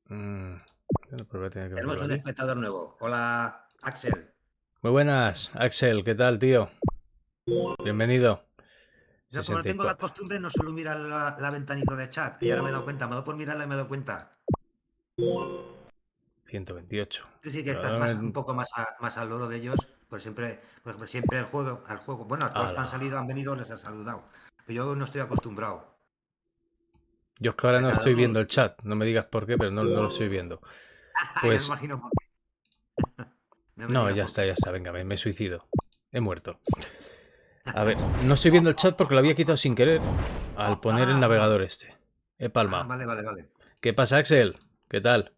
Bueno, pues voy a tener que Tenemos meterlo un aquí. espectador nuevo. Hola, Axel. Muy buenas, Axel. ¿Qué tal, tío? Bienvenido. Yo, como no tengo la 64. costumbre, no suelo mirar la ventanita de chat. Y ahora me he dado cuenta, me he dado por mirarla y me he dado cuenta. 128. Tú sí que estás más, un Probablemente... poco más al loro de ellos, pues siempre al juego. Bueno, a todos que han Ala. salido, han venido, les ha saludado. Pero yo no estoy acostumbrado. Yo es que ahora A no cada estoy uno lo viendo el suyo. chat. No me digas por qué, pero no lo estoy viendo. Ya me Pues... imagino por qué. No me No, digas por qué. ya está. Venga, me suicido. He muerto. A ver, no estoy viendo el chat porque lo había quitado sin querer al poner el Anda. navegador este. He palmado. Vale, vale, vale. ¿Qué pasa, Axel? ¿Qué tal?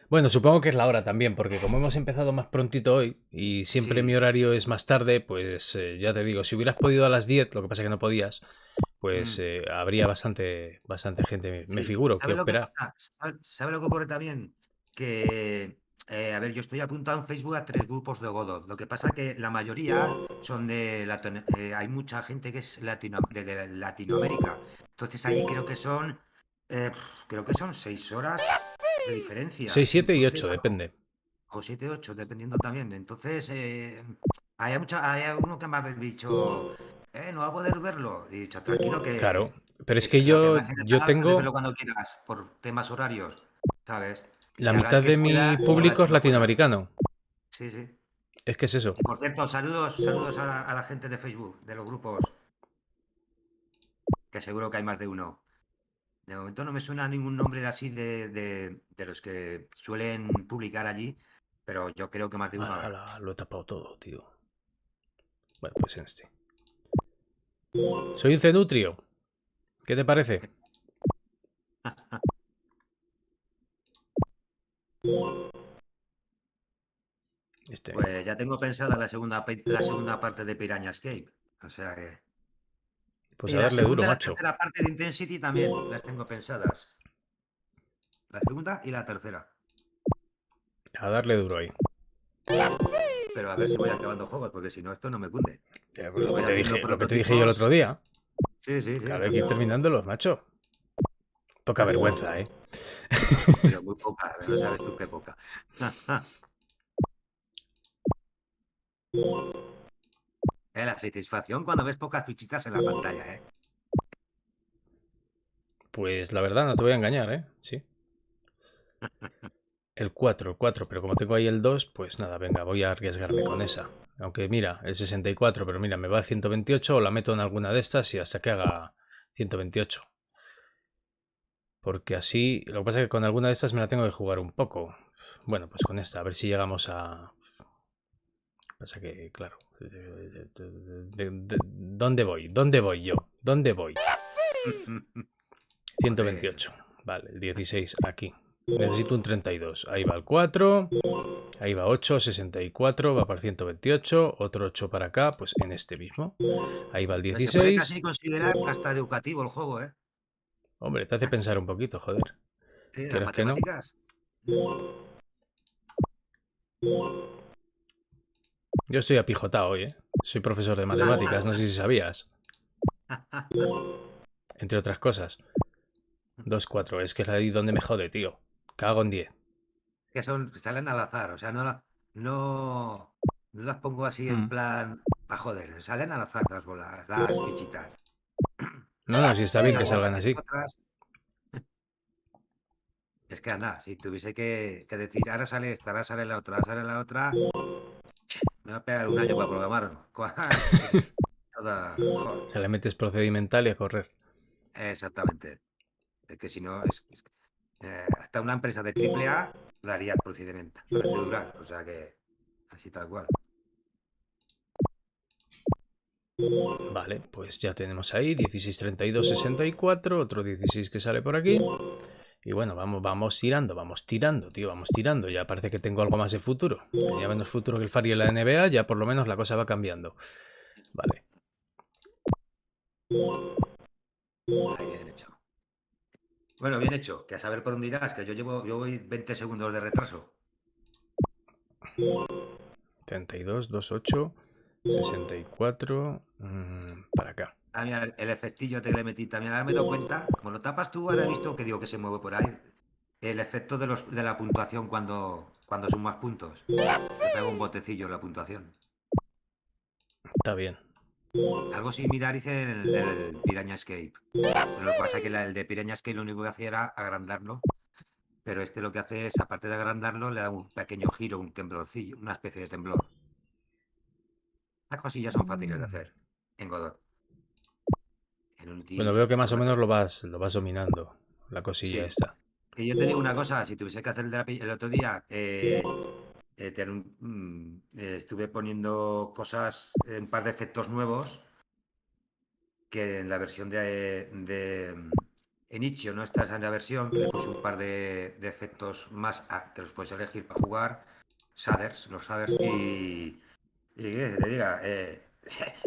Bueno, supongo que es la hora también, porque como hemos empezado más prontito hoy y siempre mi Sí. horario es más tarde, pues ya te digo, si hubieras podido a las 10, lo que pasa es que no podías, pues mm, habría bastante gente, me Sí. figuro, que ¿Sabes lo que opera. pasa? ¿Sabe lo que ocurre también? Que, a ver, yo estoy apuntado en Facebook a 3 grupos de Godot. Lo que pasa que la mayoría son hay mucha gente que es de Latinoamérica. Entonces ahí creo que son 6 horas de 6, diferencia. 7 y Entonces, 8, depende. o 7, 8, dependiendo también. Entonces, hay uno que me ha dicho, no va a poder verlo. Y he dicho, tranquilo, Claro, pero es que que lo tengas en el yo canal, puedes tengo verlo cuando quieras, por temas horarios, ¿sabes? la Y habrá el mitad que de mi pueda y habrá el público que es no pueda. latinoamericano. Sí, sí. Es que es eso. Y por cierto, saludos a la gente de Facebook, de los grupos, que seguro que hay más de uno. De momento no me suena ningún nombre así de los que suelen publicar allí, pero yo creo que más de uno Ala, habrá. ala, lo he tapado todo, tío. Bueno, pues en este. Soy un cenutrio. ¿Qué te parece? Este, venga. Pues ya tengo pensada la segunda parte de Piranha Escape. O sea que... Pues Y a la darle duro, segunda y la macho. tercera parte de Intensity también las tengo pensadas. La segunda y la tercera. A darle duro ahí. Pero a ver si voy acabando juegos, porque si no, esto no me cunde. Ya, pues Voy haciendo lo que te dije yo el prototipos. otro día. Sí, sí, sí, Claro, hay que ir exacto. terminándolos, macho. Poca vergüenza, ¿eh? Pero muy poca, no sabes tú qué poca. La satisfacción cuando ves pocas fichitas en la pantalla, ¿eh? Pues la verdad, no te voy a engañar, ¿eh? Sí. El 4, pero como tengo ahí el 2, pues nada, venga, voy a arriesgarme con esa. Aunque mira, el 64, pero mira, me va a 128 o la meto en alguna de estas y hasta que haga 128. Porque así, lo que pasa es que con alguna de estas me la tengo que jugar un poco. Bueno, pues con esta, a ver si llegamos a... Pasa que, claro... ¿Dónde voy? ¿Dónde voy yo? ¿Dónde voy? 128. Vale, el 16 aquí. Necesito un 32. Ahí va el 4. Ahí va 8, 64. Va para 128. Otro 8 para acá, pues en este mismo. Ahí va el Se puede 16. casi considerar hasta educativo el juego, ¿eh? Hombre, te hace pensar un poquito, joder. Sí, las ¿Quieres que no? matemáticas. Yo estoy apijotado hoy, ¿eh? Soy profesor de matemáticas, no sé si sabías. Entre otras cosas. 2, 4. Es que es ahí donde me jode, tío. Cago en 10. Que salen al azar, o sea, no las pongo así en plan para joder, salen al azar las bolas, las fichitas. No, no, si está bien que salgan Algunas así. otras. Es que anda, si tuviese que decir, ahora sale esta, ahora sale la otra, me va a pegar un año para programarlo. Joder, Se le metes procedimental y a correr. exactamente. Es que si no, hasta una empresa de AAA daría procedimiento, procedural, o sea que así tal cual. Vale, pues ya tenemos ahí 16, 32, 64. Otro 16 que sale por aquí. Y bueno, vamos tirando, tío, vamos tirando. Ya parece que tengo algo más de futuro. Tenía menos futuro que el Fari en la NBA, ya por lo menos la cosa va cambiando. Vale. Ahí, bien hecho. Bueno, bien hecho, que a saber por dónde irás, que yo voy 20 segundos de retraso. 32, 28, 64. Para acá. Ah, mira, el efectillo te le metí también. Ahora me doy cuenta, como lo tapas tú, ahora he visto que digo que se mueve por ahí. El efecto de la puntuación cuando sumas puntos. Te pega un botecillo en la puntuación. Está bien. Algo similar hice en el Piranha Escape. Pero lo que pasa es que el de Piranha Escape lo único que hacía era agrandarlo. Pero este lo que hace es, aparte de agrandarlo, le da un pequeño giro, un temblorcillo, una especie de temblor. Las cosillas son fáciles de hacer en Godot. En Bueno, Unity. veo que más o menos lo vas dominando. La cosilla Sí. esta. Y yo te digo una cosa, si tuviese que hacer el otro día, estuve poniendo cosas, un par de efectos nuevos que en la versión de Inicio, no esta es en la versión, que le puse un par de efectos más que los puedes elegir para jugar, los shaders, y que te diga,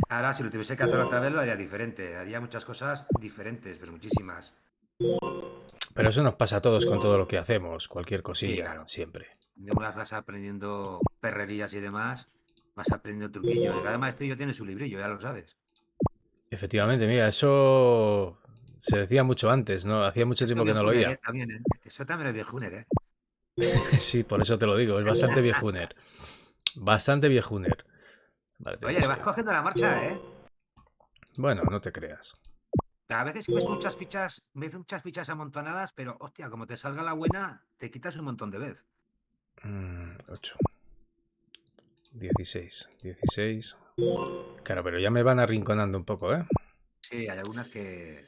ahora si lo tuviese que hacer otra vez lo haría diferente, haría muchas cosas diferentes, pero muchísimas. Pero eso nos pasa a todos con todo lo que hacemos. Cualquier Sí, cosilla, claro. siempre. De unas vas aprendiendo perrerías y demás, vas aprendiendo truquillos. Y cada maestrillo tiene su librillo, ya lo sabes. Efectivamente, mira, eso se decía mucho antes, ¿no? Hacía mucho Esto es tiempo que no lo viejuner, oía. también, ¿eh? Eso también es viejuner, ¿eh? Sí, por eso te lo digo, es bastante viejuner. Bastante viejuner. Vale, Oye, le tenemos vas ahí. cogiendo la marcha, ¿eh? Bueno, no te creas. A veces ves muchas fichas amontonadas, pero hostia, como te salga la buena, te quitas un montón de vez. 8. 16. 16. Claro, pero ya me van arrinconando un poco, ¿eh? Sí, hay algunas que.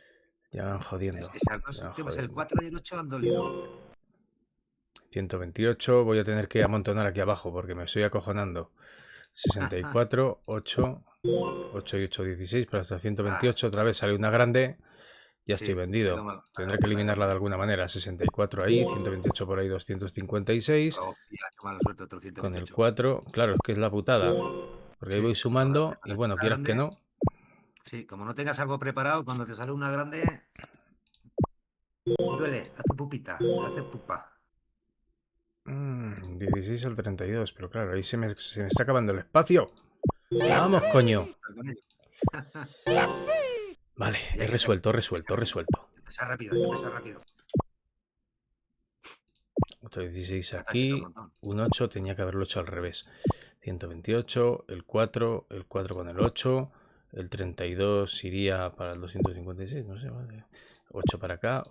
Ya van jodiendo. Esas dos Ya van últimas, el jodiendo. 4 y el 8 han dolido. 128. Voy a tener que amontonar aquí abajo porque me estoy acojonando. 64. 8. 8 y 8, 16. Pero hasta Ah, 128. Otra vez sale una grande. Ya estoy sí, es vendido. lo malo. Tendré que eliminarla de alguna manera. 64 ahí, 128 por ahí, 256. Hostia, qué mala suerte, otro Con el 128. 4, claro, es que es la putada. Porque ahí Sí, voy sumando y bueno, la quieras que grande. no. Sí, como no tengas algo preparado, cuando te sale una grande, duele, hace pupita, hace pupa. 16 al 32, pero claro, ahí se me está acabando el espacio. Sí, Vamos, coño. con ello. Vale, Y he hay que resuelto, resuelto, resuelto. empezar rápido, hay que empezar rápido. otro 16 Ya te has hecho un aquí, montón. un 8, tenía que haberlo hecho al revés. 128, el 4 con el 8, el 32 iría para el 256, no sé, vale. 8 para acá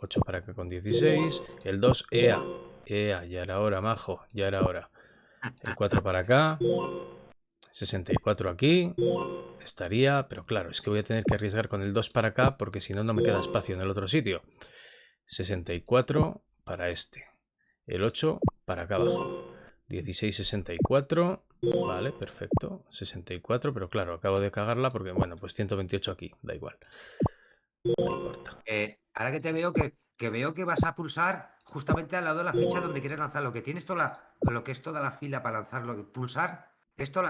con 16, el 2, ea, ya era hora, majo, ya era hora. El 4 para acá, 64 aquí, estaría, pero claro, es que voy a tener que arriesgar con el 2 para acá porque si no, no me queda espacio en el otro sitio. 64 para este. El 8 para acá abajo. 16, 64. Vale, perfecto. 64, pero claro, acabo de cagarla porque, bueno, pues 128 aquí, da igual. No importa. Ahora que te veo que veo que vas a pulsar justamente al lado de la ficha donde quieres lanzar lo que tienes lo que es toda la fila para lanzarlo. Pulsar,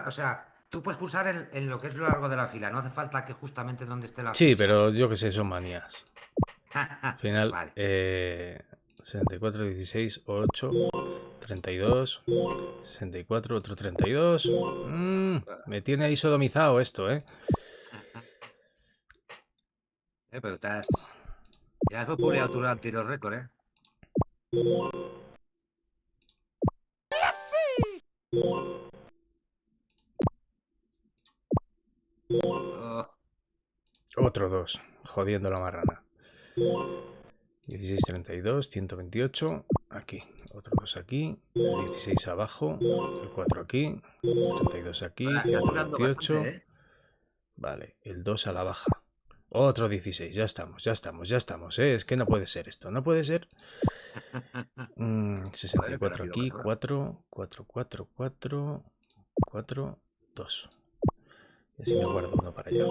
o sea, tú puedes pulsar en lo que es lo largo de la fila, no hace falta que justamente donde esté la Sí, ficha. pero yo que sé, son manías. Al final, Vale. 64, 16, 8, 32, 64, otro 32. Me tiene ahí sodomizado esto, ¿eh? Pero ya has vapuleado tu anterior récord, ¿eh? Oh, Otro 2, jodiendo la marrana. 16, 32, 128, aquí, otro 2 aquí, el 16 abajo, el 4 aquí, 32 aquí, ahora, estás durando bastante, 128, ¿eh? vale, el 2 a la baja, otro 16, ya estamos, ¿eh? Es que no puede ser esto, no puede ser. Joder, qué 64 rápido vas aquí, ahora. 4, 4, 4, 4, 4, 2. Y así me guardo uno para allá.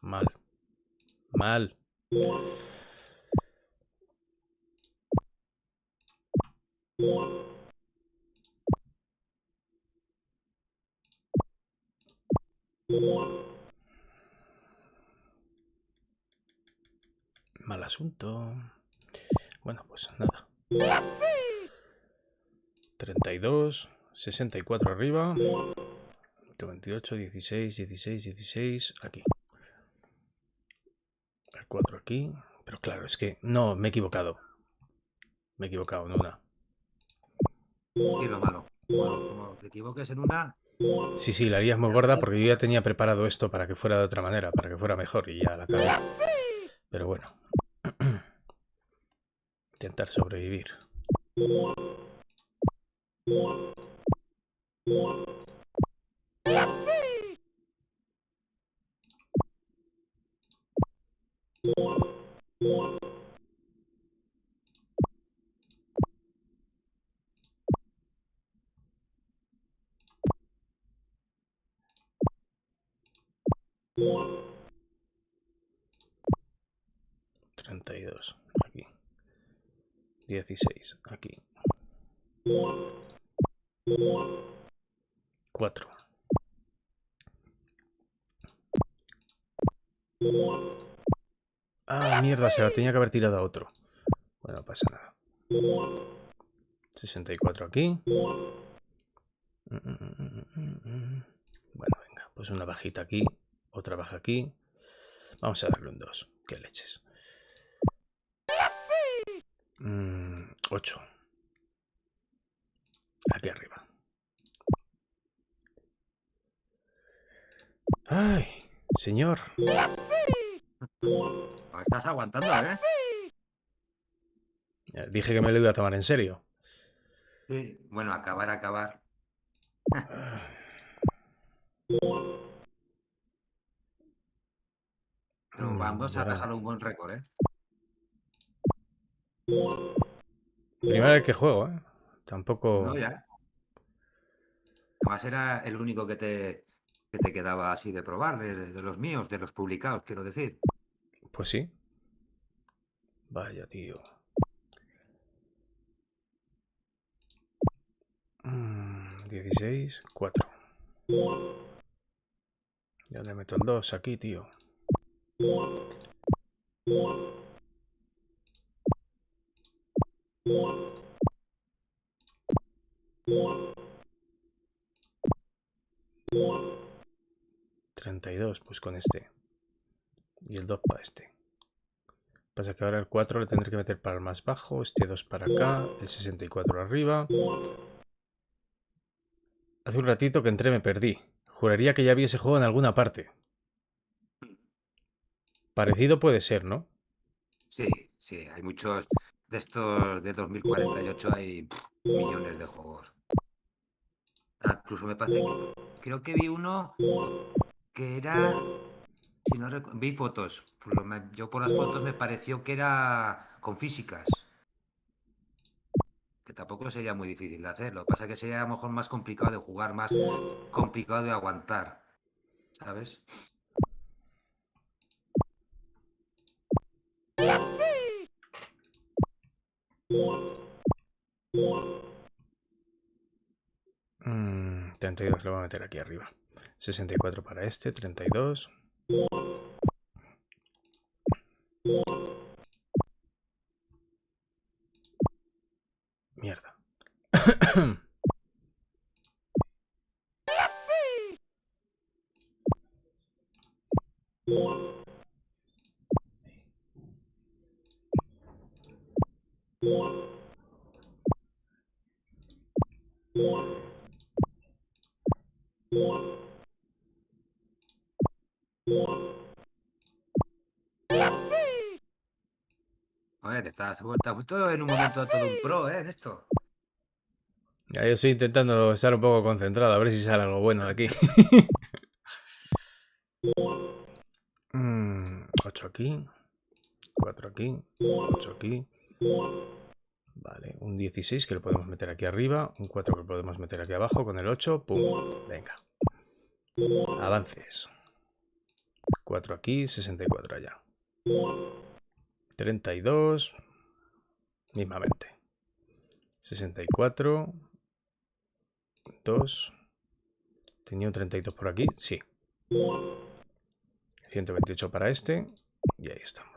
Mal, mal. Mal asunto. Bueno, pues nada. 32, 64 arriba. 28, 16, 16, 16. Aquí. El 4 aquí. Pero claro, es que no, me he equivocado. Me he equivocado en una. Y lo malo. Como te equivoques en una, Sí, sí, la haría muy ya gorda verás. porque yo ya tenía preparado esto para que fuera de otra manera, para que fuera mejor y ya la cagué. Pero bueno. Intentar sobrevivir. $32 aquí. 16 aquí. 4. Ah, mierda, se la tenía que haber tirado a otro. Bueno, no pasa nada. 64 aquí. Bueno, venga, pues una bajita aquí, otra baja aquí. Vamos a darle un 2. Qué leches. 8. Aquí arriba. Ay, señor. Estás aguantando, ¿eh? Dije que me lo iba a tomar en serio. Sí. Bueno, acabar. Pero vamos a Bueno, dejarlo un buen récord, ¿eh? primera vez que juego, ¿eh? No, Tampoco... ya. Además era el único que te quedaba así de probar, de los míos, de los publicados, quiero decir. Pues sí. Vaya, tío. 16, 4. Ya le meto el 2 aquí, tío. 32, pues con este. Y el 2 para este. Pasa que ahora el 4 le tendré que meter para el más bajo, este 2 para acá, el 64 arriba. Hace un ratito que entré me perdí. Juraría que ya vi ese juego en alguna parte. Parecido puede ser, ¿no? Sí, sí, hay muchos de estos de 2048, hay millones de juegos. Incluso me parece que creo que vi uno que era, si no vi fotos, yo por las fotos me pareció que era con físicas, que tampoco sería muy difícil de hacer. Lo que pasa es que sería a lo mejor más complicado de jugar, más complicado de aguantar, ¿sabes? Mm, 32 lo voy a meter aquí arriba. 64 para este, 32. Mierda. Oye, te has vuelto en un momento todo un pro, ¿eh? En esto. Ya, yo estoy intentando estar un poco concentrado, a ver si sale algo bueno de aquí. 8 aquí, 4 aquí, 8 aquí. Vale, un 16 que lo podemos meter aquí arriba, un 4 que lo podemos meter aquí abajo con el 8. ¡Pum! Venga. Avances. 4 aquí, 64 allá. 32. Mismamente. 64. 2. Tenía un 32 por aquí, sí. 128 para este. Y ahí estamos.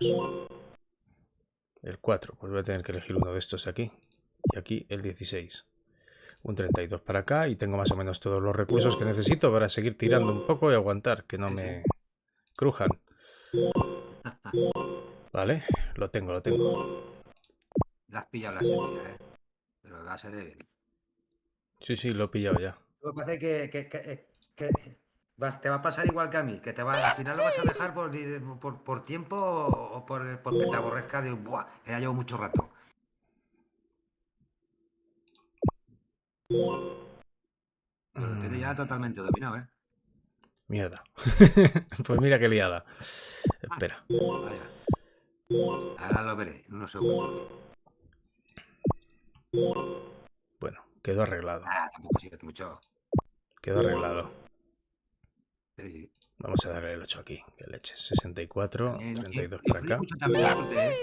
El 4, pues voy a tener que elegir uno de estos aquí. Y aquí el 16. Un 32 para acá y tengo más o menos todos los recursos que necesito para seguir tirando un poco y aguantar, que no Sí, me sí. crujan. Vale, lo tengo, lo tengo. Le has pillado la esencia, ¿eh? Pero va a ser débil. Sí, sí, lo he pillado ya. Lo que pasa es que te va a pasar igual que a mí, que al final lo vas a dejar por tiempo o porque te aborrezca de, buah, ya llevo mucho rato. Pero lo tienes ya totalmente dominado, ¿eh? Mierda. Pues mira qué liada. Espera. Vaya, ahora lo veré en unos segundos. Bueno, quedó arreglado. Tampoco sirve mucho. Quedó arreglado. Sí, sí. Vamos a darle el 8 aquí. Que leche. 64, También 32 para influye acá. mucho también la suerte, ¿eh?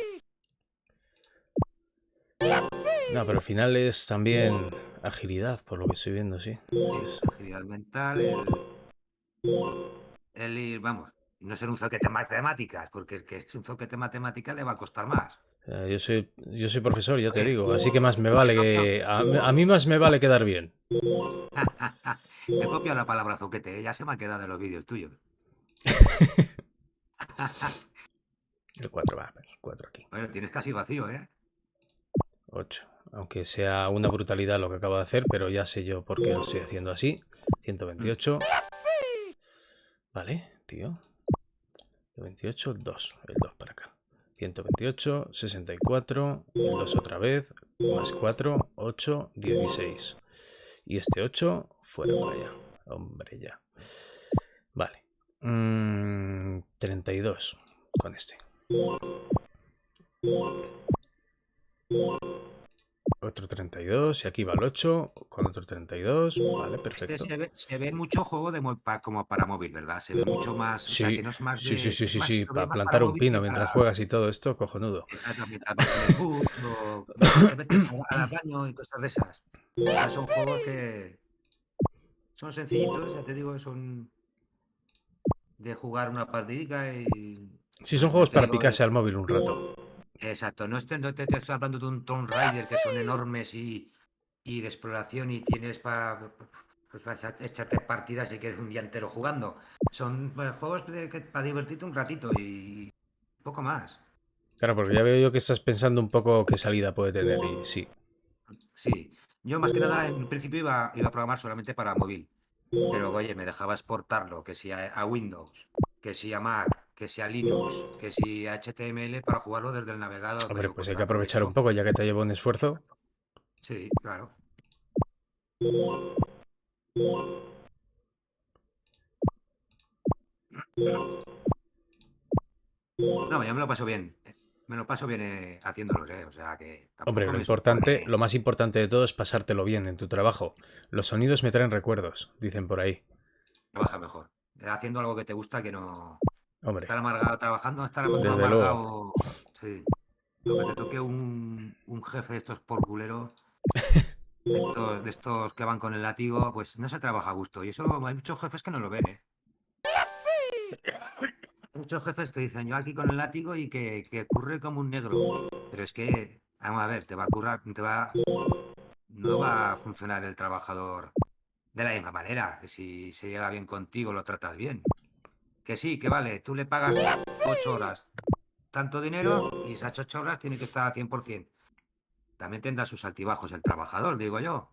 No, pero al final es también agilidad, por lo que estoy viendo, sí. Sí, agilidad mental, el ir, vamos, no ser un zoquete en matemáticas, porque el que es un zoquete en matemáticas le va a costar más. Yo soy profesor, ya te Oye, digo, así que más me vale te copio, que... A mí más me vale quedar bien. te copio la palabra zoquete, ya se me ha quedado de los vídeos tuyos. El 4 va, el 4 aquí. Bueno, tienes casi vacío, ¿eh? 8. Aunque sea una brutalidad lo que acabo de hacer, pero ya sé yo por qué lo estoy haciendo así. 128. Vale, tío. 128, 2. El 2 para acá. 128, 64. El 2 otra vez. Más 4, 8, 16. Y este 8 fuera para allá. Hombre, ya. Vale. 32 con este. Otro 32 y aquí va el 8 con otro 32. Vale, Este perfecto. se ve mucho juego como para móvil, ¿verdad? Se ve mucho más, o sea, Sí, que no es más sí, sí, de, sí, es sí, más, sí. lo veo Para más para plantar un móvil pino que mientras para, juegas y todo esto, cojonudo. exactamente, también en el bus o mientras te metes al baño y cosas de esas. O sea, son juegos que son sencillitos, ya te digo, son de jugar una partidita y Sí, son ya juegos te para digo, picarse al móvil un rato. exacto, no te estoy hablando de un Tomb Raider que son enormes y de exploración y tienes para Pues vas a echarte partidas si quieres un día entero jugando. Son pues, juegos para divertirte un ratito y poco más. Claro, porque ya veo yo que estás pensando un poco qué salida puede tener y sí. Sí, yo más que nada en principio iba a programar solamente para móvil, pero oye, me dejaba exportarlo, que si a Windows, que si a Mac, que si a Linux, que si a HTML para jugarlo desde el navegador. Hombre, Digo, pues pues hay que aprovechar un aprovecho. poco ya que te lleva un esfuerzo. Exacto. Sí, claro. No, yo me lo paso bien. Me lo paso bien haciéndolos, O sea que Hombre, tampoco me lo supone. más importante de todo es pasártelo bien en tu trabajo. Los sonidos me traen recuerdos, dicen por ahí. Trabaja mejor. Haciendo algo que te gusta que no. Hombre, Estar amargado trabajando, estar todo desde luego. amargado. Sí. Aunque te toque un jefe de estos por culero, de estos que van con el látigo, pues no se trabaja a gusto. Y eso hay muchos jefes que no lo ven, ¿eh? Muchos jefes que dicen yo aquí con el látigo y que curre como un negro. Pero es que, vamos a ver, te va a currar, no va a funcionar el trabajador de la misma manera. Que si se llega bien contigo, lo tratas bien. Que sí, que vale, tú le pagas 8 horas, tanto dinero, y esas 8 horas tiene que estar al 100%. También tendrá sus altibajos el trabajador, digo yo.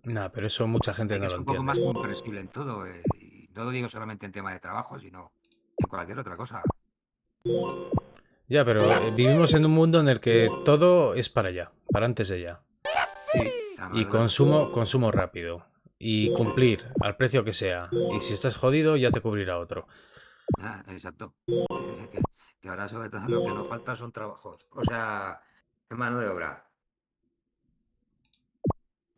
Nah, pero eso mucha gente Hay que no lo ser un poco entiende. más comprensible en todo. Y no lo digo solamente en tema de trabajo, sino en cualquier otra cosa. Ya, pero vivimos en un mundo en el que todo es para allá, para antes de ya. Sí, Y además, bueno, consumo rápido. Y sí, cumplir al precio que sea. Y si estás jodido, ya te cubrirá otro. exacto. Que ahora sobre todo lo que nos falta son trabajos. O sea, mano de obra.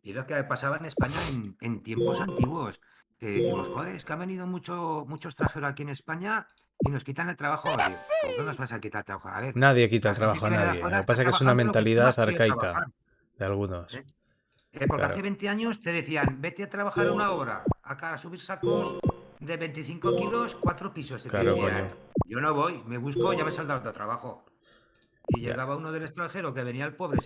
Y lo que pasaba en España en tiempos antiguos, que decimos, joder, es que han venido muchos extranjeros aquí en España y nos quitan el trabajo. Digo, ¿cómo que nos vas a quitar el trabajo? A ver, Nadie quita el la gente trabajo que a viene de nadie. Lo afuera que está pasa es que es una trabajando lo que tú no has mentalidad querido arcaica trabajar. de algunos. ¿Eh? Porque hace Claro. 20 años te decían, vete a trabajar una hora, acá a subir sacos de 25 kilos, 4 pisos. Y te Claro, coño. decían, yo no voy, me busco, ya me saldrá otro trabajo. Y Ya. llegaba uno del extranjero que venía el pobre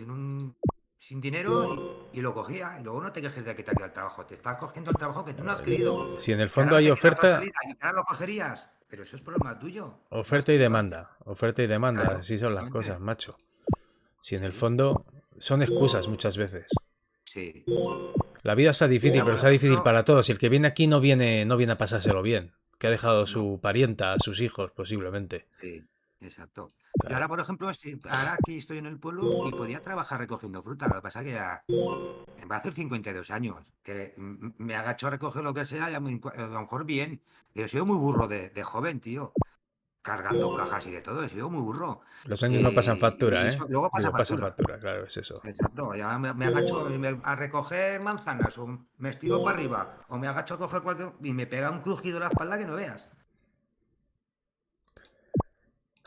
sin dinero y lo cogía. Y luego no te quejes de que te ha quedado el trabajo. Te estás cogiendo el trabajo que tú no has querido. Si en el Que ahora fondo no hay te queda otra oferta, salida y ahora lo cogerías. Pero eso es problema tuyo. No has oferta y querido antes. demanda. Oferta y demanda. Claro, Así son las cosas, efectivamente. macho. Si en el Sí, fondo son excusas muchas veces. sí. La vida está difícil, Mira, pero por está difícil ejemplo, para todos. Y el que viene aquí no viene a pasárselo bien. Que ha dejado a no. su parienta, a sus hijos, posiblemente. Sí, exacto. Yo Claro. ahora, por ejemplo, ahora aquí estoy en el pueblo y podía trabajar recogiendo fruta. Lo que pasa es que ya va a hacer 52 años, que me agacho a recoger lo que sea, ya a lo mejor bien. Yo he sido muy burro de joven, tío, cargando cajas y de todo, he sido muy burro. Los años no pasan Y factura, ¿eh? eso luego pasa Digo, pasa factura. factura, claro, es eso. Exacto, ya me agacho a recoger manzanas, o me estiro para arriba, o me agacho a coger cualquier. Y me pega un crujido en la espalda que no veas.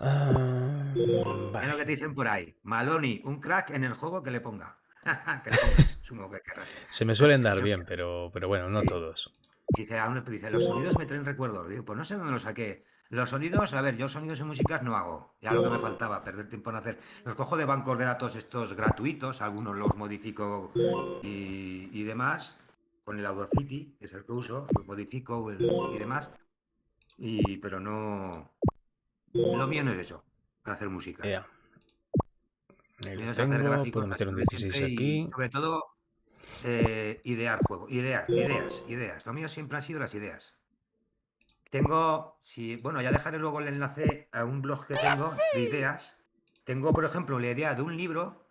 Ah, Es lo vale. que te dicen por ahí. Maloney, un crack en el juego que le ponga. Que le pongas, supongo que querrás. Se me suelen dar Yo, bien, pero bueno, no sí. todos. Dice, los sonidos me traen recuerdos. Digo, pues no sé dónde los saqué. Los sonidos, a ver, yo sonidos y músicas no hago. Ya lo que me faltaba, perder tiempo en hacer. Los cojo de bancos de datos estos gratuitos, algunos los modifico y demás, con el Audacity, que es el que uso, los modifico y demás. Pero no, lo mío no es eso, hacer música. Ea, ahí Lo lo mío es hacer tengo. gráficos, Puedo meter un de 16 siempre y aquí. sobre todo idear juego, ideas. Lo mío siempre han sido las ideas. Bueno, ya dejaré luego el enlace a un blog que tengo de ideas. Tengo, por ejemplo, la idea de un libro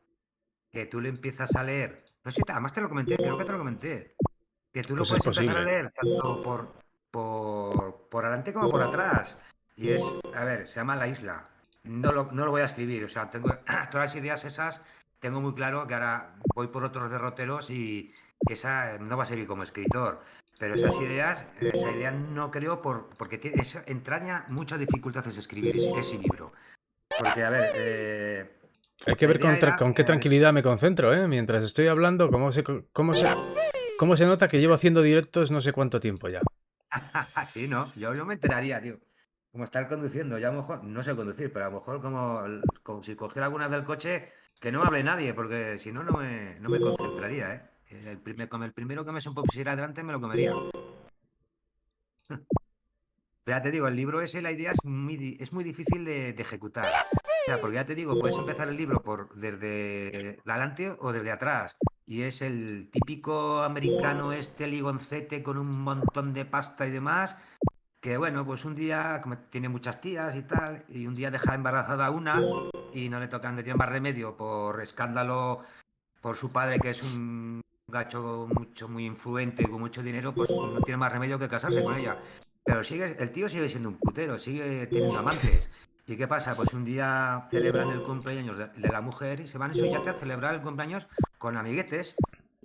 que tú le empiezas a leer. No sé, además te lo comenté, creo que te lo comenté. Que tú lo Pues es puedes empezar a posible. leer tanto por adelante como por atrás. Y a ver, se llama La Isla. No lo voy a escribir, o sea, tengo todas las ideas esas, tengo muy claro que ahora voy por otros derroteros y esa no va a servir como escritor. Pero esa idea no creo porque entraña muchas dificultades escribir ese libro. Porque, a ver, Hay que la ver idea era. con qué tranquilidad me concentro, ¿eh? Mientras estoy hablando, cómo se nota que llevo haciendo directos no sé cuánto tiempo ya. Sí, ¿no? Yo me enteraría, tío. Como estar conduciendo, ya a lo mejor, no sé conducir, pero a lo mejor como si cogiera alguna del coche, que no me hable nadie, porque si no, no me concentraría, ¿eh? Con el primero que me pusiera adelante me lo comería. Pero ya te digo, el libro ese, la idea es muy difícil de ejecutar. O sea, porque ya te digo, puedes empezar el libro desde adelante o desde atrás. Y es el típico americano este ligoncete con un montón de pasta y demás, que bueno, pues un día, como tiene muchas tías y tal, y un día deja embarazada a una y no le tocan de más remedio por escándalo, por su padre que es un gacho muy influente, con mucho dinero, pues no tiene más remedio que casarse con ella. Pero el tío sigue siendo un putero, sigue teniendo amantes. ¿Y qué pasa? Pues un día celebran el cumpleaños de la mujer y se van en su yate a celebrar el cumpleaños con amiguetes.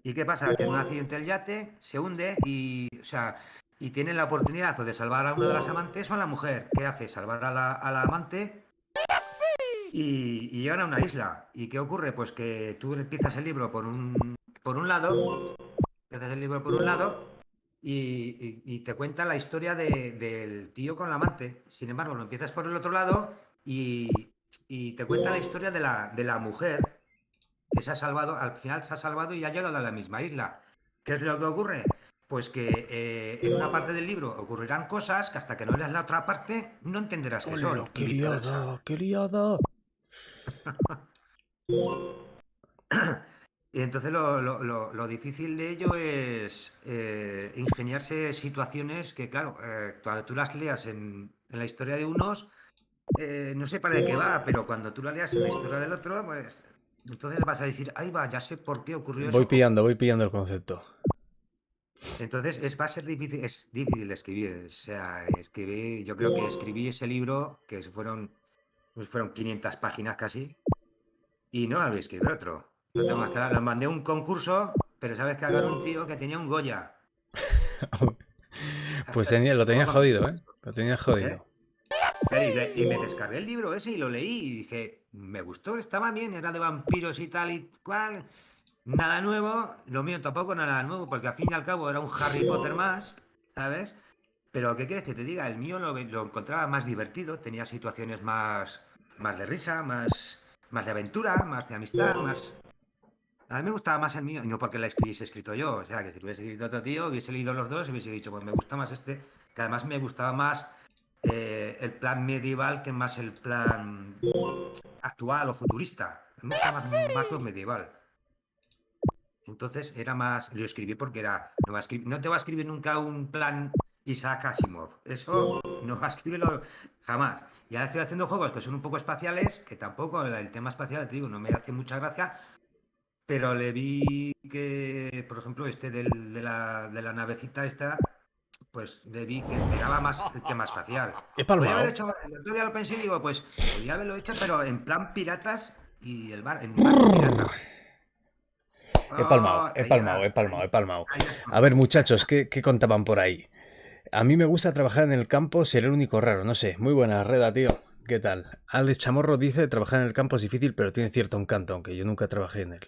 ¿Y qué pasa? Que en un accidente el yate se hunde y, o sea, y tienen la oportunidad o de salvar a una de las amantes o a la mujer. ¿Qué hace? Salvar a la amante y llegan a una isla. ¿Y qué ocurre? Pues que tú empiezas el libro por un lado, empiezas el libro por un lado y te cuenta la historia del tío con la amante. Sin embargo, lo empiezas por el otro lado y te cuenta la historia de la mujer que se ha salvado, al final se ha salvado y ha llegado a la misma isla. ¿Qué es lo que ocurre? Pues que en una parte del libro ocurrirán cosas que hasta que no leas la otra parte no entenderás qué ¡Olero, son y qué viceversa. liada, qué liada! Y entonces lo difícil de ello es ingeniarse situaciones que, claro, cuando tú las leas en la historia de unos, no sé para de qué va, pero cuando tú la leas en la historia del otro, pues entonces vas a decir, ahí va, ya sé por qué ocurrió eso. Voy pillando el concepto. Entonces va a ser difícil, es difícil de escribir. O sea, yo creo que escribí ese libro, pues fueron 500 páginas casi, y no había escribir otro. No tengo más que lo mandé a un concurso, pero sabes que agarró un tío que tenía un Goya. Pues lo Luego tenía con jodido, ¿eh? Lo tenía ¿eh? jodido. Y me descargué el libro ese y lo leí y dije, me gustó, estaba bien, era de vampiros y tal y cual. Nada nuevo, lo mío tampoco nada nuevo, porque al fin y al cabo era un Harry Potter más, ¿sabes? Pero ¿qué quieres que te diga? El mío lo encontraba más divertido, tenía situaciones más de risa, más de aventura, más de amistad, más... A mí me gustaba más el mío, y no porque la hubiese escrito yo, o sea, que si lo hubiese escrito otro tío, hubiese leído los dos y hubiese dicho, pues me gusta más este, que además me gustaba más el plan medieval que más el plan actual o futurista. Me gustaba más lo medieval. Entonces era más, lo escribí porque era, no te va a escribir nunca un plan Isaac Asimov, eso no va a escribirlo jamás. Y ahora estoy haciendo juegos que son un poco espaciales, que tampoco el tema espacial, te digo, no me hace mucha gracia, pero le vi que, por ejemplo, de la navecita esta, pues le vi que pegaba más el tema espacial. He Podría haber palmado. hecho, el otro día lo pensé y digo, pues podría haberlo hecho, pero en plan piratas y en barco pirata. He palmado, Oh, he palmado, he palmado, he palmado. ahí has A ver, palmado. muchachos, ¿qué contaban por ahí? A mí me gusta trabajar en el campo, ser el único raro, no sé. Muy buena reda, tío. ¿Qué tal? Alex Chamorro dice, trabajar en el campo es difícil, pero tiene cierto encanto, aunque yo nunca trabajé en él.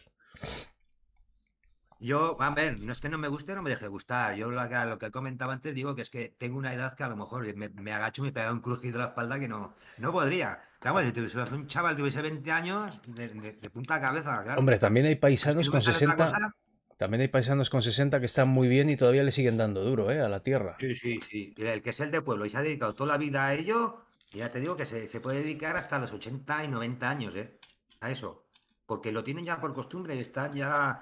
Yo, a ver, no es que no me guste o no me deje gustar. Yo lo que comentaba antes digo que es que tengo una edad que a lo mejor me agacho y me pega un crujido a la espalda que no podría. Claro, si tuviese un chaval tuviese 20 años, de punta a cabeza, claro. Hombre, también hay Pero es que paisanos no me con sale otra cosa. 60. También hay paisanos con 60 que están muy bien y todavía le siguen dando duro, ¿eh? A la tierra. Sí, sí, sí. Y el que es el de pueblo y se ha dedicado toda la vida a ello, y ya te digo que se puede dedicar hasta los 80 y 90 años, ¿eh? A eso. Porque lo tienen ya por costumbre y están ya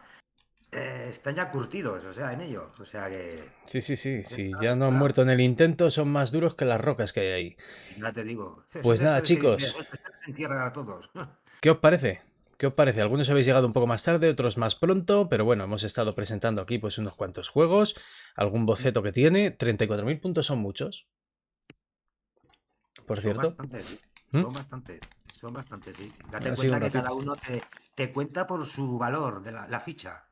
curtidos, o sea, en ello. O sea que. Sí, sí, sí. Ya Si está ya no han superado. muerto en el intento, son más duros que las rocas que hay ahí. Ya te digo. Eso Pues de eso nada, de que dice, chicos, "Esto se entierran a todos". ¿qué os parece? ¿Qué os parece? Algunos habéis llegado un poco más tarde, otros más pronto, pero bueno, hemos estado presentando aquí pues unos cuantos juegos, algún boceto que tiene. 34.000 puntos son muchos, por Son cierto. bastantes, sí. ¿Mm? Son bastantes. Son bastantes, sí. Date Ha sido cuenta un que ratito. cada uno te cuenta por su valor de la ficha.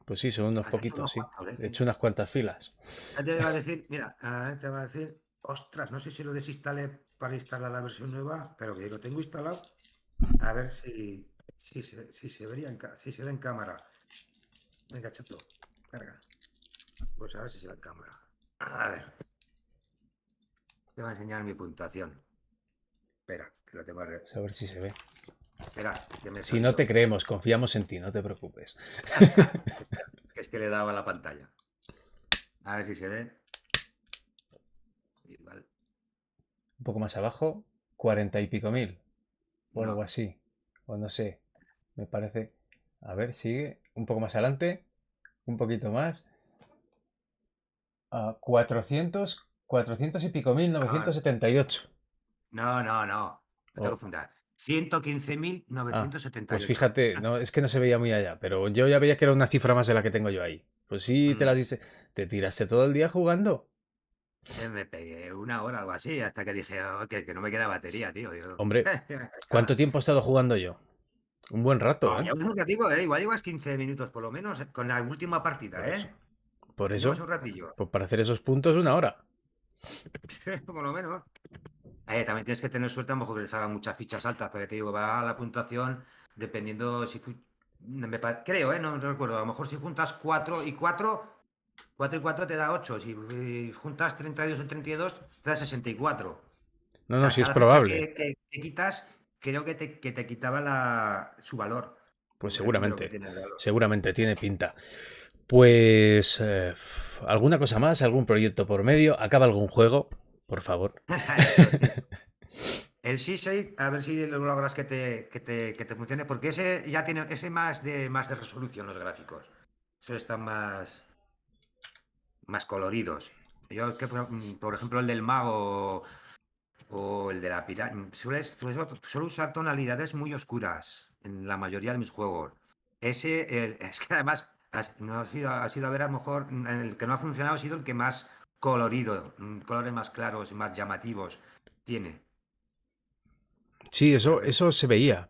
Pues sí, son unos Has hecho poquitos, unos sí. cuantos, ¿eh? He Sí. hecho unas cuantas filas. Ya te va a decir, mira, te va a decir, ostras, no sé si lo desinstalé para instalar la versión nueva, pero que lo tengo instalado. A ver si se vería si se ve en cámara. Venga, chato, carga. Pues a ver si se ve en cámara. A ver, te va a enseñar mi puntuación. Espera, que lo tengo Vamos a ver si se ve. Espera, que me he Si no salido. te creemos, confiamos en ti, no te preocupes. Es que le daba a la pantalla. A ver si se ve. Igual. Un poco más abajo, 40 y pico mil. O algo No. así. O no sé. Me parece. A ver, sigue. Un poco más adelante. Un poquito más. 400 y pico mil, Ah, 978. no, no, no. No te Oh, confundas. 115.978. pues fíjate, no, es que no se veía muy allá, pero yo ya veía que era una cifra más de la que tengo yo ahí. Pues sí, te Mm, las diste. ¿Te tiraste todo el día jugando? Me pegué una hora o algo así, hasta que dije "Oh, que no me queda batería, tío". Digo, Hombre, ¿cuánto tiempo he estado jugando yo? Un buen rato, ¿eh? ya un ratico, igual llevas 15 minutos por lo menos con la última partida, Por eso. ¿eh? Por Llevas eso, un ratillo. pues para hacer esos puntos, una hora. Por lo menos. También tienes que tener suerte, a lo mejor que les hagan muchas fichas altas, porque te digo, va a la puntuación dependiendo si... creo, no recuerdo. A lo mejor si juntas 4 y 4, 4 y 4 te da 8. Si juntas 32 o 32, te da 64. No, O no, sea, sí es cada ficha probable. que quitas, creo que te quitaba su valor. Pues El número que seguramente, tiene el valor. seguramente tiene pinta. Pues, ¿alguna cosa más? ¿Algún proyecto por medio? ¿Acaba algún juego? Por favor. Eso sí. El C6, a ver si lo logras que te funcione, porque ese ya tiene ese más de resolución los gráficos. Eso están más coloridos. Yo, por ejemplo, el del mago o el de la pirámide, suelo usar tonalidades muy oscuras en la mayoría de mis juegos. Es que además no ha sido a ver, a lo mejor el que no ha funcionado ha sido el que más colorido, colores más claros y más llamativos tiene. Sí, eso, ¿Sabes? eso se veía.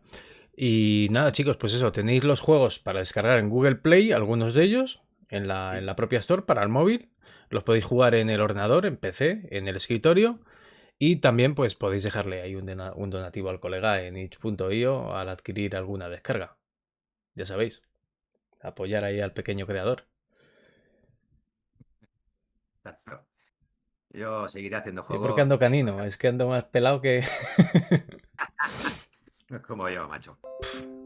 Y nada, chicos, pues eso, tenéis los juegos para descargar en Google Play, algunos de ellos, en Sí. la propia Store para el móvil. Los podéis jugar en el ordenador, en PC, en el escritorio. Y también pues podéis dejarle ahí un donativo al colega en itch.io al adquirir alguna descarga. Ya sabéis, apoyar ahí al pequeño creador. Claro. Yo seguiré haciendo Yo porque ando juegos canino, es que ando más pelado que... como yo, macho.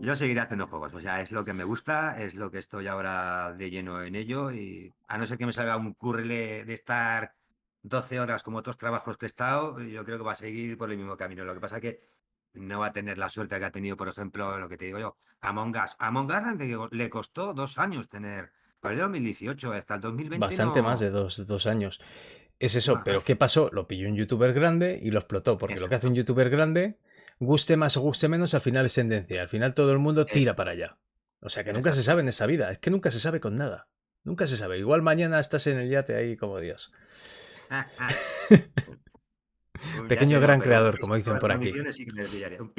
Yo seguiré haciendo juegos, o sea, es lo que me gusta, es lo que estoy ahora de lleno en ello y a no ser que me salga un curry de estar 12 horas como otros trabajos que he estado, yo creo que va a seguir por el mismo camino. Lo que pasa es que no va a tener la suerte que ha tenido, por ejemplo, lo que te digo yo, Among Us. Among Us le costó 2 años tener, para el 2018 hasta el 2020 Bastante más de no... dos años. Es eso, pero Más. ¿qué pasó? Lo pilló un youtuber grande y lo explotó, porque lo que hace un Exacto, youtuber grande, guste más o guste menos, al final es tendencia. Al final todo el mundo tira para exacto, allá. O sea que nunca se sabe exacto. en esa vida, es que nunca se sabe con nada. Nunca se sabe. Igual mañana estás en el yate ahí como Dios. Ya Pequeño tengo, gran pero un creador, como piso dicen en por aquí. condiciones sí que me pillaría. Un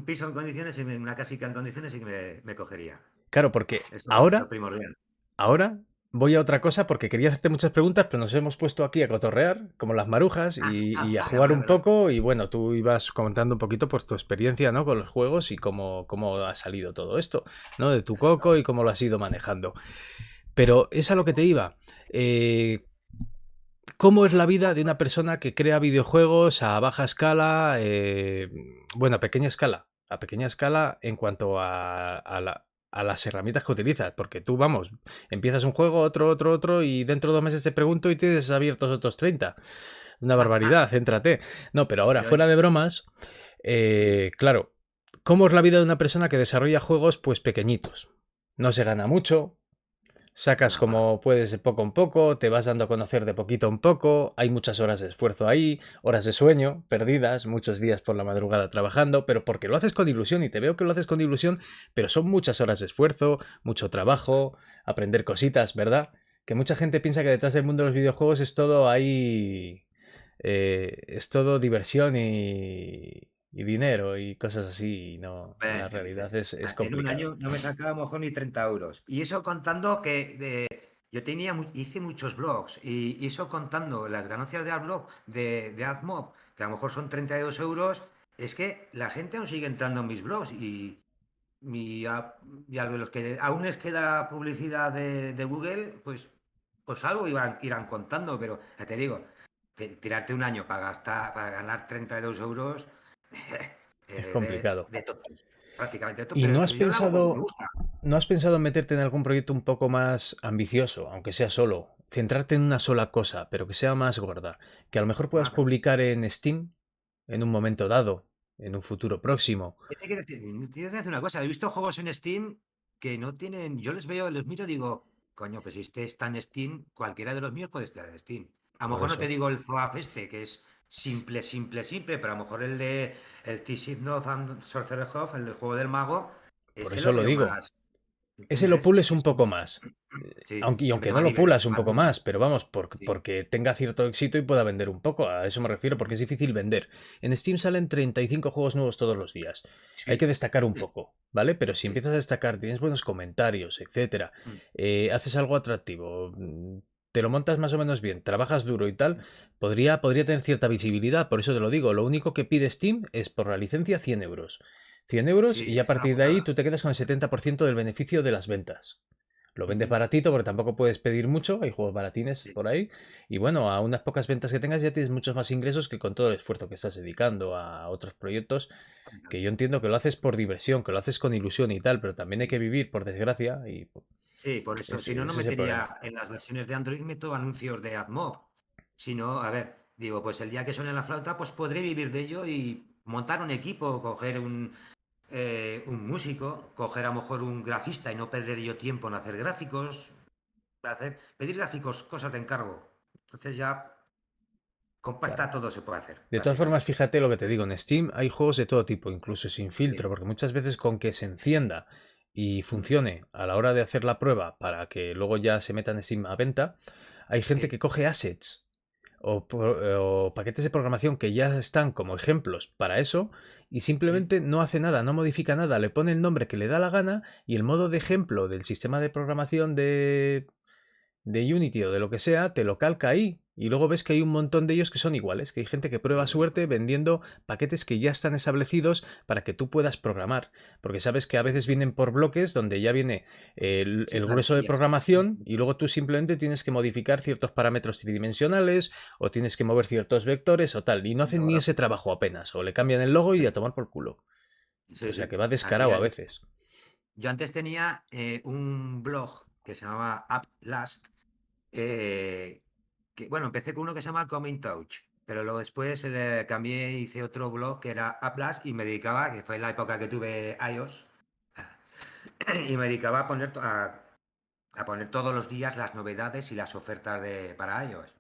piso en condiciones y una casita en condiciones sí que me cogería. Claro, porque Eso es lo ahora, primordial. ahora voy a otra cosa porque quería hacerte muchas preguntas, pero nos hemos puesto aquí a cotorrear, como las marujas, y a jugar Vale, un vale. poco. Y bueno, tú ibas comentando un poquito por tu experiencia, ¿no? Con los juegos y cómo ha salido todo esto, ¿no? De tu coco y cómo lo has ido manejando. Pero es a lo que te iba. Eh, ¿Cómo es la vida de una persona que crea videojuegos a baja escala? Bueno, a pequeña escala. A pequeña escala en cuanto a las herramientas que utilizas. Porque tú, vamos, empiezas un juego, otro, y dentro de 2 meses te pregunto y tienes abiertos otros 30. Una barbaridad, céntrate. No, pero ahora, Yo, fuera de bromas, sí, claro, ¿cómo es la vida de una persona que desarrolla juegos pues pequeñitos? No se gana mucho, sacas no, va. como puedes de poco en poco, te vas dando a conocer de poquito en poco, hay muchas horas de esfuerzo ahí, horas de sueño perdidas, muchos días por la madrugada trabajando, pero porque lo haces con ilusión y te veo que lo haces con ilusión, pero son muchas horas de esfuerzo, mucho trabajo, aprender cositas, ¿verdad? Que mucha gente piensa que detrás del mundo de los videojuegos es todo ahí, es todo diversión y dinero y cosas así, y no, la ¿Qué realidad dices? es En un complicado. año no me sacaba a lo mejor ni 30 euros. Y eso contando que yo hice muchos blogs. Y eso contando las ganancias de AdBlog, de AdMob, que a lo mejor son 32 euros. Es que la gente aún sigue entrando en mis blogs. Y a los que aún les queda publicidad de Google, pues algo irán contando, pero ya te digo, tirarte un año para ganar 32 euros Es de complicado. tontos, prácticamente de tontos, ¿Y no pero has yo lo hago porque me pensado, gusta. ¿No has pensado en meterte en algún proyecto un poco más ambicioso, aunque sea solo? Centrarte en una sola cosa, pero que sea más gorda. Que a lo mejor puedas Ah, pero publicar en Steam en un momento dado, en un futuro próximo. ¿qué te quiero decir una cosa? He visto juegos en Steam que no tienen. Yo les veo, los miro y digo, coño, pues si este está en Steam, cualquiera de los míos puede estar en Steam. A lo Por mejor no te eso. digo el Zoap este, que es simple, simple, simple, pero a lo mejor el de el Thief of and Sorcerer of, el del juego del mago, Por ese eso lo lo veo digo. más. Ese lo ¿Entiendes? pules un poco más. Sí, Aunque, y siempre aunque te va no a lo niveles, pulas un va al poco mundo. más, pero vamos, Sí, porque tenga cierto éxito y pueda vender un poco. A eso me refiero, porque es difícil vender. En Steam salen 35 juegos nuevos todos los días. Hay que sí, destacar un sí, poco, ¿vale? Pero si sí. empiezas a destacar, tienes buenos comentarios, etcétera, Mm, haces algo atractivo, te lo montas más o menos bien, trabajas duro y tal, sí, podría tener cierta visibilidad. Por eso te lo digo, lo único que pide Steam es por la licencia 100 euros. 100 euros sí, y a es una partir de ahí putada. tú te quedas con el 70% del beneficio de las ventas. Lo vendes Ujú, baratito porque tampoco puedes pedir mucho, hay juegos baratines sí, por ahí. Y bueno, a unas pocas ventas que tengas ya tienes muchos más ingresos que con todo el esfuerzo que estás dedicando a otros proyectos, que yo entiendo que lo haces por diversión, que lo haces con ilusión y tal, pero también hay que sí. vivir, por desgracia, y Sí, por eso, si no, no ese es el problema. metería en las versiones de Android, meto anuncios de AdMob. Si no, a ver, digo, pues el día que suene la flauta, pues podré vivir de ello y montar un equipo, coger un músico, coger a lo mejor un grafista y no perder yo tiempo en hacer gráficos, pedir gráficos, cosas de encargo. Entonces ya con Claro. pasta todo se puede hacer, De todas formas, prácticamente. fíjate lo que te digo, en Steam hay juegos de todo tipo, incluso sin filtro, Sí. porque muchas veces con que se encienda y Mm, funcione a la hora de hacer la prueba para que luego ya se metan en Steam a venta, hay gente que sí. coge assets o paquetes de programación que ya están como ejemplos para eso y Sí. simplemente no hace nada, no modifica nada, le pone el nombre que le da la gana y el modo de ejemplo del sistema de programación de Unity o de lo que sea, te lo calca ahí. Y luego ves que hay un montón de ellos que son iguales, que hay gente que prueba Sí. suerte vendiendo paquetes que ya están establecidos para que tú puedas programar. Porque sabes que a veces vienen por bloques donde ya viene Sí, el grueso de plantillas. programación y luego tú simplemente tienes que modificar ciertos parámetros tridimensionales o tienes que mover ciertos vectores o tal. Y no Y hacen ni ahora, ese trabajo apenas. O le cambian el logo y a tomar por culo. sí, O sea que sí. va Aquí descarado a veces. yo antes tenía un blog que se llamaba Uplast, eh, que, bueno, empecé con uno que se llama Coming Touch, pero luego después cambié, hice otro blog que era Uplast y me dedicaba, que fue la época que tuve iOS, y me dedicaba a poner todos los días las novedades y las ofertas para iOS.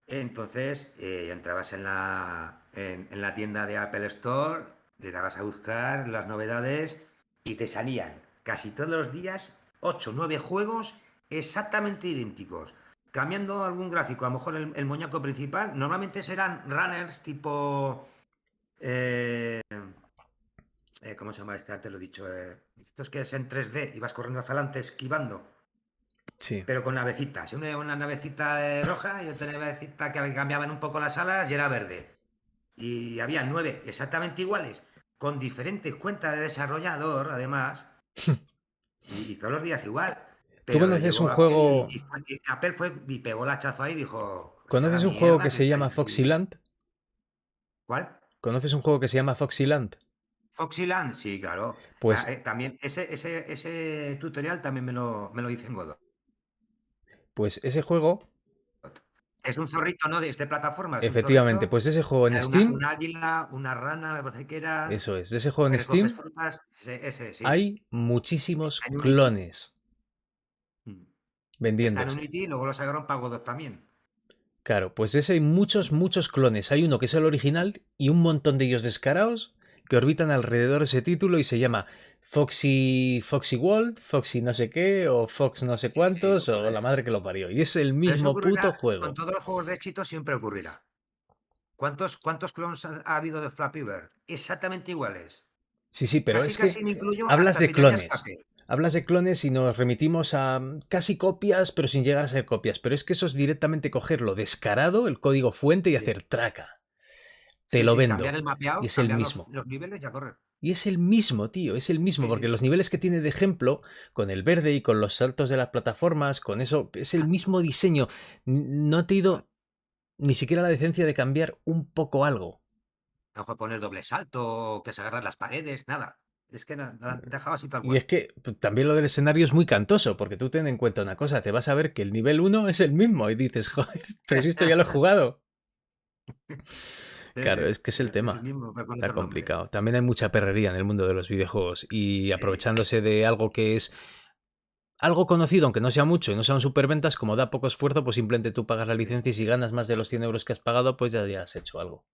Entonces, entrabas en la tienda de Apple Store, le dabas a buscar las novedades y te salían casi todos los días 8 o 9 juegos exactamente idénticos. Cambiando algún gráfico, a lo mejor el muñeco principal, normalmente serán runners tipo... eh, ¿cómo se llama este? Antes lo he dicho. Estos que es en 3D y vas corriendo hacia adelante esquivando, Sí. pero con navecitas. Una navecita roja y otra navecita que cambiaban un poco las alas y era verde. Y había 9 exactamente iguales, con diferentes cuentas de desarrollador, además, y todos los días igual. ¿Tú Pero llegó Apple y Apple fue y pegó el hachazo ahí y dijo, esta es la conoces un juego que mierda que se llama estáis aquí. Foxyland? ¿Cuál? ¿Conoces un juego que se llama Foxyland? Foxyland, sí, claro. Pues, También ese tutorial también me lo hice en Godot. pues ese juego, Es un zorrito, ¿no? De plataforma, es un efectivamente, zorrito. pues ese juego en Un Steam, águila, una rana, me parece que era, eso es, de ese juego que en recoges Steam frutas. Ese, sí. hay muchísimos Está en Unity. clones Mm. Está en vendiéndose. Unity y luego lo sacaron para Godot también. Claro, pues de ese hay muchos, muchos clones. Hay uno que es el original y un montón de ellos descarados que orbitan alrededor de ese título y se llama Foxy World, Foxy no sé qué, o Fox no sé Sí, sí, cuántos, o la ocurre. madre que lo parió. Y es el Pero eso mismo ocurrirá puto con juego. todos los juegos de éxito, siempre ocurrirá. ¿Cuántos clones ha habido de Flappy Bird? Exactamente iguales. Sí, sí, pero Casi, es casi que me incluyo hablas hasta de piraña clones. escape. Hablas de clones y nos remitimos a casi copias, pero sin llegar a ser copias. Pero es que eso es directamente cogerlo descarado, el código fuente y Sí, hacer traca. Te sí, lo sí, cambiar vendo. el Y mapeado, es el cambiar mismo. los niveles y a correr. Y es el mismo, tío, es el mismo, Sí, porque sí. los niveles que tiene de ejemplo, con el verde y con los saltos de las plataformas, con eso, es el mismo diseño. No ha tenido ni siquiera la decencia de cambiar un poco algo. A lo mejor poner doble salto, que se agarran las paredes, nada. Es que lo han dejado así tal Y es cual. que también lo del escenario es muy cantoso, porque tú ten en cuenta una cosa, te vas a ver que el nivel uno es el mismo y dices, joder, pero si esto ya lo he jugado. Sí, Claro, sí, es que es el es el tema. mismo, pero con Está otro nombre. complicado. También hay mucha perrería en el mundo de los videojuegos y Sí, aprovechándose de algo que es algo conocido, aunque no sea mucho y no sean superventas, como da poco esfuerzo, pues simplemente tú pagas la sí, licencia y si ganas más de los 100 euros que has pagado, pues ya has hecho algo.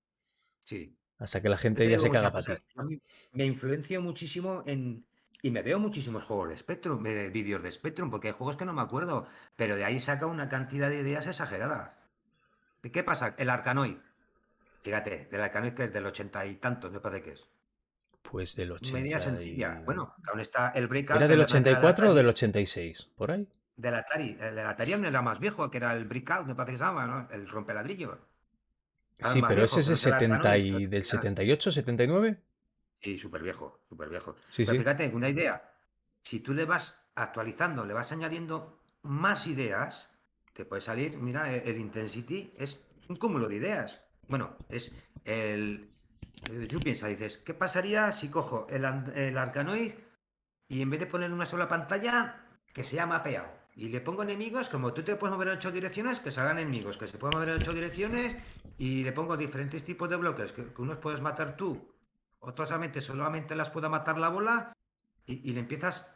sí. Hasta que la Yo gente te ya digo se muchas caga para cosas. ti. A mí me influencio muchísimo y me veo muchísimos juegos de Spectrum, vídeos de Spectrum, porque hay juegos que no me acuerdo, pero de ahí saca una cantidad de ideas exageradas. ¿Qué pasa? El Arkanoid. Fíjate, del Arkanoid que es del 80 y tantos, me parece que es. Pues del Una idea 80 sencilla. y... Bueno, aún está el Breakout, ¿Era que del también era de 84 o del Atari. 86? ¿Por ahí? Del Atari. El del Atari no era más viejo, que era el Breakout, me parece que se llama, ¿no? El rompeladrillo. Era el Sí, más pero ese viejo, es que no el es el 70 Arkanoid, y lo que del quieras. 78, 79. Sí, súper viejo, súper viejo. Sí, Pero sí. fíjate, una idea, si tú le vas actualizando, le vas añadiendo más ideas, te puede salir, mira, el Intensity es un cúmulo de ideas. Bueno, es el... Tú piensas, dices, ¿qué pasaría si cojo el Arkanoid y en vez de poner una sola pantalla, que sea mapeado? Y le pongo enemigos, como tú te puedes mover en 8 direcciones, que salgan enemigos, que se pueden mover en 8 direcciones, y le pongo diferentes tipos de bloques, que unos puedes matar tú, otros solamente las pueda matar la bola, y le empiezas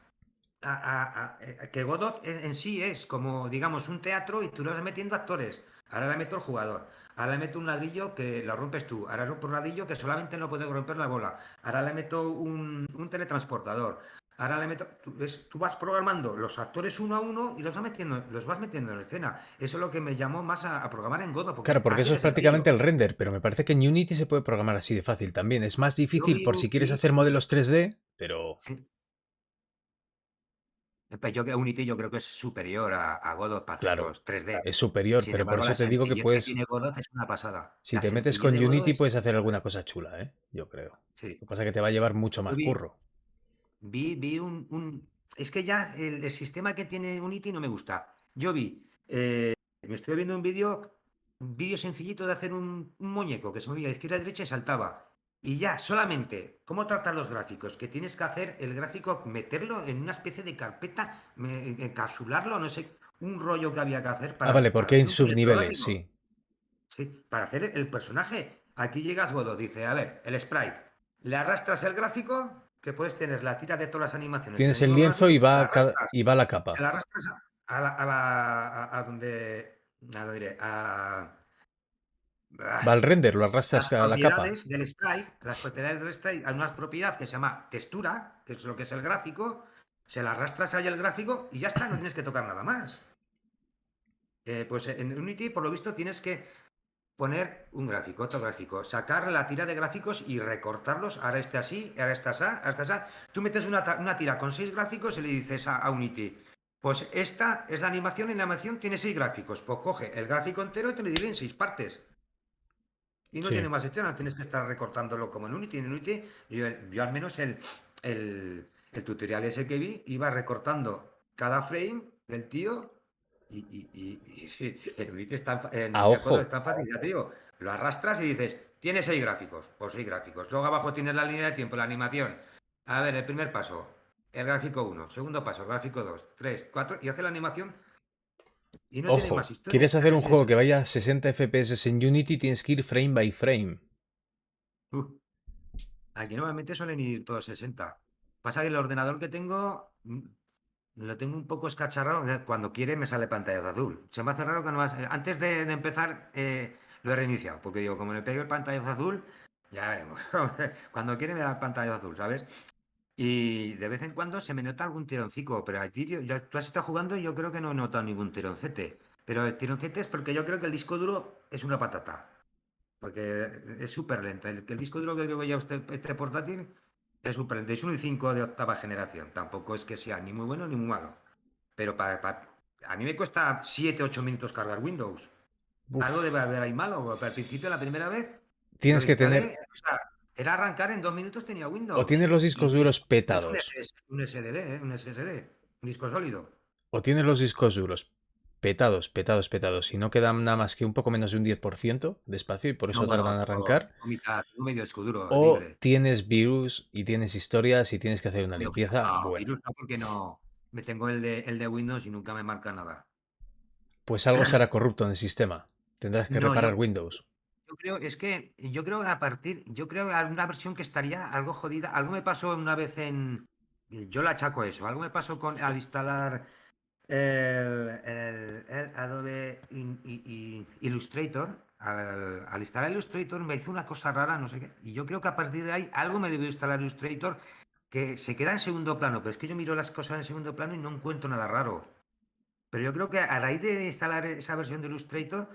que Godot en sí es como, digamos, un teatro y tú le vas metiendo actores. Ahora le meto el jugador. Ahora le meto un ladrillo que lo rompes tú. Ahora rompo un ladrillo que solamente no puede romper la bola. Ahora le meto un teletransportador. Ahora le meto. Tú vas programando los actores uno a uno y los vas metiendo en escena. Eso es lo que me llamó más a programar en Godot, porque Claro, es porque así eso de es prácticamente sencillo. el render, pero me parece que en Unity se puede programar así de fácil también. Es más Yo difícil por si quieres vi hacer modelos 3D, pero Yo que Unity yo creo que es superior a Godot para claro, hacerlos 3D. es superior, Sin pero por embargo, la eso te digo que sencillez que puedes, tiene Godot es una pasada. si La te metes sencillez con de Godot Unity es... puedes hacer alguna cosa chula, ¿eh? Yo creo. Sí. Lo que pasa es que te va a llevar mucho Yo más vi, curro. vi Es que ya el sistema que tiene Unity no me gusta. Yo me estoy viendo un vídeo sencillito de hacer un muñeco que se movía de izquierda a derecha y saltaba. Y ya, solamente, ¿cómo tratar los gráficos? Que tienes que hacer el gráfico, meterlo en una especie de carpeta, encapsularlo, no sé, un rollo que había que hacer Ah, para, vale, para porque hay hacer un proyecto subniveles, gráfico. sí. Sí, para hacer el personaje. Aquí llegas Godot, dice, a ver, el sprite. Le arrastras el gráfico, que puedes tener la tira de todas las animaciones Tienes dentro el del lienzo gráfico, y la va, arrastras, y va la la capa. arrastras a donde, Va al ah, render, lo arrastras las a la capa. propiedades del sprite, hay una propiedad que se llama textura, que es lo que es el gráfico, se la arrastras ahí el gráfico y ya está, no tienes que tocar nada más. Pues en Unity, por lo visto, tienes que poner un gráfico, otro gráfico, sacar la tira de gráficos y recortarlos, ahora este así, ahora este así, ahora este así. Tú metes una tira con 6 gráficos y le dices a Unity, pues esta es la animación y la animación tiene 6 gráficos. Pues coge el gráfico entero y te lo divide en 6 partes. Y no tiene Sí, más historia, no tienes que estar recortándolo como en Unity. En Unity, yo al menos el tutorial ese que vi, iba recortando cada frame del tío. Y sí, en Unity a ya Codot es ojo. tan fácil, ya te digo, lo arrastras y dices, tiene 6 gráficos, pues 6 gráficos. Luego abajo tienes la línea de tiempo, la animación. A ver, el primer paso, el gráfico uno, segundo paso, el gráfico 2, 3, 4, y hace la animación y no tiene más Ojo, historia, ¿quieres es hacer un así de juego que vaya sencillo. a 60 FPS en Unity? Tienes que ir frame by frame. Uh. Aquí normalmente suelen ir todos 60. Pasa que el ordenador que tengo lo tengo un poco escacharrado. Cuando quiere me sale pantalla azul. Se me hace raro que no antes de empezar lo he reiniciado, porque digo, como le pegue el pantallazo azul, ya veremos. Cuando quiere me da el pantallazo azul, ¿sabes? Y de vez en cuando se me nota algún tironcico, pero aquí tú has estado jugando y yo creo que no he notado ningún tironcete. Pero el tironcete es porque yo creo que el disco duro es una patata. Porque es súper lento. El disco duro que creo que lleva este portátil es súper lento. Es un i5 de octava generación. Tampoco es que sea ni muy bueno ni muy malo. Pero a mí me cuesta 7 u 8 minutos cargar Windows. Algo Uf. debe haber ahí malo. Al principio, la primera vez, lo Tienes que tener, instalé. O sea, era arrancar en 2 minutos tenía o Windows. tienes los Y discos duros pero es un petados, SSD, un SSD, un disco sólido. o tienes los discos duros petados, petados, petados. Y no quedan nada más que un poco menos de un 10% de espacio y por No, eso bueno, tardan en arrancar. tengo mitad, tengo medio disco duro O libre. tienes virus y tienes historias y tienes que hacer una No, limpieza buena. virus no, porque no. Me tengo el de Windows y nunca me marca nada. Pues algo será corrupto en el sistema. Tendrás que No, reparar Windows. yo creo que yo creo que alguna versión que estaría algo jodida. Algo me pasó una vez yo la achaco eso. Algo me pasó al instalar el Adobe Illustrator. Al instalar Illustrator me hizo una cosa rara, no sé qué. Y yo creo que a partir de ahí algo me debió instalar Illustrator que se queda en segundo plano. Pero es que yo miro las cosas en segundo plano y no encuentro nada raro. Pero yo creo que a raíz de instalar esa versión de Illustrator,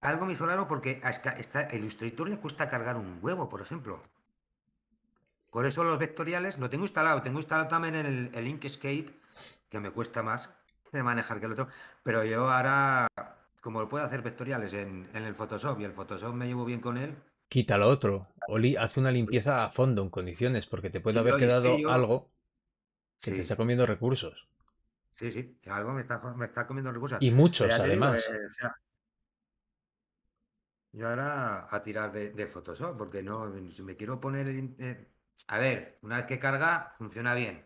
algo me hizo raro porque a Illustrator le cuesta cargar un huevo, por ejemplo. Por eso los vectoriales lo tengo instalado también en el Inkscape, que me cuesta más de manejar que el otro. Pero yo ahora, como lo puedo hacer vectoriales en el Photoshop y el Photoshop me llevo bien con él, Quita lo otro. Oli, haz una limpieza a fondo en condiciones porque te puede y haber yo, y es que quedado yo, algo que te está sí, comiendo recursos. sí, algo me está comiendo recursos. Y Pero muchos, ya te digo, además. o sea, yo ahora a tirar de Photoshop, porque no, si me quiero poner a ver, una vez que carga, funciona bien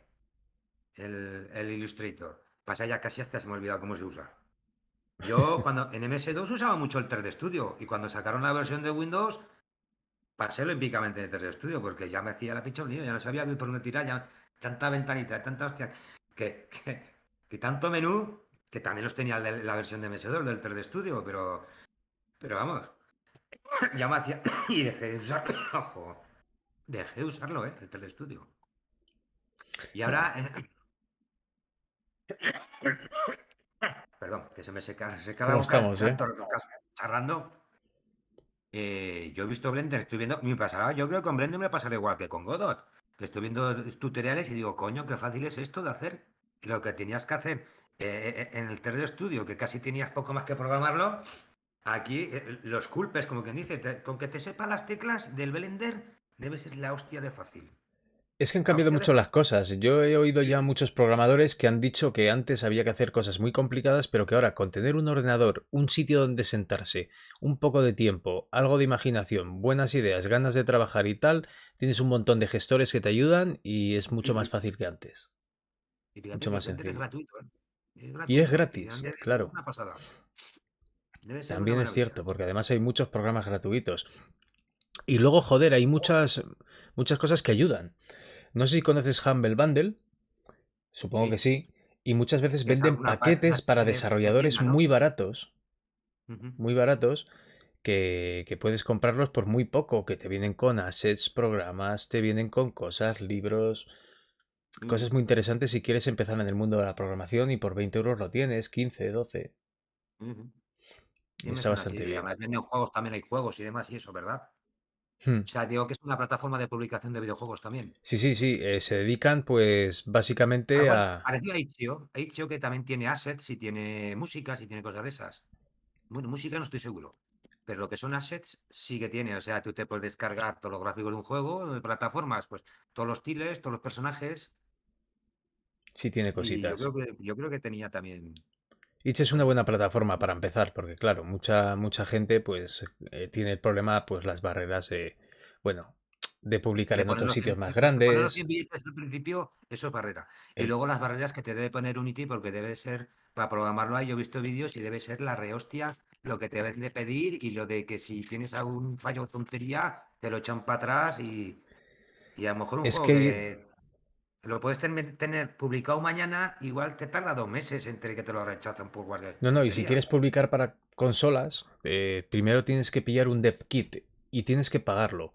el Illustrator. Pasa ya casi hasta se me ha olvidado cómo se usa. Yo cuando en MS2 usaba mucho el 3D Studio y cuando sacaron la versión de Windows pasé olímpicamente de 3D Studio porque ya me hacía la picha un lío, ya no sabía por dónde tirar, ya tanta ventanita, tanta hostia, que, que, que tanto menú, que también los tenía la versión de MS2 del 3D Studio, pero vamos, ya me hacía y dejé de usarlo, ojo, dejé de usarlo, el 3D Studio. Y ahora, perdón, que se seca la ¿Cómo boca estamos, tanto charrando. Yo he visto Blender, estoy viendo, me pasará, yo creo que con Blender me pasará igual que con Godot, que estoy viendo tutoriales y digo, coño, qué fácil es esto de hacer. Y lo que tenías que hacer en el 3D Studio, que casi tenías poco más que programarlo, aquí los culpes, como quien dice, con que te sepa las teclas del Blender, debe ser la hostia de fácil. es que han La cambiado hostia de mucho las fácil. cosas. Yo he oído Sí, ya muchos programadores que han dicho que antes había que hacer cosas muy complicadas, pero que ahora con tener un ordenador, un sitio donde sentarse, un poco de tiempo, algo de imaginación, buenas ideas, ganas de trabajar y tal, tienes un montón de gestores que te ayudan y es mucho sí, más sí. fácil que antes. Y fíjate Mucho que más Blender es sencillo. gratuito, ¿eh? Es Y es gratuito. Y gratis, Blender es claro. una pasada. Debe ser una También es maravilla. cierto, porque además hay muchos programas gratuitos. Y luego, joder, hay muchas cosas que ayudan. No sé si conoces Humble Bundle, supongo que Sí, sí, y muchas veces que es venden una paquetes para especie de desarrolladores tienda, ¿no? Ujú. muy baratos, que puedes comprarlos por muy poco, que te vienen con assets, programas, te vienen con cosas, libros, cosas Ujú, muy interesantes si quieres empezar en el mundo de la programación y por 20 euros lo tienes, 15, 12, ujú. Sí, y me está suena así. bastante Y bien. además venden juegos, también hay juegos y demás y eso, ¿verdad? Hmm. O sea, digo que es una plataforma de publicación de videojuegos también. Sí, sí, sí, se dedican pues básicamente Algo a... parecido a Itch.io. Itch.io que también tiene assets y tiene músicas y tiene cosas de esas. Bueno, música no estoy seguro. Pero lo que son assets sí que tiene. O sea, tú te puedes descargar todos los gráficos de un juego, de plataformas, pues todos los tiles, todos los personajes. Sí tiene Y cositas. yo creo que tenía también. Itch es una buena plataforma para empezar, porque claro, mucha gente pues tiene el problema, pues las barreras de, bueno, de publicar De en poner otros los sitios 100, más poner los 100 grandes. billetes al principio, eso es barrera. Y El, luego las barreras que te debe poner Unity, porque debe ser, para programarlo ahí, yo he visto vídeos y debe ser la rehostia lo que te deben de pedir y lo de que si tienes algún fallo o tontería, te lo echan para atrás y a lo mejor un es juego que, que lo puedes tener publicado mañana, igual te tarda 2 meses entre que te lo rechazan por cualquier no, no, y si tontería. quieres publicar para consolas, primero tienes que pillar un dev kit y tienes que pagarlo.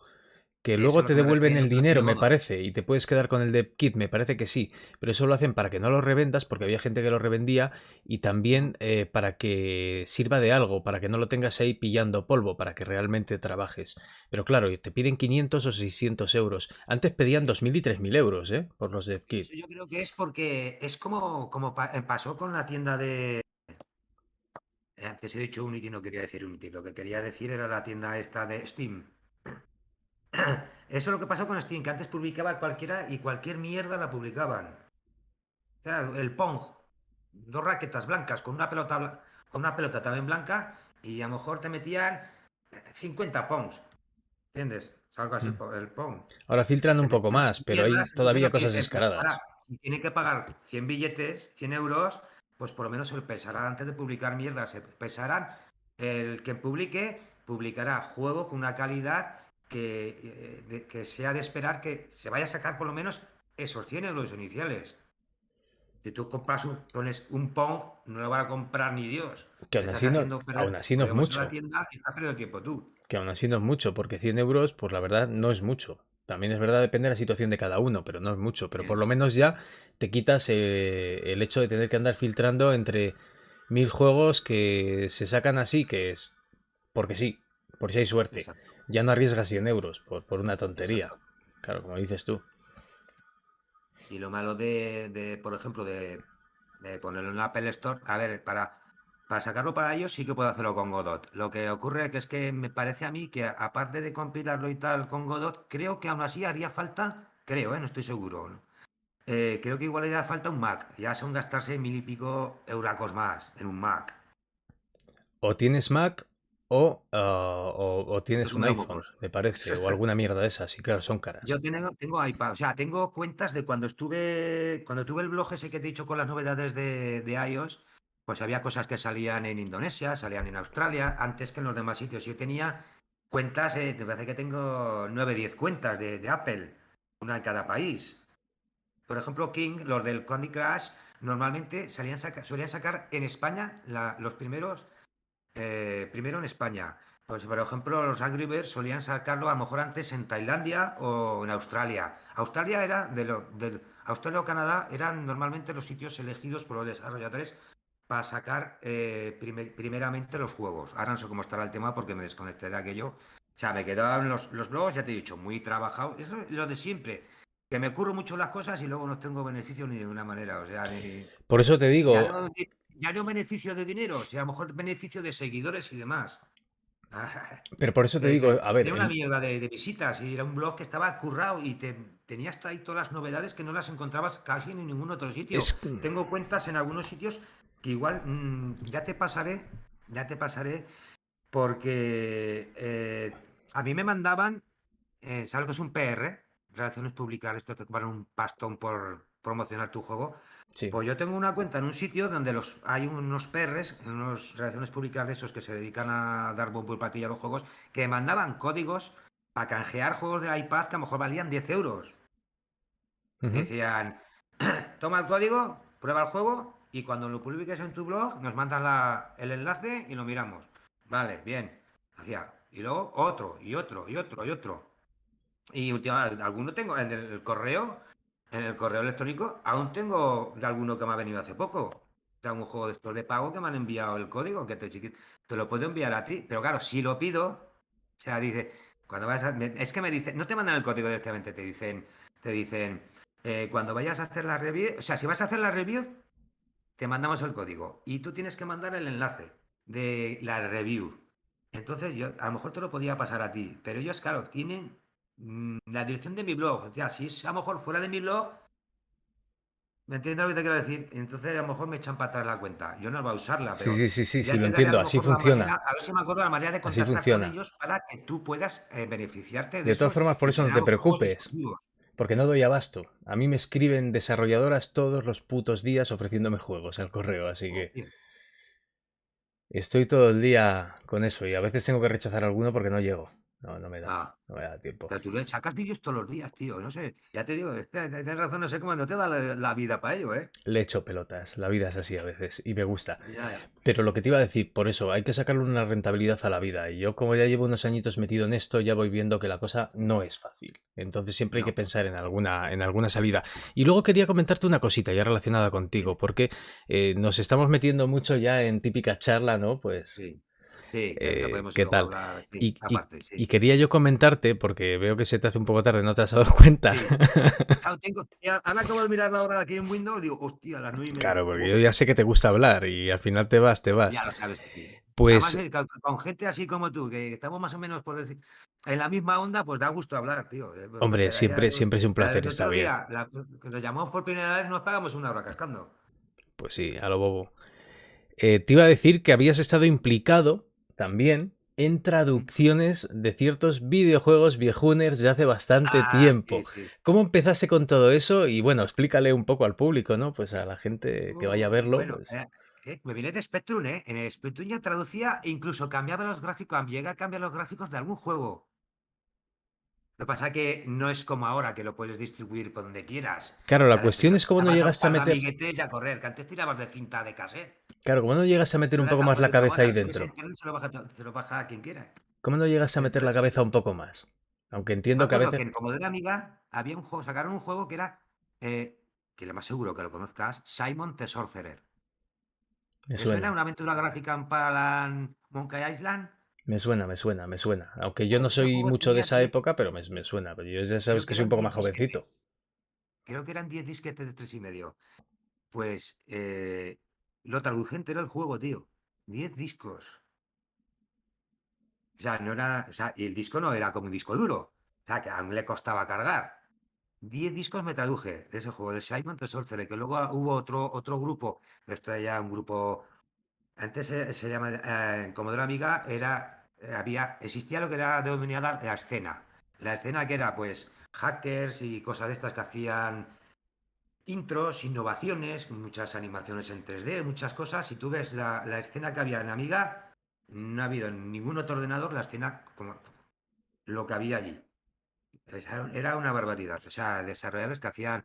Que Eso es luego lo te que me devuelven refiero, el que lo dinero, tiene me Godot. parece, y te puedes quedar con el dev kit, me parece que sí, pero eso lo hacen para que no lo revendas, porque había gente que lo revendía, y Ujú. también para que sirva de algo, para que no lo tengas ahí pillando polvo, para que realmente trabajes. Pero claro, te piden 500 o 600 euros. Antes pedían 2000 y 3000 euros, ¿eh? Por los dev Pero kit. eso yo creo que es porque es como pasó con la tienda de. Antes he dicho Unity, no quería decir Unity. Lo que quería decir era la tienda esta de Steam. Eso es lo que pasó con Steam, que antes publicaba cualquiera y cualquier mierda la publicaban. O sea, el Pong, dos raquetas blancas con una pelota blanca. con una pelota también blanca y a lo mejor te metían 50 pounds, ¿entiendes? Es algo así, Mm. el pound. Ahora filtran un Te poco metían más, pero hay mierdas, entonces todavía lo que cosas descaradas. ahora, si tienen que pagar 100 billetes, 100 euros, pues por lo menos se pesará antes de publicar mierdas, se pesarán, el que publique, publicará juego con una calidad que sea de esperar que se vaya a sacar por lo menos esos 100 euros iniciales. Si tú pones un Pong, no lo van a comprar ni Dios. Que Te aún estás así no, haciendo perder. aún así no es Podríamos ir a la mucho. tienda y estás perdiendo el tiempo tú. Que aún así no es mucho, porque 100 euros, pues la verdad, no es mucho. También es verdad, depende de la situación de cada uno, pero no es mucho. Pero por Bien, lo menos ya te quitas el hecho de tener que andar filtrando entre 1000 juegos que se sacan así, que es porque sí, por si hay suerte. exacto, Ya no arriesgas 100 euros por una tontería. exacto. Claro, como dices tú. Y lo malo por ejemplo, de ponerlo en la Apple Store, a ver, para sacarlo para ellos sí que puedo hacerlo con Godot. Lo que ocurre que es que me parece a mí que aparte de compilarlo y tal con Godot, creo que aún así haría falta, creo, no estoy seguro, ¿no? Creo que igual haría falta un Mac. Ya son gastarse 1000 y pico euracos más en un Mac. O tienes Mac o Es tienes un un iPhone, neumocos. me parece, o alguna mierda de esas. Y claro, son caras. Yo tengo iPad, o sea, tengo cuentas de cuando tuve el blog ese que te he dicho con las novedades de iOS, pues había cosas que salían en Indonesia, salían en Australia, antes que en los demás sitios. Yo tenía cuentas, te parece que tengo 9 10 cuentas de Apple, una en cada país. Por ejemplo, King, los del Candy Crush, normalmente solían sacar en España los primeros primero en España. Pues, por ejemplo, los Angry Birds solían sacarlo a lo mejor antes en Tailandia o en Australia. Australia era Australia o Canadá eran normalmente los sitios elegidos por los desarrolladores para sacar primeramente los juegos. Ahora no sé cómo estará el tema porque me desconecté de aquello. O sea, me quedaban los blogs, ya te he dicho, muy trabajados. Eso es lo de siempre. Que me curro mucho las cosas y luego no tengo beneficio ni de ninguna manera. O sea, Por eso te ya digo, no, ya no beneficio de dinero, sino a lo mejor beneficio de seguidores y demás. pero por eso te digo, a ver, Tenía una mierda de visitas y era un blog que estaba currado y tenías ahí todas las novedades que no las encontrabas casi en ningún otro sitio. es, Tengo cuentas en algunos sitios que igual ya te pasaré porque a mí me mandaban, ¿sabes lo que es un PR? Relaciones públicas, esto te cobran un pastón por promocionar tu juego. sí. Pues yo tengo una cuenta en un sitio donde hay unos PRs, unas relaciones públicas de esos que se dedican a dar bombo y platillo a los juegos, que mandaban códigos para canjear juegos de iPad que a lo mejor valían 10 euros. Ujú. Decían, toma el código, prueba el juego y cuando lo publiques en tu blog nos mandas el enlace y lo miramos. Vale, bien. Hacía. Y luego otro, y otro, y otro, y otro. Y últimamente, alguno tengo en el correo electrónico, aún tengo de alguno que me ha venido hace poco. De un juego de estos de pago que me han enviado el código, que te lo puedo enviar a ti. Pero claro, si lo pido, o sea, dice, cuando vas a, es que me dicen, no te mandan el código directamente, te dicen, cuando vayas a hacer la review, o sea, si vas a hacer la review, te mandamos el código y tú tienes que mandar el enlace de la review. Entonces yo a lo mejor te lo podía pasar a ti, pero ellos, claro, tienen la dirección de mi blog. Ya, si es a lo mejor fuera de mi blog, ¿me entiendes lo que te quiero decir? Entonces a lo mejor me echan para atrás la cuenta. Yo no voy a usarla, Sí, pero sí, sí, sí, sí, ya lo te daré a entiendo, lo así mejor la manera, funciona, a ver si me acuerdo la manera de así contactar con funciona. ellos para que tú puedas beneficiarte de De todas eso formas, por y eso no tener te los juegos preocupes, exclusivos. porque no doy abasto. A mí me escriben desarrolladoras todos los putos días ofreciéndome juegos al correo, así que Hostia. estoy todo el día con eso y a veces tengo que rechazar alguno porque no llego. No, Ah. no me da tiempo. Pero tú le sacas vídeos todos los días, tío. No sé, ya te digo, tienes razón, no sé cómo no te da la vida para ello, ¿eh? Le echo pelotas, la vida es así a veces y me gusta. Ya, ya. Pero lo que te iba a decir, por eso, hay que sacarle una rentabilidad a la vida. Y yo, como ya llevo unos añitos metido en esto, ya voy viendo que la cosa no es fácil. Entonces siempre hay que No, pensar en alguna salida. Y luego quería comentarte una cosita ya relacionada contigo, dime. porque nos estamos metiendo mucho ya en típica charla, ¿no? Pues Sí, sí, que podemos ¿qué luego tal? hablar, sí, Y, y- aparte, y sí. quería yo comentarte, porque veo que se te hace un poco tarde, no te has dado cuenta. Sí. Claro, ahora acabo de mirar la hora de aquí en Windows, digo, hostia, a las 9:30. Claro, porque Buah, yo ya sé que te gusta hablar y al final te vas, te vas. ya lo sabes, sí. Además, Pues, con gente así como tú, que estamos más o menos, por decir, en la misma onda, pues da gusto hablar, tío. hombre, Porque siempre, siempre es un placer, el está otro bien. día, que nos llamamos por primera vez, nos pagamos una hora cascando. Pues sí, a lo bobo. Te iba a decir que habías estado implicado también en Mm. traducciones de ciertos videojuegos viejuners de hace bastante Ah, sí, tiempo. sí. ¿Cómo empezaste con todo eso? Y bueno, explícale un poco al público, ¿no? Pues a la gente que vaya a verlo, Bueno, pues me vine de Spectrum, ¿eh? En Spectrum ya traducía e incluso cambiaba los gráficos, llegué a cambiar los gráficos de algún juego. Lo que pasa es que no es como ahora, que lo puedes distribuir por donde quieras. claro, O la sea, después cuestión te es cómo no pasabas a un llegaste a par de meter, amiguetes y a correr, que antes tirabas de cinta de cassette. claro, cómo no llegaste a meter No un era poco tan más la fácil como cabeza ahora. ahí Lo subes a dentro. internet, se lo baja a quien quiera. ¿Cómo no llegaste a meter la Entonces, cabeza un poco más? Aunque yo me entiendo que a acuerdo veces que en Commodore Amiga había un juego, sacaron un juego que era, que lo más seguro que lo conozcas, Simon the Sorcerer. me ¿Te suena suena, una aventura gráfica en Palan Monkey Island? me suena. Aunque yo no Pues ese soy juego mucho de tenía esa 10, época, pero me suena. Pero yo ya sabes creo que que soy un eran poco más 10 disquetes. jovencito. Creo que eran 10 disquetes de 3,5. Pues lo traduje entero el juego, tío. 10 discos. O sea, no era. O sea, y el disco no era como un disco duro. O sea, que aún le costaba cargar. 10 discos me traduje de ese juego, de Simon the Sorcerer, que luego hubo otro grupo. Pero esto era ya un grupo. Antes se llama. En Commodore Amiga existía lo que era denominada la escena. La escena que era, pues, hackers y cosas de estas que hacían intros, innovaciones, muchas animaciones en 3D, muchas cosas. Si tú ves la escena que había en Amiga, no ha habido en ningún otro ordenador la escena como lo que había allí. Era una barbaridad. O sea, desarrolladores que hacían.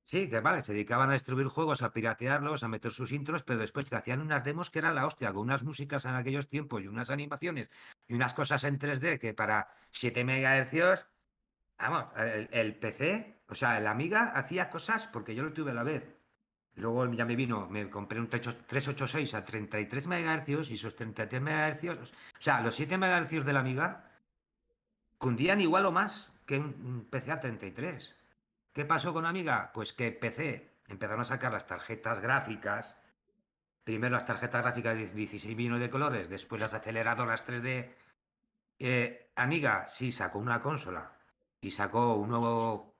Sí, que vale, se dedicaban a distribuir juegos, a piratearlos, a meter sus intros, pero después te hacían unas demos que eran la hostia, con unas músicas en aquellos tiempos y unas animaciones y unas cosas en 3D que para 7 megahercios. Vamos, el PC, o sea, el Amiga hacía cosas porque yo lo tuve a la vez. Luego ya me compré un 386 a 33 megahercios y esos 33 megahercios, o sea, los 7 megahercios de la Amiga cundían igual o más que un PC a 33. ¿Qué pasó con Amiga? Pues que PC empezaron a sacar las tarjetas gráficas. Primero las tarjetas gráficas de 16 millones de colores, después las aceleradoras 3D. Amiga sí sacó una consola y sacó un nuevo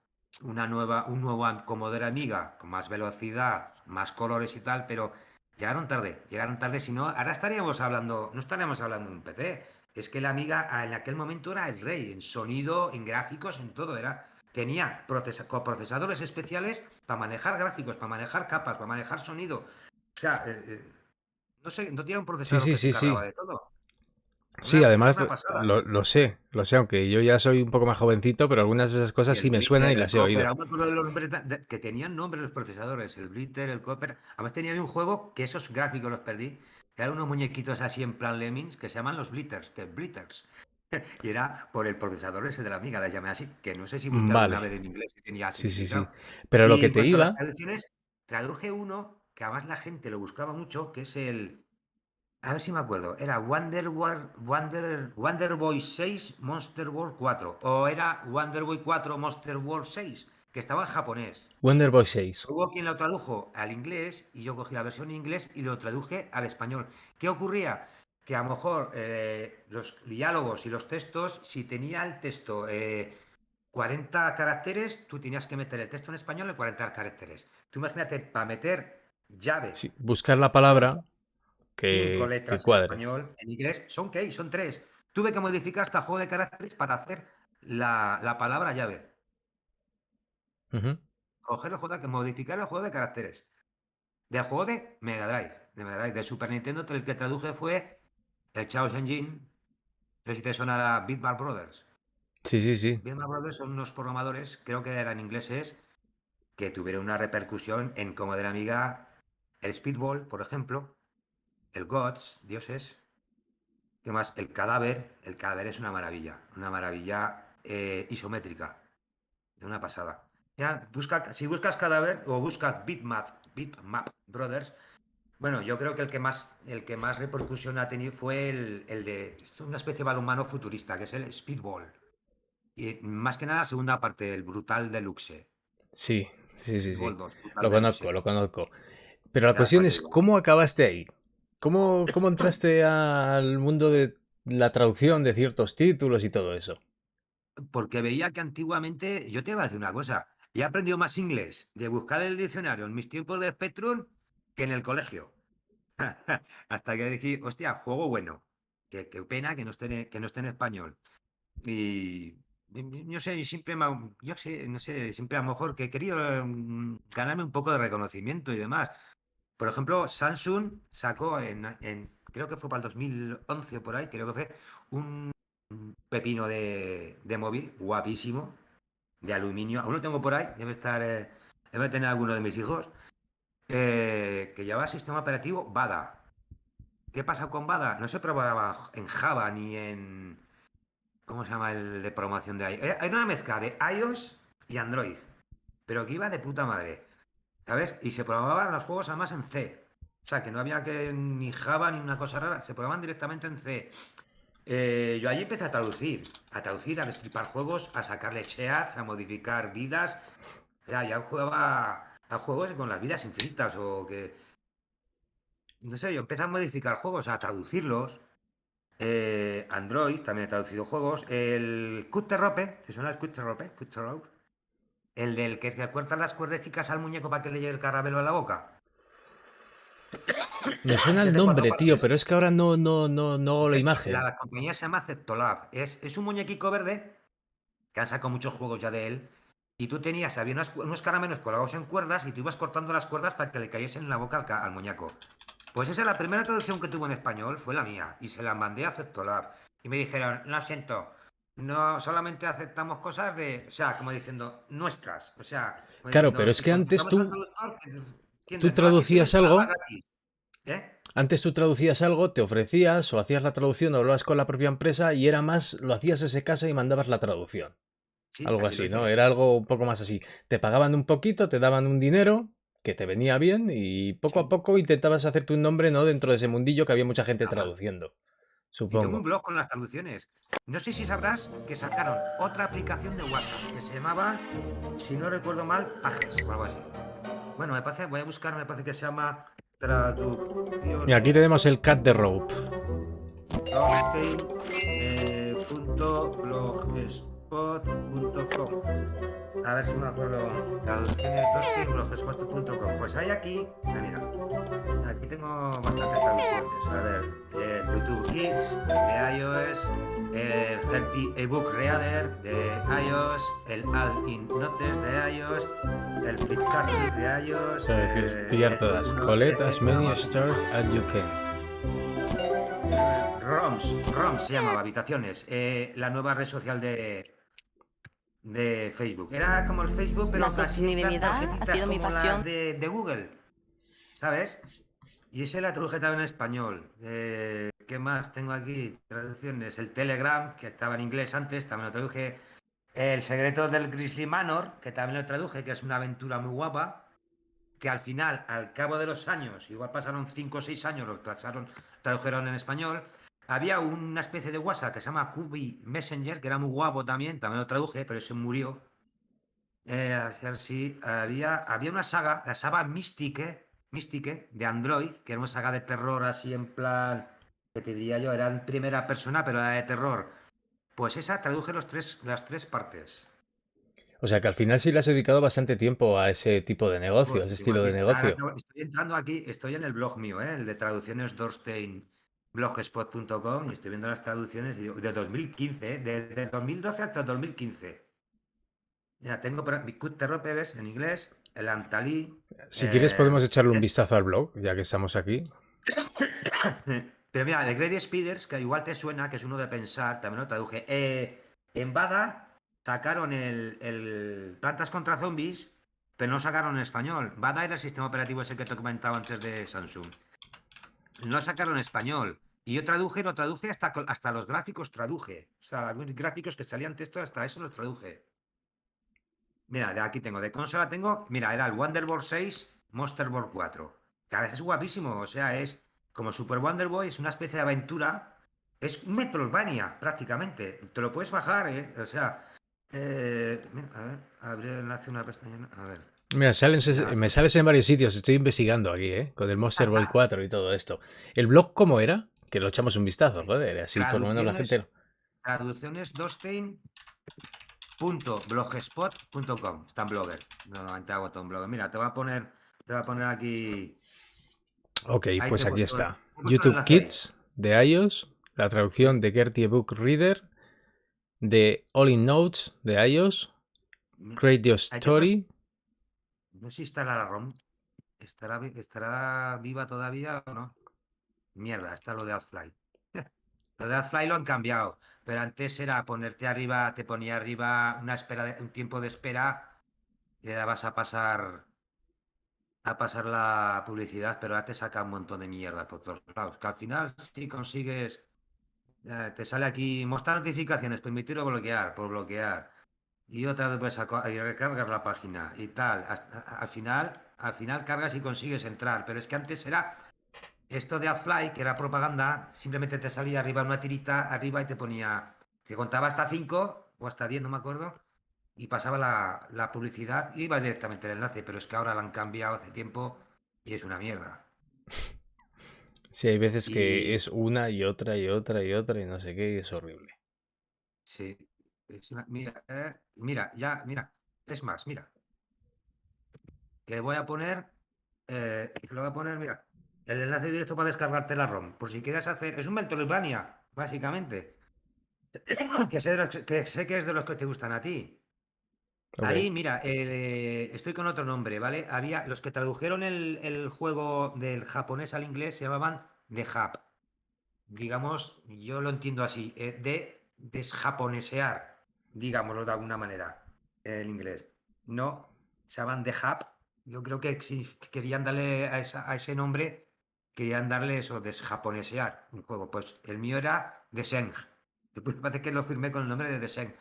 Commodore Amiga con más velocidad, más colores y tal, pero llegaron tarde, si no, ahora estaríamos hablando, no estaríamos hablando de un PC, es que la Amiga en aquel momento era el rey, en sonido, en gráficos, en todo, tenía coprocesadores especiales para manejar gráficos, para manejar capas, para manejar sonido, o sea, no sé, no tenía un Sí, procesador sí, que se sí, encargaba sí. de todo, Sí, era además una pasada. lo sé, aunque yo ya soy un poco más jovencito, pero algunas de esas cosas Y el sí me suenan y Blitter, el las he Copper, oído. aún me acuerdo de los nombres que tenían nombre los procesadores, el Blitter, el Copper. Además tenía un juego que esos gráficos los perdí, que eran unos muñequitos así en plan Lemmings que se llaman los Blitters, que Blitters. Y era por el procesador ese de la Amiga, la llamé así, que no sé si busqué alguna Vale, vez en inglés y tenía sí, sí, sí. significado. Pero lo Y que en te cuanto a las iba, traducciones, traduje uno que además la gente lo buscaba mucho, que es el, a ver si me acuerdo. Era Wonder Boy 6 Monster World 4. O era Wonder Boy 4 Monster World 6, que estaba en japonés. Wonder Boy 6. Hubo quien lo tradujo al inglés y yo cogí la versión en inglés y lo traduje al español. ¿Qué ocurría? Que a lo mejor los diálogos y los textos, si tenía el texto 40 caracteres, tú tenías que meter el texto en español en 40 caracteres. Tú imagínate, para meter llave, Sí, buscar la que son palabra 5 letras que en cuadre. español, en inglés son ¿qué? Son tres. Tuve que modificar hasta juego de caracteres para hacer la palabra llave. Ujú. Modificar el juego de caracteres. Del juego de Super Nintendo, el que traduje fue el Chaos Engine. No sé si te sonará Bitmap Brothers. Sí, sí, sí. Bitmap Brothers son unos programadores, creo que eran ingleses, que tuvieron una repercusión en como de la Amiga, el Speedball, por ejemplo, el Gods, Dioses. ¿Qué más? El cadáver es una maravilla isométrica, de una pasada. Ya, si buscas cadáver o buscas Bitmap Brothers, bueno, yo creo que el que más repercusión ha tenido fue es una especie de balonmano futurista, que es el Speedball. Y más que nada la segunda parte, el Brutal Deluxe. Sí, sí, sí, sí. Speedball 2, Brutal Lo conozco, Deluxe. lo conozco. Pero la Era cuestión para que es, veas. ¿cómo acabaste ahí? ¿Cómo entraste al mundo de la traducción de ciertos títulos y todo eso? Porque veía que antiguamente, yo te iba a decir una cosa, he aprendido más inglés de buscar el diccionario en mis tiempos de Spectrum que en el colegio. Hasta que dije, hostia, juego bueno. Qué pena que no esté en español. Y yo sé, siempre yo sé, no sé, siempre a lo mejor que he querido ganarme un poco de reconocimiento y demás. Por ejemplo, Samsung sacó creo que fue para el 2011 o por ahí, creo que fue un pepino de móvil guapísimo, de aluminio. Aún lo tengo por ahí, debe tener alguno de mis hijos, que llevaba sistema operativo Bada. ¿Qué pasa con Bada? No se probaba en Java ni en... ¿Cómo se llama el de programación de iOS? Hay una mezcla de iOS y Android, pero que iba de puta madre, ¿sabes? Y se programaban los juegos además en C. O sea, que no había que ni Java ni una cosa rara, se programaban directamente en C. Yo allí empecé a traducir, a destripar juegos, a sacarle cheats, a modificar vidas. O sea, ya jugaba a juegos con las vidas infinitas o que... No sé, yo empecé a modificar juegos, a traducirlos. Android también he traducido juegos. El Cutterrope, ¿te suena el Cutterrope? Cutterrope. El del que te cortan las cuerdecitas al muñeco para que le llegue el caramelo a la boca. Me suena el ¿Desde cuándo nombre, tío, conoces? pero es que ahora no hago la imagen. La compañía se llama Ceptolab. Es un muñequico verde que han sacado muchos juegos ya de él. Y tú tenías, había unos caramelos colgados en cuerdas y tú ibas cortando las cuerdas para que le cayesen en la boca al muñeco. Pues esa es la primera traducción que tuvo en español, fue la mía. Y se la mandé a Ceptolab. Y me dijeron, lo siento, no solamente aceptamos cosas de, o sea, como diciendo, nuestras. O sea, como Claro, pero diciendo, es si que antes contratamos al tú, traductor, tú ¿entiendes? No, aquí tienes traducías Palabra algo, gratis. ¿Eh? antes tú traducías algo, te ofrecías o hacías la traducción o hablabas con la propia empresa y era más, lo hacías ese casa y mandabas la traducción. Sí, Algo así lo así, hice ¿no? yo. Era algo un poco más así. Te pagaban un poquito, te daban un dinero que te venía bien y poco a Sí. poco intentabas hacerte un nombre, ¿no? Dentro de ese mundillo que había mucha gente Nada. traduciendo, Y tengo un supongo. blog con las traducciones. No sé si sabrás que sacaron otra aplicación de WhatsApp que se llamaba, si no recuerdo mal, Pages o algo así. Bueno, me parece, voy a buscar, me parece que se llama Mira, aquí Traducciones tenemos el Cat de Rope. Rostein, .blogspot.com. A ver si me acuerdo. Traducciones Rostein.blogspot.com. Pues hay aquí, mira, aquí tengo bastantes traducciones. A ver, YouTube Kids de iOS, el Healthy Ebook Reader de iOS, el All-in Notes de iOS, el Flipcastic de iOS, Sabes, tienes que pillar el todas. uno Collect de as many programación. stars as you can. ROMs se llamaba, Habitaciones, la nueva red social de Facebook. Era como el Facebook, La pero así en plan sostenibilidad ha tarjetitas sido mi como las pasión. de Google, ¿sabes? Y ese la traduje también en español. ¿Qué más tengo aquí? Traducciones. El Telegram, que estaba en inglés antes, también lo traduje. El secreto del Grizzly Manor, que también lo traduje, que es una aventura muy guapa. Que al final, al cabo de los años, igual pasaron 5 o 6 años, tradujeron en español. Había una especie de WhatsApp que se llama Kubi Messenger, que era muy guapo también lo traduje, pero ese murió. A ver si había una saga, la saga Mystique de Android, que era una saga de terror así en plan, que te diría yo, era en primera persona, pero era de terror. Pues esa traduje las tres partes. O sea que al final sí le has dedicado bastante tiempo a ese tipo de negocio, a Pues ese igual, estilo de ahora negocio. estoy entrando aquí, estoy en el blog mío, el de traducciones Dorstein blogspot.com y estoy viendo las traducciones de 2015, desde 2012 hasta 2015. Ya tengo por Terropebes en inglés, el Antalí, Si quieres podemos echarle un eh, vistazo al blog, ya que estamos aquí. Pero mira, el Grady Speeders, que igual te suena, que es uno de pensar, también lo traduje. En Bada sacaron el Plantas contra Zombies, pero no sacaron en español. Bada era el sistema operativo ese que te comentaba antes de Samsung. No sacaron en español. Y yo lo traduje hasta los gráficos traduje. O sea, algunos gráficos que salían texto, hasta eso los traduje. Mira, de aquí tengo, de consola tengo, mira, era el Wonder Boy 6, Monster Boy 4. Que a veces es guapísimo, o sea, es como Super Wonder Boy, es una especie de aventura. Es un Metroidvania, prácticamente. Te lo puedes bajar, ¿eh? O sea, mira, a ver, abrir el enlace una pestaña. A ver. Mira, Nada. me sales en varios sitios, estoy investigando aquí, ¿eh? Con el Monster Boy 4 y todo esto. ¿El blog cómo era? Que lo echamos un vistazo, joder, así por lo menos la Traducciones, gente... traducciones Dostein.blogspot.com. Está en Blogger. Normalmente hago todo en Blogger. Mira, te voy a poner aquí. Ok, Ahí te pues he aquí puesto, está. te he puesto el YouTube enlace ahí. Kids de iOS, la traducción Sí. de Gertie Book Reader, de All in Notes de iOS, Create Your Ahí te he puesto, Story. no sé si estará la ROM, estará viva todavía o no. Mierda, está lo de AdFly. Lo de AdFly lo han cambiado, pero antes era ponerte arriba, te ponía arriba un tiempo de espera y le dabas a pasar la publicidad, pero ahora te saca un montón de mierda por todos lados. Que al final, si consigues, te sale aquí mostrar notificaciones, permitir o bloquear, por bloquear. Y otra vez y recargas la página y tal. Al final cargas y consigues entrar. Pero es que antes era esto de AdFly, que era propaganda, simplemente te salía arriba una tirita arriba y te ponía, te contaba hasta 5 o hasta 10, no me acuerdo, y pasaba la publicidad y iba directamente el enlace, pero es que ahora la han cambiado hace tiempo y es una mierda. Sí, hay veces que Y es una y otra y otra y otra y no sé qué, y es horrible. sí, mira, ya, mira, es más, mira, que voy a poner, te lo voy a poner, mira, el enlace directo para descargarte la ROM, por si quieres hacer, es un Metroidvania, básicamente. Que sé que es de los que te gustan a ti. Ok. Ahí, mira, estoy con otro nombre, ¿vale? Había los que tradujeron el juego del japonés al inglés se llamaban The Hub. Digamos, yo lo entiendo así, de desjaponesear, digámoslo de alguna manera, el inglés. No, se llaman The Hub. Yo creo que si querían darle a ese nombre, querían darle eso, desjaponesear un juego. Pues el mío era Deseng. Después parece que lo firmé con el nombre de Deseng,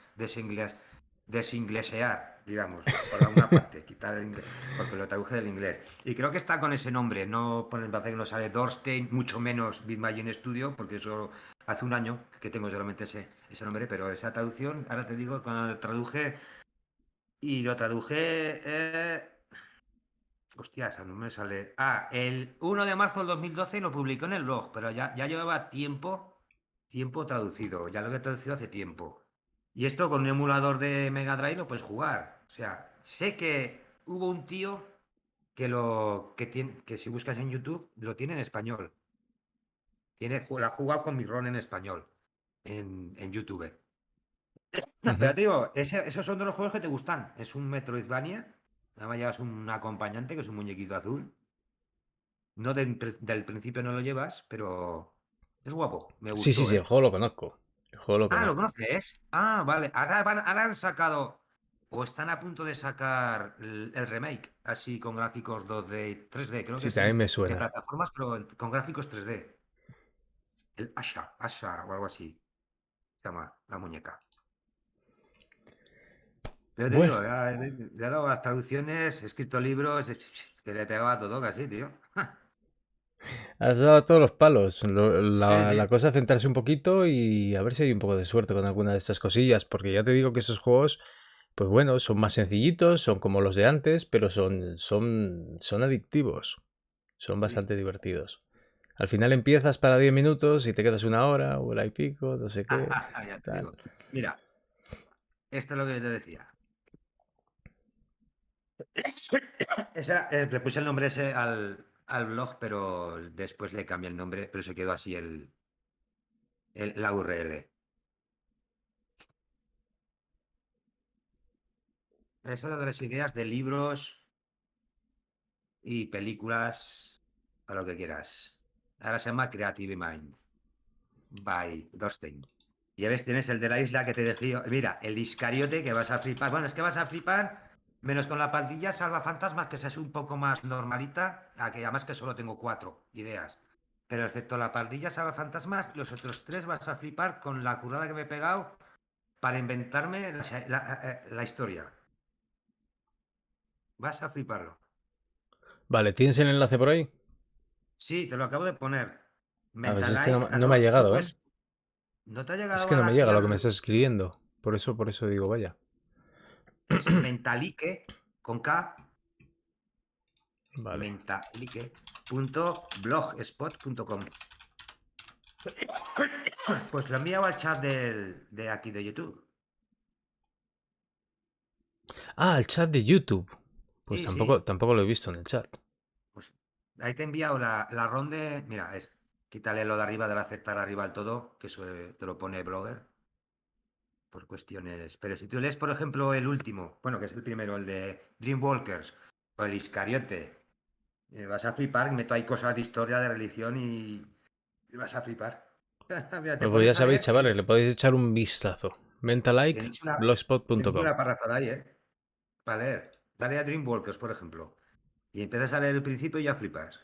desinglesear, digamos, por alguna parte, quitar el inglés, porque lo traduje del inglés. Y creo que está con ese nombre, no me parece que no sale Dorstein, mucho menos Bitmagic Studio, porque eso hace un año que tengo solamente ese nombre, pero esa traducción, ahora te digo, cuando lo traduje, y lo traduje, hostia, esa no me sale. El 1 de marzo del 2012 lo publicó en el blog, pero ya llevaba tiempo traducido, ya lo he traducido hace tiempo. Y esto con un emulador de Mega Drive lo puedes jugar. O sea, sé que hubo un tío que si buscas en YouTube lo tiene en español. La ha jugado con mi ron en español en YouTube. Ujú. Pero te digo, esos son de los juegos que te gustan. Es un Metroidvania. Además llevas un acompañante que es un muñequito azul. No del principio no lo llevas, pero es guapo. Me Sí, sí, gustó, sí, el ¿eh? juego lo conozco. El juego lo ¿Lo conozco. conoces? Vale. Ahora han sacado, o están a punto de sacar el remake, así con gráficos 2D, 3D, creo que Sí, es también me de suena. plataformas, pero con gráficos 3D. El Asha o algo así, se llama la muñeca. Pero te Bueno, digo, ya dado las traducciones, he escrito libros, que le pegaba todo casi, tío. has dado todos los palos. Sí, La sí. cosa es centrarse un poquito y a ver si hay un poco de suerte con alguna de estas cosillas, porque ya te digo que esos juegos, pues bueno, son más sencillitos, son como los de antes, pero son adictivos, son Sí. bastante divertidos. Al final empiezas para 10 minutos y te quedas una hora y pico, no sé qué, Ya te tal. digo. Mira, esto es lo que te decía. Le puse el nombre ese al blog, pero después le cambié el nombre, pero se quedó así la URL. Eso es de las ideas de libros y películas, a lo que quieras. Ahora se llama Creative Mind, by Dorstein. Y a ves, tienes el de la isla que te decía. Mira, el Iscariote que vas a flipar. Bueno, es que vas a flipar, menos con la pandilla Salvafantasmas, que esa es un poco más normalita. Que además que solo tengo 4 ideas. Pero excepto la pandilla Salvafantasmas, los otros 3 vas a flipar con la currada que me he pegado para inventarme la historia. Vas a fliparlo. Vale, ¿tienes el enlace por ahí? Sí, te lo acabo de poner. A ver si es que Mentalike, no me ha tú llegado, ¿eh? puedes. ¿No te ha Es llegado que no me aquí llega lo que me al. estás escribiendo. Por eso digo, vaya. Es Mentalique con K. Vale. Mentalique.blogspot.com. Pues lo he enviado al chat de aquí de YouTube. Ah, el chat de YouTube. Pues Sí, sí. tampoco lo he visto en el chat. Pues ahí te he enviado la ROM de. Mira, quítale lo de arriba del aceptar arriba del todo, que eso te lo pone Blogger, por cuestiones. Pero si tú lees, por ejemplo, el último, bueno, que es el primero, el de Dreamwalkers, o el Iscariote, vas a flipar, meto ahí cosas de historia, de religión y vas a flipar. Mira, te Pues ya pones a sabéis, leer, chavales, le podéis echar un vistazo. tenéis Mentalike.blogspot.com. una parrafada ahí, ¿eh? Para leer. Dale a Dreamwalkers, por ejemplo. Y empiezas a leer el principio y ya flipas.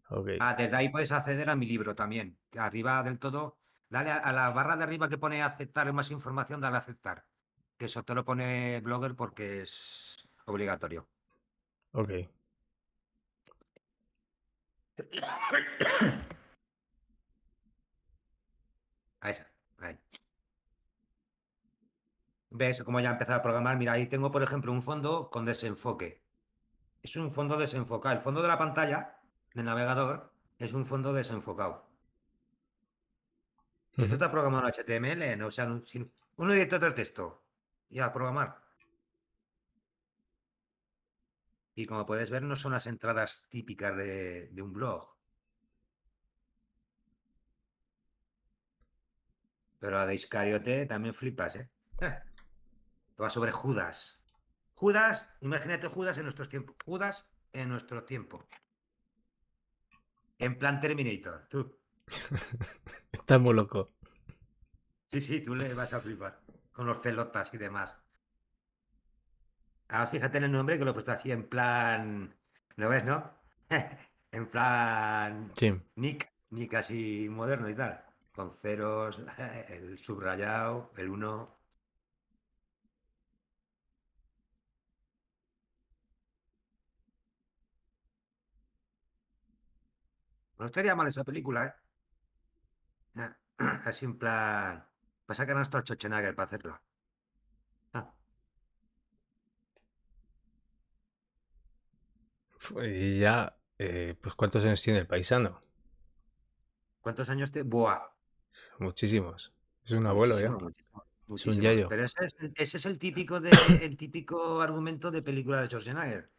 Ok. Desde ahí puedes acceder a mi libro también. Que arriba del todo, dale a la barra de arriba que pone aceptar o más información, dale a aceptar. Que eso te lo pone Blogger porque es obligatorio. Ok. A esa. Ahí. ¿Ves cómo ya he empezado a programar? Mira, ahí tengo, por ejemplo, un fondo con desenfoque. Es un fondo desenfocado. El fondo de la pantalla del navegador es un fondo desenfocado. Si tú Ujú. te has programado en HTML, no, o sea, un editor de texto y a programar. Y como puedes ver, no son las entradas típicas de un blog. Pero la de Iscariote también flipas, ¿eh? Va sobre Judas. Judas, imagínate Judas en nuestros tiempos. Judas en nuestro tiempo. En plan Terminator, tú. Está muy loco. Sí, sí, tú le vas a flipar. Con los celotas y demás. Ahora fíjate en el nombre que lo he puesto así en plan. ¿Lo ves, no? En plan. Sí. Nick así moderno y tal. Con ceros, el subrayado, el uno. No estaría mal esa película, ¿eh? Así en plan. Pasa que no está Schwarzenegger para hacerla. Ah, Y ya, pues ¿cuántos años tiene el paisano? ¿cuántos años te...? Buah, Muchísimos. Es un abuelo ya. muchísimo, muchísimo, Es un muchísimo. yayo. Pero ese es el típico argumento de película de Schwarzenegger.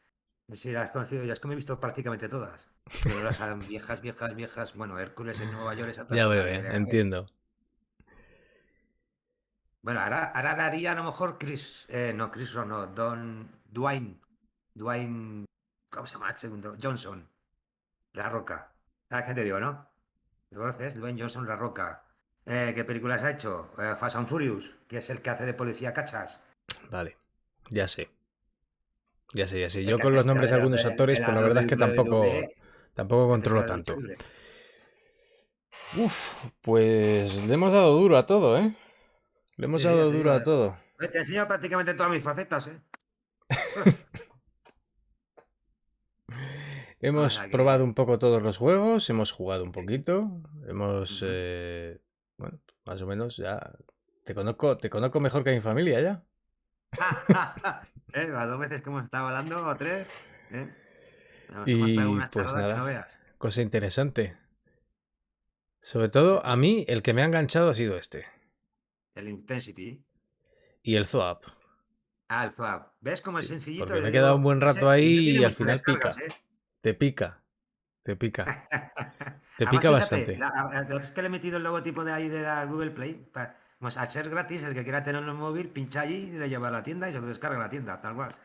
Si las has conocido, ya es que me he visto prácticamente todas. Pero las viejas, viejas, viejas. Bueno, Hércules en Nueva York, esa Ya tampoco veo, la idea. entiendo. Bueno, ahora la haría a lo mejor Chris, no, Chris Rock, no, Dwayne, ¿cómo se llama el segundo? Johnson, La Roca. ¿Sabes qué te digo, no? ¿Lo conoces? Dwayne Johnson, La Roca. ¿Qué películas ha hecho? Fast and Furious, que es el que hace de policía cachas. Vale, ya sé. Ya sé, ya sé. Es Yo que, con los es que nombres de algunos de actores, pues la la verdad es que tampoco, WWE tampoco hace esa controlo de lucha tanto. libre. Uf, pues le hemos dado duro a todo, ¿eh? Le hemos Sí, sí, ya dado te digo. duro a todo. Te he enseñado prácticamente todas mis facetas, ¿eh? O Hemos sea probado que... un poco todos los juegos, hemos jugado un poquito, hemos, Ujú. bueno, más o menos ya te conozco mejor que a mi familia ya. Las dos veces que hemos estado hablando, o tres, ¿eh? Nos hemos pegado Y una pues charrada que no nada, veas. cosa interesante. Sobre Sí, todo a sí. mí el que me ha enganchado ha sido este. El Intensity. Y el Zoap. El Zoab. ¿Ves cómo es Sí, sencillito? porque Yo me he quedado un digo, buen rato ese, y no ahí tiene y al muchas final descargas, pica. ¿eh? Te pica, te pica. Te Además, pica fíjate, bastante. es que le he metido el logotipo de ahí de la Google Play. Pues al ser gratis, el que quiera tenerlo en el móvil, pincha allí y le lleva a la tienda y se lo descarga en la tienda, tal cual.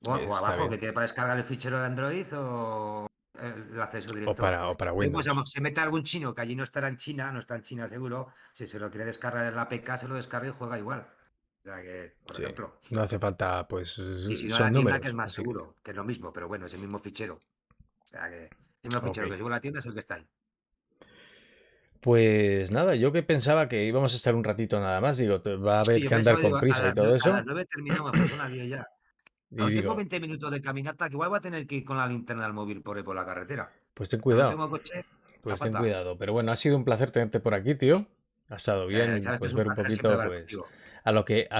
O Está abajo, bien. que tiene para descargar el fichero de Android o el acceso directo. O para Luego, pues, Windows. se mete algún chino que allí no estará en China, no está en China seguro. Si se lo quiere descargar en la APK, se lo descarga y juega igual. O sea que, por Sí. ejemplo. No hace falta, pues Y si no, a son la tienda, que es números. más Así que. seguro, que es lo mismo, pero bueno, es el mismo fichero. O sea que el mismo Ok. fichero que según la tienda es el que está ahí. Pues nada, yo que pensaba que íbamos a estar un ratito nada más. Digo, va a Sí, haber yo que andar pensaba, con digo, prisa y todo a las eso. 9 terminamos, pues son las 10 ya. Y Aún tengo digo, 20 minutos de caminata, que igual voy a tener que ir con la linterna del móvil por la carretera. pues ten Que no cuidado. tengo coche, a Pues ten pata. cuidado. Pero bueno, ha sido un placer tenerte por aquí, tío. Ha estado bien, Sabes que pues es un ver un placer siempre poquito, hablar pues, contigo. a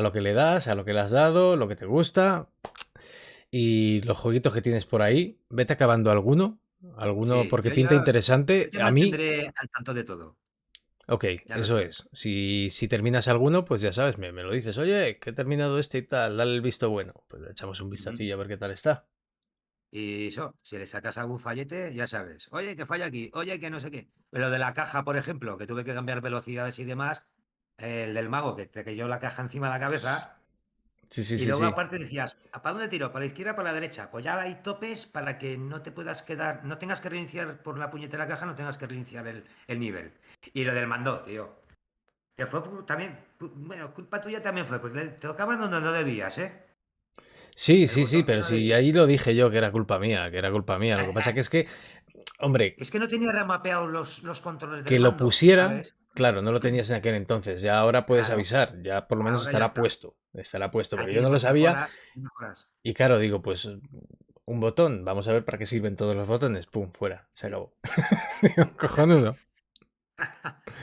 lo que le das, a lo que le has dado, lo que te gusta. Y los jueguitos que tienes por ahí, vete acabando alguno. Alguno Sí, porque pinta yo interesante. te A mí, mantendré al tanto de todo. Ok, Ya lo eso sabes. es. Si terminas alguno, pues ya sabes, me lo dices. Oye, que he terminado este y tal, dale el visto bueno. Pues le echamos un Ujú. vistacillo a ver qué tal está. Y eso, si le sacas algún fallete, ya sabes. Oye, que falla aquí. Oye, que no sé qué. Pero de la caja, por ejemplo, que tuve que cambiar velocidades y demás, el del mago, que te cayó la caja encima de la cabeza. Sí, sí, Y sí, luego sí. aparte decías, ¿para dónde tiro? ¿Para la izquierda o para la derecha? Pues ya hay topes para que no te puedas quedar, no tengas que reiniciar por la puñetera caja, no tengas que reiniciar el nivel. Y lo del mando, tío. Que fue también, bueno, culpa tuya también fue, porque te tocaba donde no debías, ¿eh? Sí, El sí, sí, botón que pero no si debías. ahí lo dije yo que era culpa mía, que era culpa mía. Lo que pasa que es que, hombre, Es que no tenía remapeados los controles del que lo mando, pusiera, ¿sabes? claro, no lo tenías en aquel entonces. Ya ahora puedes Claro, avisar, ya por lo menos ahora ya estará está. puesto. Estará puesto, Ahí pero yo no tienes lo más sabía. mejoras, mejoras. Y claro, digo, pues un botón, vamos a ver para qué sirven todos los botones. Pum, fuera, se Sí, acabó. Digo, ya está. cojonudo.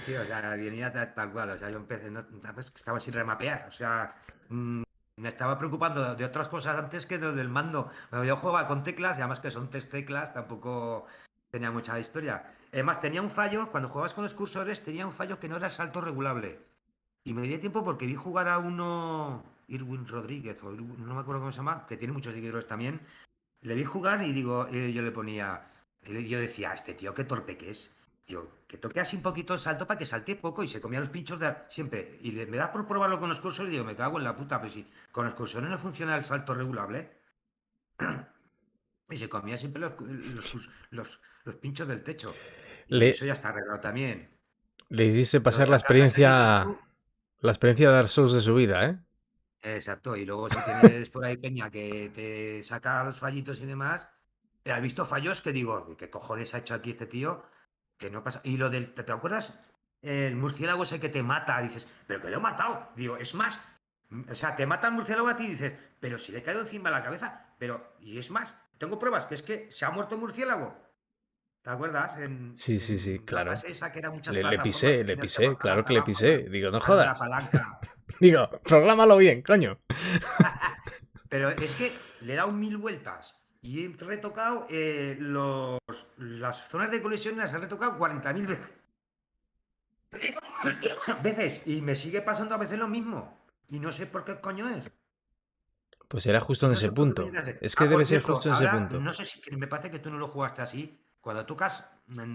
Sí, o sea, venía tal cual, o sea, yo empecé, pues, que estaba sin remapear, o sea, mm, me estaba preocupando de otras cosas antes que del mando. Bueno, yo jugaba con teclas, y además que son tres teclas, tampoco tenía mucha historia. Además, tenía un fallo, cuando jugabas con los cursores, tenía un fallo que no era el salto regulable. Y me di tiempo porque vi jugar a uno, Irwin Rodríguez, no me acuerdo cómo se llama, que tiene muchos seguidores también. Le vi jugar y digo, yo le ponía, yo decía, este tío qué torpe que es. Yo, que toque así un poquito el salto para que salte poco y se comía los pinchos siempre. Y me da por probarlo con los cursores y digo, me cago en la puta, pues si con los cursores no funciona el salto regulable. Y se comía siempre los pinchos del techo. Y Le, eso ya está arreglado también. le hiciste Lo de pasar las cargas que dices tú, la experiencia de Dark Souls de su vida, ¿eh? exacto. Y luego si tienes por ahí peña que te saca los fallitos y demás, he visto fallos que digo, ¿qué cojones ha hecho aquí este tío? Que no pasa. Y lo del, ¿te acuerdas? El murciélago ese que te mata, dices, pero que lo he matado. Digo, es más, o sea, te mata el murciélago a ti y dices, pero si le he caído encima de la cabeza, pero, y es más, tengo pruebas que es que se ha muerto el murciélago. ¿Te acuerdas? Sí, sí, sí, En la claro. fase esa que eran muchas Le plataformas que tenías que pisé, bajar claro que le abajo, pisé. Digo, no darle a la jodas. palanca. Digo, prográmalo bien, coño. Pero es que le he dado 1000 vueltas y he retocado las zonas de colisión las he retocado 40.000 veces. Veces y me sigue pasando a veces lo mismo. Y no sé por qué coño es. Pues era justo en No ese sé por qué punto. puñetas es. Es que Ah, por debe ser cierto, justo en ese ahora punto. no sé si me parece que tú no lo jugaste así. Cuando tocas,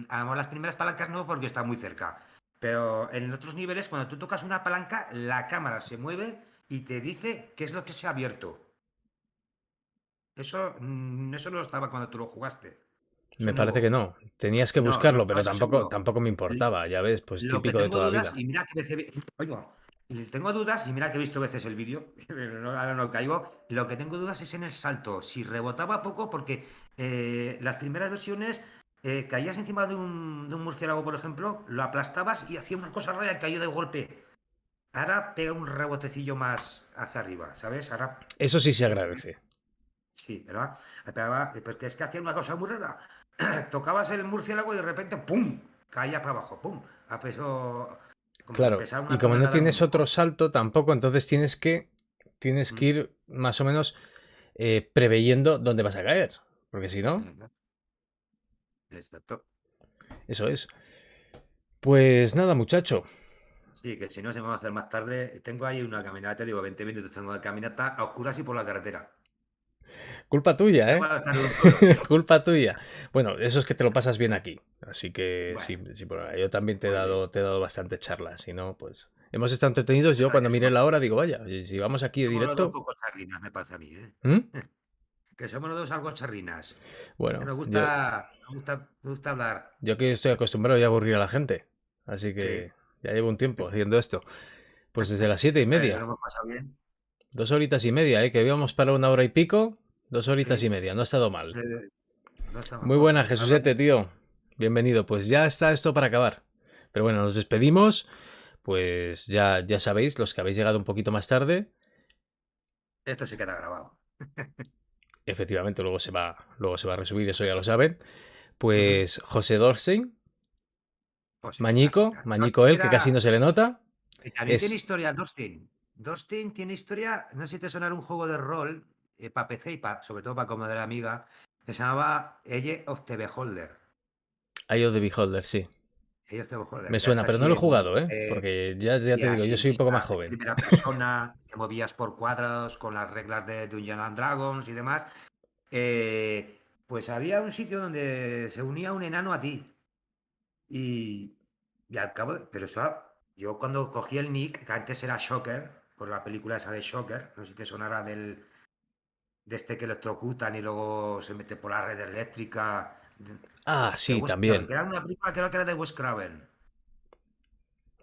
además las primeras palancas no porque está muy cerca. Pero en otros niveles, cuando tú tocas una palanca, la cámara se mueve y te dice qué es lo que se ha abierto. Eso no estaba cuando tú lo jugaste. Eso Me es parece que nuevo. no. Tenías que No, no buscarlo, estaba pero eso seguro. tampoco me L- importaba. Ya ves, pues Lo que típico de tengo toda la dudas, vida. y mira que oigo, y tengo dudas, y mira que he visto veces el vídeo, pero ahora no caigo. Lo que tengo dudas es en el salto. Si rebotaba poco, porque las primeras versiones caías encima de un murciélago, por ejemplo, lo aplastabas y hacía una cosa rara y cayó de golpe. Ahora pega un rebotecillo más hacia arriba, ¿sabes? Ahora Eso sí se se agradece. sí, ¿verdad? Porque es que hacía una cosa muy rara. Tocabas el murciélago y de repente, ¡pum! Caía para abajo, ¡pum! A peso, como si Claro. pesara Y una como no tonelada el tienes muñeco. otro salto tampoco, entonces tienes que Mm, ir más o menos preveyendo dónde vas a caer. Porque si no, exacto. eso es. Pues nada, muchacho. Sí, que si no se me va a hacer más tarde. Tengo ahí una caminata, digo, 20 minutos tengo de caminata a oscuras y por la carretera. Culpa tuya, No ¿eh? va a estar un duro. Culpa tuya. Bueno, eso es que te lo pasas bien aquí. Así que Bueno, sí, sí, por ahí. Yo también muy bien. te he dado bastante charlas. Si no, pues hemos estado entretenidos. Yo Nada, cuando miré la hora digo, vaya, y si vamos aquí de somos los dos un directo. poco charrinas, me parece a mí, ¿eh? ¿Mm? Que somos los dos algo charrinas. Que Bueno, nos gusta hablar. yo que estoy acostumbrado ya a aburrir a la gente. Así Sí. que ya llevo un tiempo haciendo esto. Pues desde las siete y Bueno, media. lo hemos pasado bien. 2 horitas y media, ¿eh? Que íbamos para 1 hora y pico. 2 horitas y media. No ha estado mal. Eh, no está Muy mejor. buena, Habla Jesusete, bien. tío. Bienvenido. Pues ya está esto para acabar. Pero bueno, nos despedimos. Pues ya sabéis, los que habéis llegado un poquito más tarde, Esto se queda grabado. efectivamente luego se va a resubir, eso ya lo saben. Ujú. Pues José Dorstein, Pues sí, Mañico, clásica. Mañico Dustin él, que casi no era. se le nota, Y también tiene es... historia Dustin. Dustin tiene historia. No sé si te sonará un juego de rol para PC y sobre todo para como de la amiga. Que se llamaba Age of the Beholder. Eye of the Beholder, sí. Age of the Beholder, Me que es suena, pero no así lo he en jugado, ¿eh? Porque ya sí, te digo, así yo en soy un poco más vista joven. primera persona, te movías por cuadros con las reglas de Dungeons and Dragons y demás. Pues había un sitio donde se unía un enano a ti. Y, y al cabo, pero eso, yo cuando cogí el nick, que antes era Shocker, por la película esa de Shocker, no sé si te sonará de este que electrocutan y luego se mete por la red eléctrica, Ah, de sí, Wes Craven, que también. era una película creo que era de Wes Craven.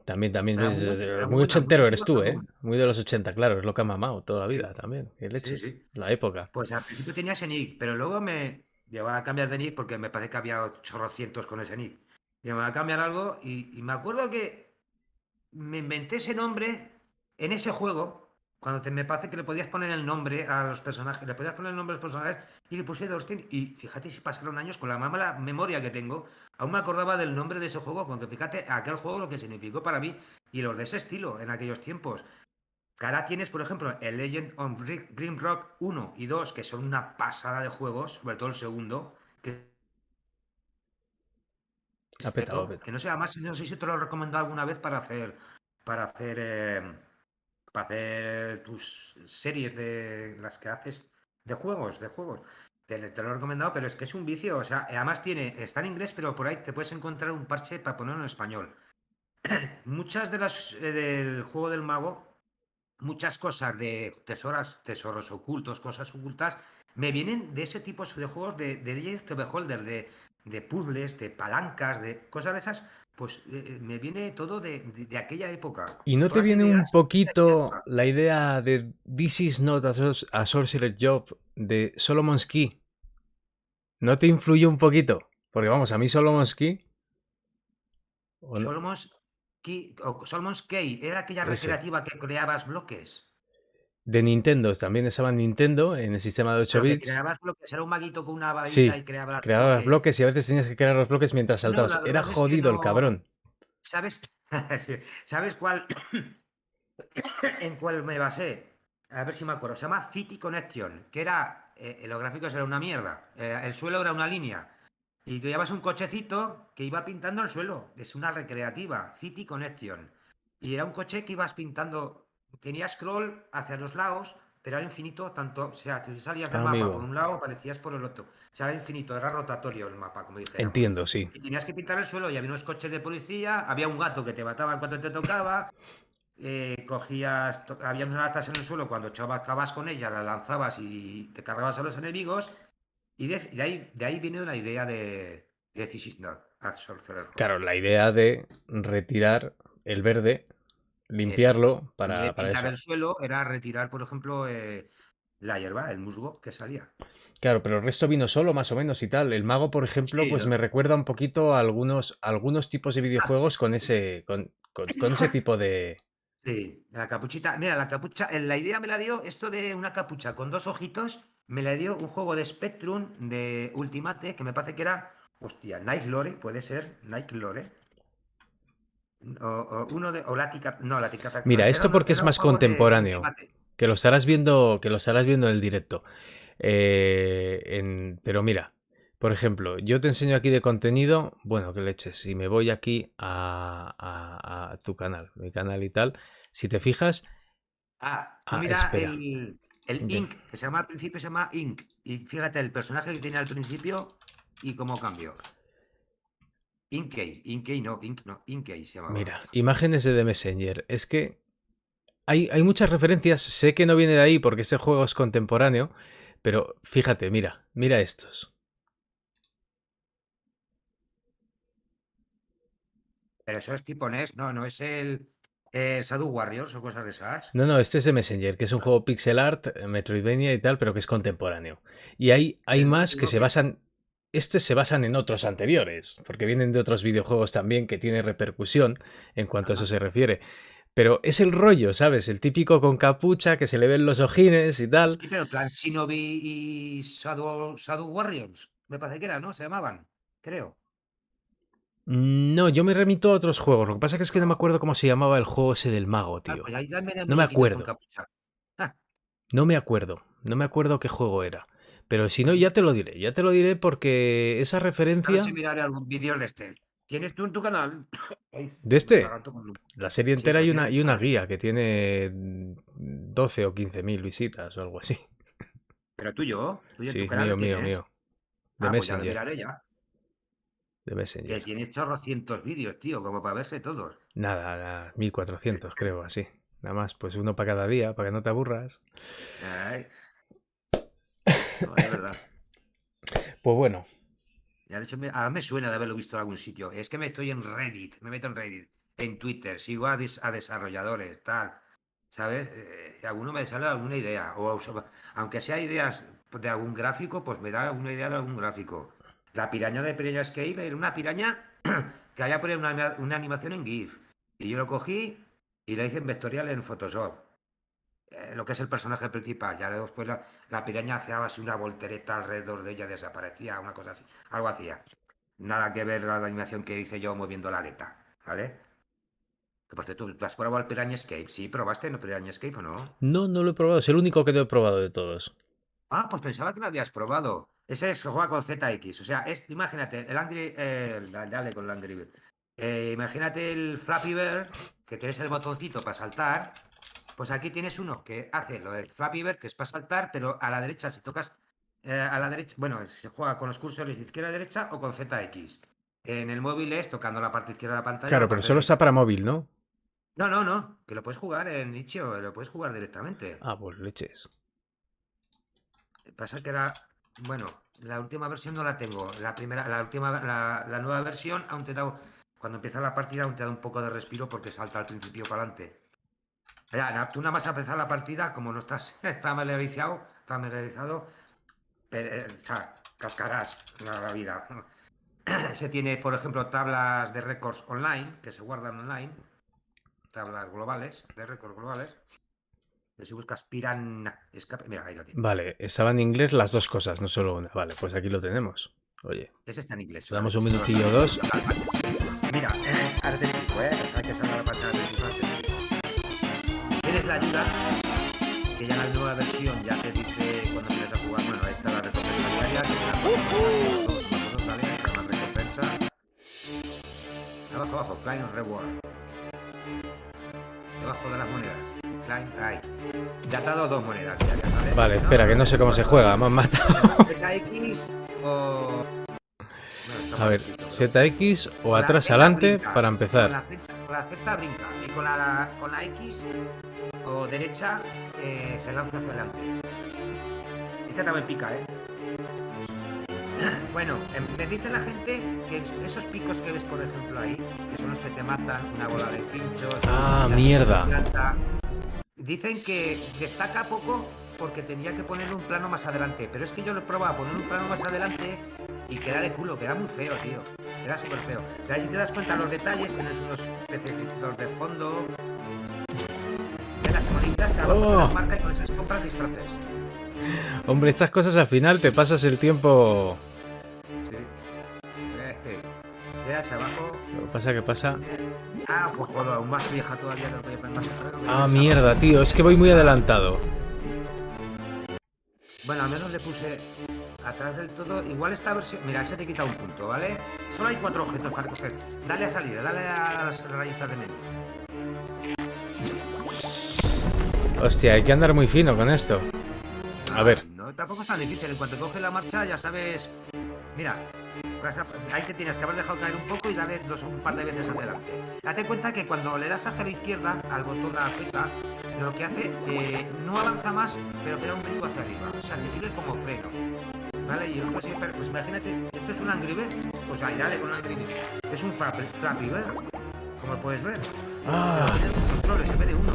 También. Era muy Muy buena, muy ochentero eres antigua, tú, pero muy ¿eh? buena. Muy de los 80, claro, es lo que ha mamado toda la Sí, vida también. ¿Qué sí, leches? sí. La época. Pues al principio tenía ese nick, pero luego me llegó a cambiar de nick porque me parece que había chorrocientos con ese nick. Y me va a cambiar algo y me acuerdo que me inventé ese nombre en ese juego, cuando me parece que le podías poner el nombre a los personajes, le podías poner el nombre a los personajes y le puse Dustin. Y fíjate si pasaron años con la mala memoria que tengo, aún me acordaba del nombre de ese juego, porque fíjate aquel juego lo que significó para mí y los de ese estilo en aquellos tiempos. Que ahora tienes, por ejemplo, el Legend of Grimrock 1 y 2, que son una pasada de juegos, sobre todo el segundo, que Ha petado, ha petado. que no sé, además no sé si te lo he recomendado alguna vez para hacer para hacer tus series de las que haces de juegos. Te lo he recomendado, pero es que es un vicio. O sea, además está en inglés, pero por ahí te puedes encontrar un parche para ponerlo en español. Muchas de las del juego del mago, muchas cosas de tesoros ocultos, cosas ocultas, me vienen de ese tipo de juegos de Legend of the Beholder, de puzzles, de palancas, de cosas de esas. Pues me viene todo de aquella época. ¿Y no te Todas viene un ideas de aquella poquito época. la idea de This is not a sorcerer job de Solomon's Key? ¿No te influyó un poquito? Porque vamos, a mí Solomon's Key... o no- Solomon's Key era aquella ese. recreativa que creabas bloques. De Nintendo, también estaba en Nintendo, en el sistema de 8 Pero que bits. creabas bloques, era un maguito con una varita y Sí, creaba los creaba los bloques. bloques y a veces tenías que crear los bloques mientras No, saltabas. la Era verdad es que jodido el no. cabrón. ¿Sabes? ¿Sabes cuál? En cuál me basé. A ver si me acuerdo. Se llama City Connection, que era. Los gráficos eran una mierda. El suelo era una línea. Y tú llevas un cochecito que iba pintando el suelo. Es una recreativa. City Connection. Y era un coche que ibas pintando. Tenía scroll hacia los lados, pero era infinito. Tanto. O sea, tú salías del Ah, mapa por amigo. un lado, aparecías por el otro. O sea, era infinito. Era rotatorio el mapa, como dijéramos. Entiendo, sí. Y tenías que pintar el suelo y había unos coches de policía. Había un gato que te mataba en cuanto te tocaba. Había unas latas en el suelo, cuando acabas con ellas, las lanzabas y te cargabas a los enemigos, y de ahí viene la idea de This is not a Sorcerer Hall. Claro, la idea de retirar el verde, Eso es. limpiarlo En vez de para pintar eso. el suelo, era retirar, por ejemplo, la hierba, el musgo que salía. Claro, pero el resto vino solo, más o menos, y tal. El mago, por ejemplo, Sí, pues me recuerda un poquito a algunos tipos de videojuegos con con ese tipo de... sí, la capuchita. Mira, la capucha, la idea me la dio esto de una capucha con dos ojitos, me la dio un juego de Spectrum de Ultimate que me parece que era, hostia, Night Lore, puede ser, Night Lore. O Latica, no, Latica no, Mira, esto porque es era un más juego de contemporáneo, Ultimate. que lo estarás viendo en el directo. Pero mira, por ejemplo, yo te enseño aquí de contenido, bueno, que leches, si me voy aquí a tu canal, mi canal y tal, si te fijas, Tú mira espera, el de- Ink, que se llama al principio, se llama Ink. Y fíjate el personaje que tenía al principio y cómo cambió. Ink no, Inkey se llamaba. mira, imágenes de The Messenger, es que hay muchas referencias, sé que no viene de ahí porque este juego es contemporáneo, pero fíjate, mira estos. Pero eso es tipo NES, no es el Shadow Warriors o cosas de esas. No, este es The Messenger, que es un juego pixel art, Metroidvania y tal, pero que es contemporáneo. Y hay No, te más que digo se que basan. Estos se basan en otros anteriores, porque vienen de otros videojuegos también que tiene repercusión en cuanto a eso ajá. se refiere. Pero es el rollo, ¿sabes? El típico con capucha que se le ven los ojines y tal. Sí, pero el plan Shinobi y Shadow Warriors, me parece que era, ¿no? Se llamaban, creo. No, yo me remito a otros juegos. Lo que pasa es que no me acuerdo cómo se llamaba el juego ese del mago, tío. Pues ahí también hay No me muñequitos con acuerdo. capucha. Ah, No me acuerdo. No me acuerdo qué juego era. Pero si no, pues ya te lo diré. Ya te lo diré porque esa esta noche referencia... miraré algún vídeo de este. ¿Tienes tú en tu canal? Ay, ¿De me este? atraganto con La serie Sí, entera lo y tienes una, en y tu una canal. guía que tiene 12 o 15.000 visitas o algo así. Pero tuyo en tu Sí, canal mío, lo mío, tienes. mío. De Ah, pues ya lo Messenger. miraré ya. De Que Messenger. tienes chorrocientos vídeos, tío, como para verse todos. Nada, 1400 creo, así. Nada más, pues uno para cada día, para que no te aburras. Ay, no, es verdad. Pues bueno, Ya, de hecho, ahora me suena de haberlo visto en algún sitio. Es que me estoy en Reddit, me meto en Reddit, en Twitter, sigo a desarrolladores, tal. ¿Sabes? Alguno me sale alguna idea. Aunque sea ideas de algún gráfico, pues me da alguna idea de algún gráfico. La piraña de Pirella Escape era una piraña que había poner una animación en GIF. Y yo lo cogí y la hice en vectorial en Photoshop. Lo que es el personaje principal. Ya después la piraña hacía así una voltereta alrededor de ella, desaparecía, una cosa así. Algo hacía. Nada que ver la animación que hice yo moviendo la aleta, ¿vale? Que por cierto, ¿tú has probado el Piranha Escape? Sí, ¿probaste el Piranha Escape o no? no lo he probado, es el único que no he probado de todos. Ah, pues pensaba que lo habías probado. Ese es que juega con ZX. O sea, imagínate, dale con el Angry Bird. Imagínate el Flappy Bird, que tienes el botoncito para saltar. Pues aquí tienes uno que hace lo del Flappy Bird, que es para saltar, pero a la derecha, si tocas a la derecha, bueno, se juega con los cursores de izquierda a derecha o con ZX. En el móvil es tocando la parte izquierda de la pantalla o Claro, la pero parte solo está derecha. para móvil, ¿no? No, que lo puedes jugar en Itch.io, lo puedes jugar directamente. Ah, pues leches. Pasa que bueno, la última versión no la tengo. La primera, la nueva versión, aún te da, cuando empieza la partida, aún te da un poco de respiro porque salta al principio para adelante. Ya, tú nada más a empezar la partida, como no estás familiarizado, o sea, cascarás la vida. Se tiene, por ejemplo, tablas de récords online, que se guardan online, tablas globales, de récords globales. Si buscas Piranha Escape, mira, ahí lo tienes. Vale, estaba en inglés las dos cosas, no solo una. Vale, pues aquí lo tenemos. Oye, Ese está en inglés le damos solamente, un si no lo está minutillo o dos. Mira, ahora te explico, hay que salvar la pantalla principal, te explico. Tienes la ayuda, que ya en la nueva versión ya te dice cuando empiezas a jugar, bueno, esta es la recompensa diaria, que te la recompensa. Abajo, Client Reward. Debajo de las monedas. Client, ahí. Ya te ha dado 2 monedas diarias, ¿vale? Vale, espera, que no sé cómo se juega, me han matado. ZX o... Bueno, está A mal ver, escrito, pero... ZX o Con la atrás Z adelante brinca. para empezar. Con la Z brinca. Y con la X o derecha se lanza hacia adelante. Esta también pica, ¿eh? Bueno, me dice la gente que esos picos que ves, por ejemplo, ahí, que son los que te matan, una bola de pinchos, Ah, la mierda. planta, dicen que destaca poco porque tenía que ponerle un plano más adelante. Pero es que yo lo he probado a poner un plano más adelante y queda de culo, queda muy feo, tío. Queda súper feo. Pero ahí si te das cuenta los detalles, tienes unos pececitos de fondo. De las monitas abajo te las marca y con esas compras disfraces. Hombre, estas cosas al final te pasas el tiempo. Sí. Veas abajo. Lo que pasa que pasa. Ah, pues joder, aún más vieja todavía de lo que más vieja de lo que Ah, pensaba. mierda, tío, es que voy muy adelantado. Bueno, al menos le puse atrás del todo. Igual esta versión. Mira, se te quita un punto, ¿vale? Solo hay 4 objetos para coger. Dale a salir, dale a las rayitas de menú. Hostia, hay que andar muy fino con esto. A ver. No, tampoco es tan difícil. En cuanto coges la marcha, ya sabes. Mira, ahí te tienes que haber dejado caer un poco y darle un par de veces hacia adelante. Date cuenta que cuando le das hacia la izquierda, al botón de la Z, lo que hace no avanza más, pero pega un brinco hacia arriba. O sea, te sirve como freno. ¿Vale? Y el otro siempre, pues imagínate, esto es un Angry Bird, pues ahí dale con un Angry Bird. Es un Flappy Bird, como puedes ver. Ah. Pero tiene dos controles en vez de uno.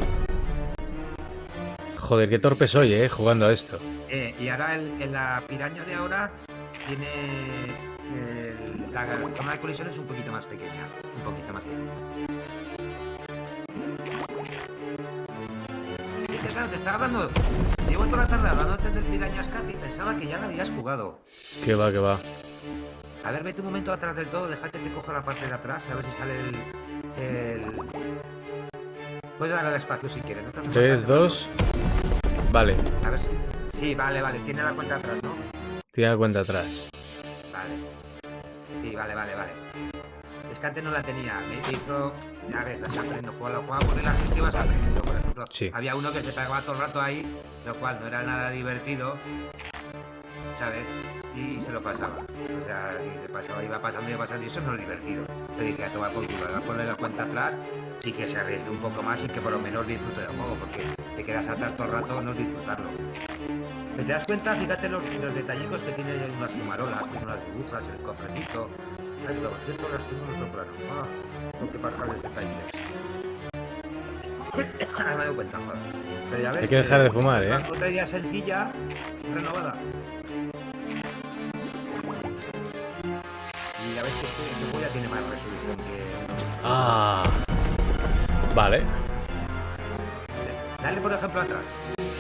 Joder, qué torpe soy, jugando a esto. Y ahora en la piraña de ahora tiene la zona de colisión es un poquito más pequeña. Un poquito más pequeña. Es que claro, te estaba hablando. Llevo toda la tarde hablando del Piraña Escape y pensaba que ya la habías jugado. Que va, que va. A ver, vete un momento atrás del todo, deja que te coja la parte de atrás, a ver si sale el... Puedes darle al espacio si quieres, ¿no? 3, 2. Vale. A ver si... Sí, vale, tiene la cuenta atrás, ¿no? Tira la cuenta atrás. Vale. Sí, vale. Es que antes no la tenía. Me hizo. A ver, las aprendo. Jugaba por la gente y vas aprendiendo. Por ejemplo, Sí. había uno que se pegaba todo el rato ahí, lo cual no era nada divertido, ¿sabes? Y se lo pasaba. O sea, si se pasaba, iba pasando, y eso no es divertido. Te dije, a tomar por culo, a poner la cuenta atrás y que se arriesgue un poco más y que por lo menos disfrute del juego, porque te quedas atrás todo el rato, no es disfrutarlo. ¿Te das cuenta? Fíjate los detallicos que tiene unas fumarolas, tiene unas burbujas, el cofrecito. Ay, lo cierto las tengo en otro plano. Tengo que pasarles detalles. Me he dado cuenta, joder. Pero ya ves, Hay que dejar de fumar, ¿eh? Otra idea sencilla, renovada. Y ya ves que este juego ya tiene más resolución que... Ah. Vale. Dale, por ejemplo, atrás.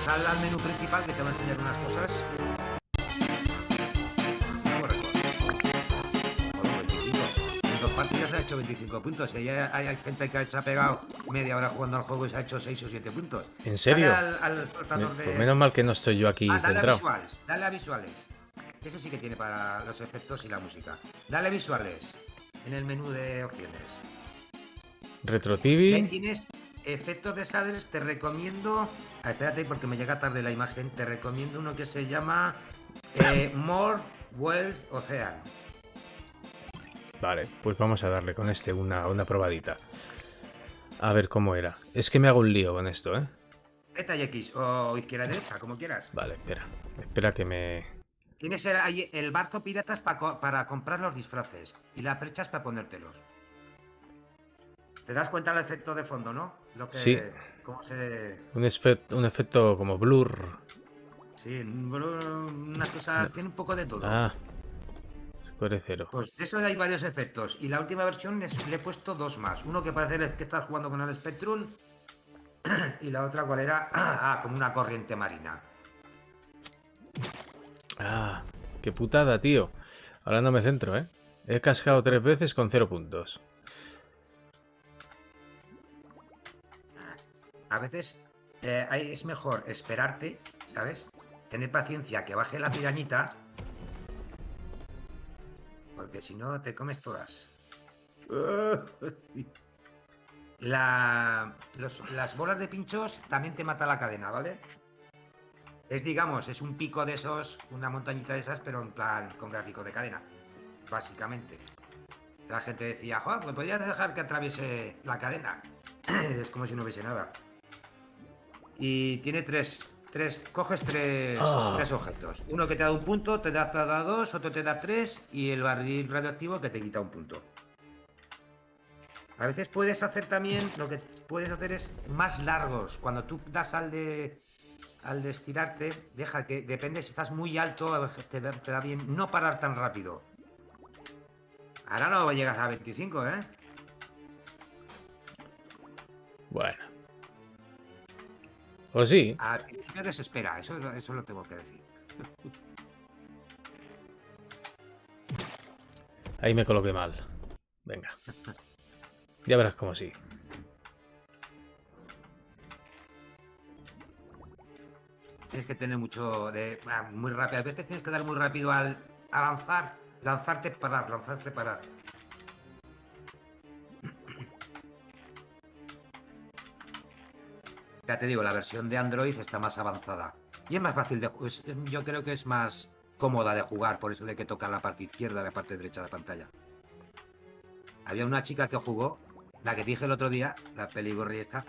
Sal al menú principal que te va a enseñar unas cosas. Nuevo récord. Bueno, 25. En 2 partidas ha hecho 25 puntos. Y hay gente que se ha pegado media hora jugando al juego y se ha hecho 6 o 7 puntos. ¿En serio? Dale al flotador de... Pues menos mal que no estoy yo aquí dale centrado. a visuales. Dale a visuales. Ese sí que tiene para los efectos y la música. Dale a visuales. En el menú de opciones. Retro Y ahí TV. tienes efectos de shaders. Te recomiendo... espérate porque me llega tarde la imagen. Te recomiendo uno que se llama More World Ocean. Vale, pues vamos a darle con este una probadita. A ver cómo era. Es que me hago un lío con esto, ¿eh? Z y X o izquierda derecha, como quieras. Vale, espera que me... Tienes ahí el barco piratas para comprar los disfraces y las flechas para ponértelos. ¿Te das cuenta del efecto de fondo, no? Lo que, Sí. Cómo se... Un efecto como blur. Sí, una cosa... No. Tiene un poco de todo. Ah. Score 0. Pues de eso hay varios efectos. Y la última versión le he puesto 2 más. Uno que parece que estás jugando con el Spectrum. Y la otra, ¿cuál era? Como una corriente marina. Ah, qué putada, tío. Ahora no me centro, ¿eh? He cascado 3 veces con 0 puntos. A veces es mejor esperarte, ¿sabes? Tener paciencia que baje la pirañita. Porque si no, te comes todas. Las bolas de pinchos también te mata la cadena, ¿vale? Es un pico de esos, una montañita de esas, pero en plan con gráfico de cadena, básicamente. La gente decía, joder, pues podrías dejar que atraviese la cadena. Es como si no hubiese nada. Y tiene coges tres objetos. Uno que te da un punto, te da 2, otro te da 3 y el barril radioactivo que te quita un punto. A veces puedes hacer también, lo que puedes hacer es más largos. Cuando tú das al de estirarte, deja que, depende si estás muy alto, te da bien no parar tan rápido. Ahora no llegas a 25, ¿eh? Bueno. O sí. Al principio desespera, eso lo tengo que decir. Ahí me coloqué mal. Venga. Ya verás cómo sí. Tienes que tener mucho de... muy rápido. A veces tienes que dar muy rápido al avanzar. Lanzarte, parar. Ya te digo, la versión de Android está más avanzada. Y es más fácil de... yo creo que es más cómoda de jugar, por eso de que toca la parte izquierda y la parte derecha de la pantalla. Había una chica que jugó, la que dije el otro día, la peligorri esta,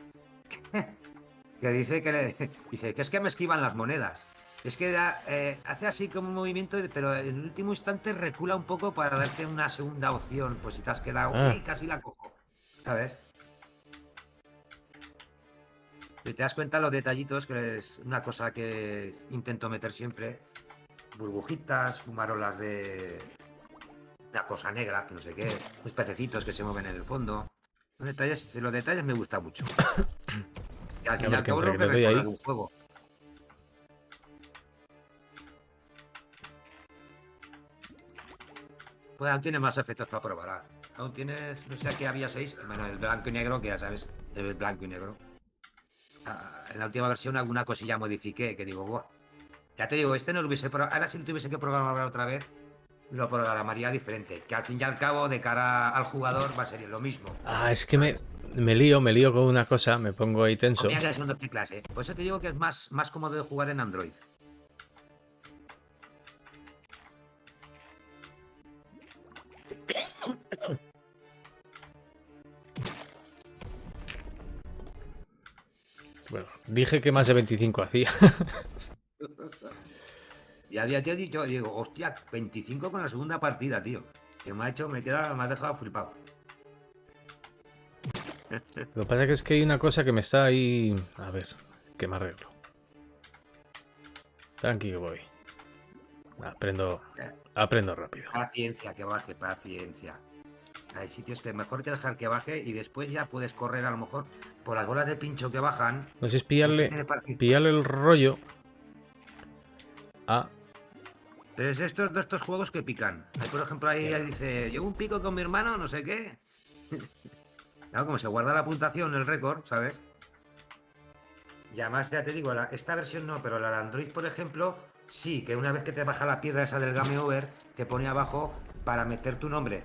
que dice que es que me esquivan las monedas. Es que hace así como un movimiento, pero en el último instante recula un poco para darte una segunda opción. Pues si te has quedado, uy, casi la cojo. ¿Sabes? Si te das cuenta los detallitos, que es una cosa que intento meter siempre. Burbujitas, fumarolas de la cosa negra, que no sé qué. Los pececitos que se mueven en el fondo. Los detalles me gustan mucho. Y al fin y al cabo lo que recuerda un juego. Pues aún tienes más efectos para probar. Aún tienes, no sé, aquí había 6. Bueno, el blanco y negro, que ya sabes, el blanco y negro. En la última versión alguna cosilla modifiqué, que digo, buah. Ya te digo, este no lo hubiese... Ahora si lo tuviese que programar otra vez, lo programaría diferente. Que al fin y al cabo, de cara al jugador, va a ser lo mismo. Ah, es que me lío con una cosa, me pongo ahí O tenso. mira que son dos teclas, ¿eh? Por eso te digo que es más cómodo de jugar en Android. Bueno, dije que más de 25 hacía. Y a día de hoy yo digo, hostia, 25 con la segunda partida, tío. Que me ha dejado flipado. Lo que pasa es que hay una cosa que me está ahí... A ver, que me arreglo. Tranqui que voy. Aprendo rápido. Paciencia, que baje, paciencia. Hay sitios que mejor que dejar que baje y después ya puedes correr a lo mejor por las bolas de pincho que bajan. No sé, es Tienes que pillarle, tener paciencia. pillarle el rollo a... Pero es de estos juegos que pican. Hay, por ejemplo, ahí dice, llevo un pico con mi hermano, no sé qué. Claro, como se guarda la puntuación, el récord, ¿sabes? Y además, ya te digo, esta versión no, pero la de Android, por ejemplo, sí, que una vez que te baja la piedra esa del Game Over, te pone abajo para meter tu nombre.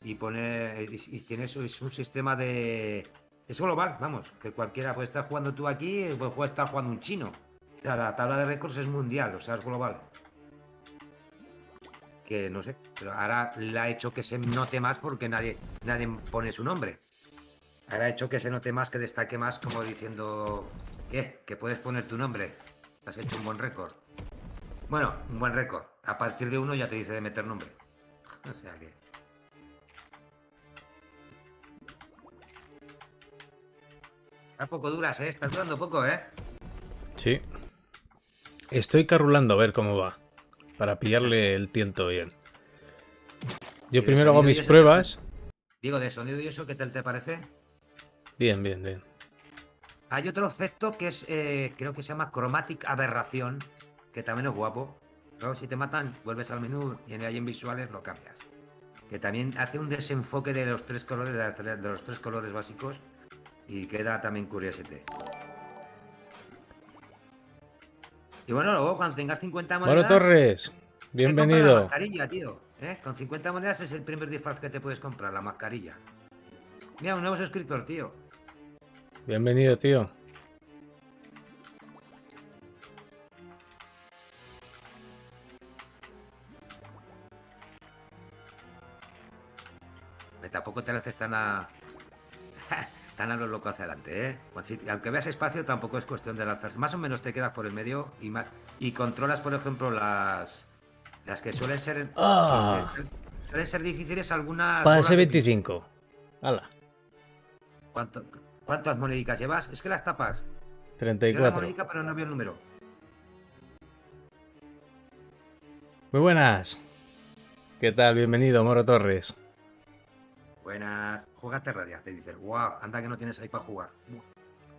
Y pone. Y tienes es un sistema de. Es global, vamos, que cualquiera puede estar jugando tú aquí, pues puede estar jugando un chino. O sea, la tabla de récords es mundial, o sea, es global. Que no sé, pero ahora la ha hecho que se note más porque nadie pone su nombre. Ahora ha hecho que se note más, que destaque más, como diciendo, ¿qué? Que puedes poner tu nombre. Has hecho un buen récord. Bueno, un buen récord. A partir de uno ya te dice de meter nombre. O sea que... Está poco duras, ¿eh? Estás durando poco, ¿eh? Sí. Estoy carrulando a ver cómo va. Para pillarle el tiento bien. ¿Y Yo de primero hago sonido y mis eso pruebas. Digo, de sonido y eso, ¿qué tal te parece? Bien, bien, bien. Hay otro efecto que es, creo que se llama Chromatic Aberración, que también es guapo. Luego, si te matan, vuelves al menú y ahí en visuales lo cambias. Que también hace un desenfoque de los tres colores, de los tres colores básicos, y queda también curiosete. Y bueno, luego cuando tengas 50 Moro monedas, Torres, te compras la bienvenido. mascarilla, tío. Con 50 monedas es el primer disfraz que te puedes comprar, la mascarilla. Mira, un nuevo suscriptor, tío. Bienvenido, tío. Tampoco te lances tan a lo loco hacia adelante, ¿eh? Pues aunque veas espacio, tampoco es cuestión de lanzarse. Más o menos te quedas por el medio y más. Y controlas, por ejemplo, las que suelen ser. ¡Ah! Suelen ser difíciles algunas Pase bolas de pincho. 25. ¡Hala! ¿Cuánto, ¿Cuántas monedicas llevas? Es que las tapas. Veo la 34. monedica, pero no veo el número. Muy buenas. ¿Qué tal? Bienvenido, Moro Torres. Buenas. Juega Terraria, te dicen. Guau, anda que no tienes ahí para jugar.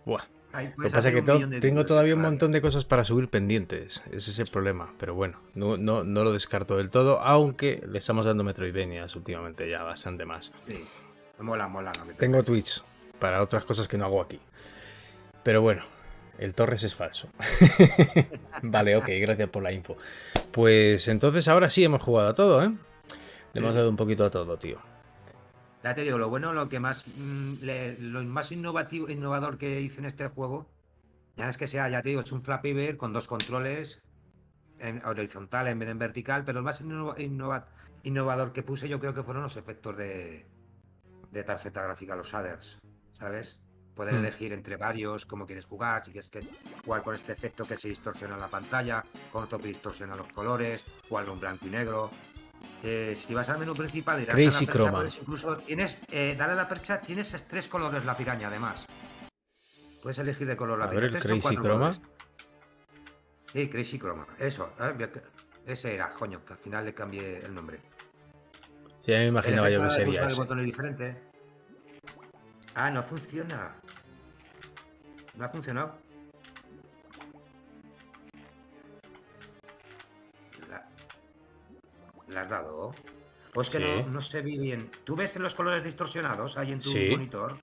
Buah. Ahí Lo que puedes pasa es hacer que un millón de tengo vídeos de todavía un Terraria. montón de cosas para subir pendientes. Ese es el problema. Pero bueno, no lo descarto del todo, aunque le estamos dando Metroidvanias últimamente ya bastante más. Sí. Mola, no me te Tengo engañes. Twitch para otras cosas que no hago aquí. Pero bueno, el Torres es falso. Vale, ok, gracias por la info. Pues entonces ahora sí hemos jugado a todo, ¿eh? Le hemos dado un poquito a todo, tío. Ya te digo, lo bueno, lo que más, lo más innovador que hice en este juego, ya no es que sea, ya te digo, es un Flappy Bird con dos controles en horizontal en vez de en vertical, pero el más innovador que puse yo creo que fueron los efectos de tarjeta gráfica, los shaders, ¿sabes? Poder Hmm. elegir entre varios cómo quieres jugar, si quieres jugar con este efecto que se distorsiona la pantalla, con otro que distorsiona los colores, jugarlo en blanco y negro. Si vas al menú principal y das a la Crazy percha, Chroma. puedes incluso darle a la percha, tienes tres colores la piraña además. Puedes elegir de color la A ver piraña. el Tres son Crazy cuatro Chroma. colores. Sí, Crazy Chroma. Eso. Ese era, coño, que al final le cambié el nombre. Sí, ya me El imaginaba yo efecto que de sería pulsar el ese. botón es diferente. Ah, no funciona. No ha funcionado. La, ¿La has dado? O es que Sí, no se ve bien. ¿Tú ves los colores distorsionados ahí en tu sí. monitor?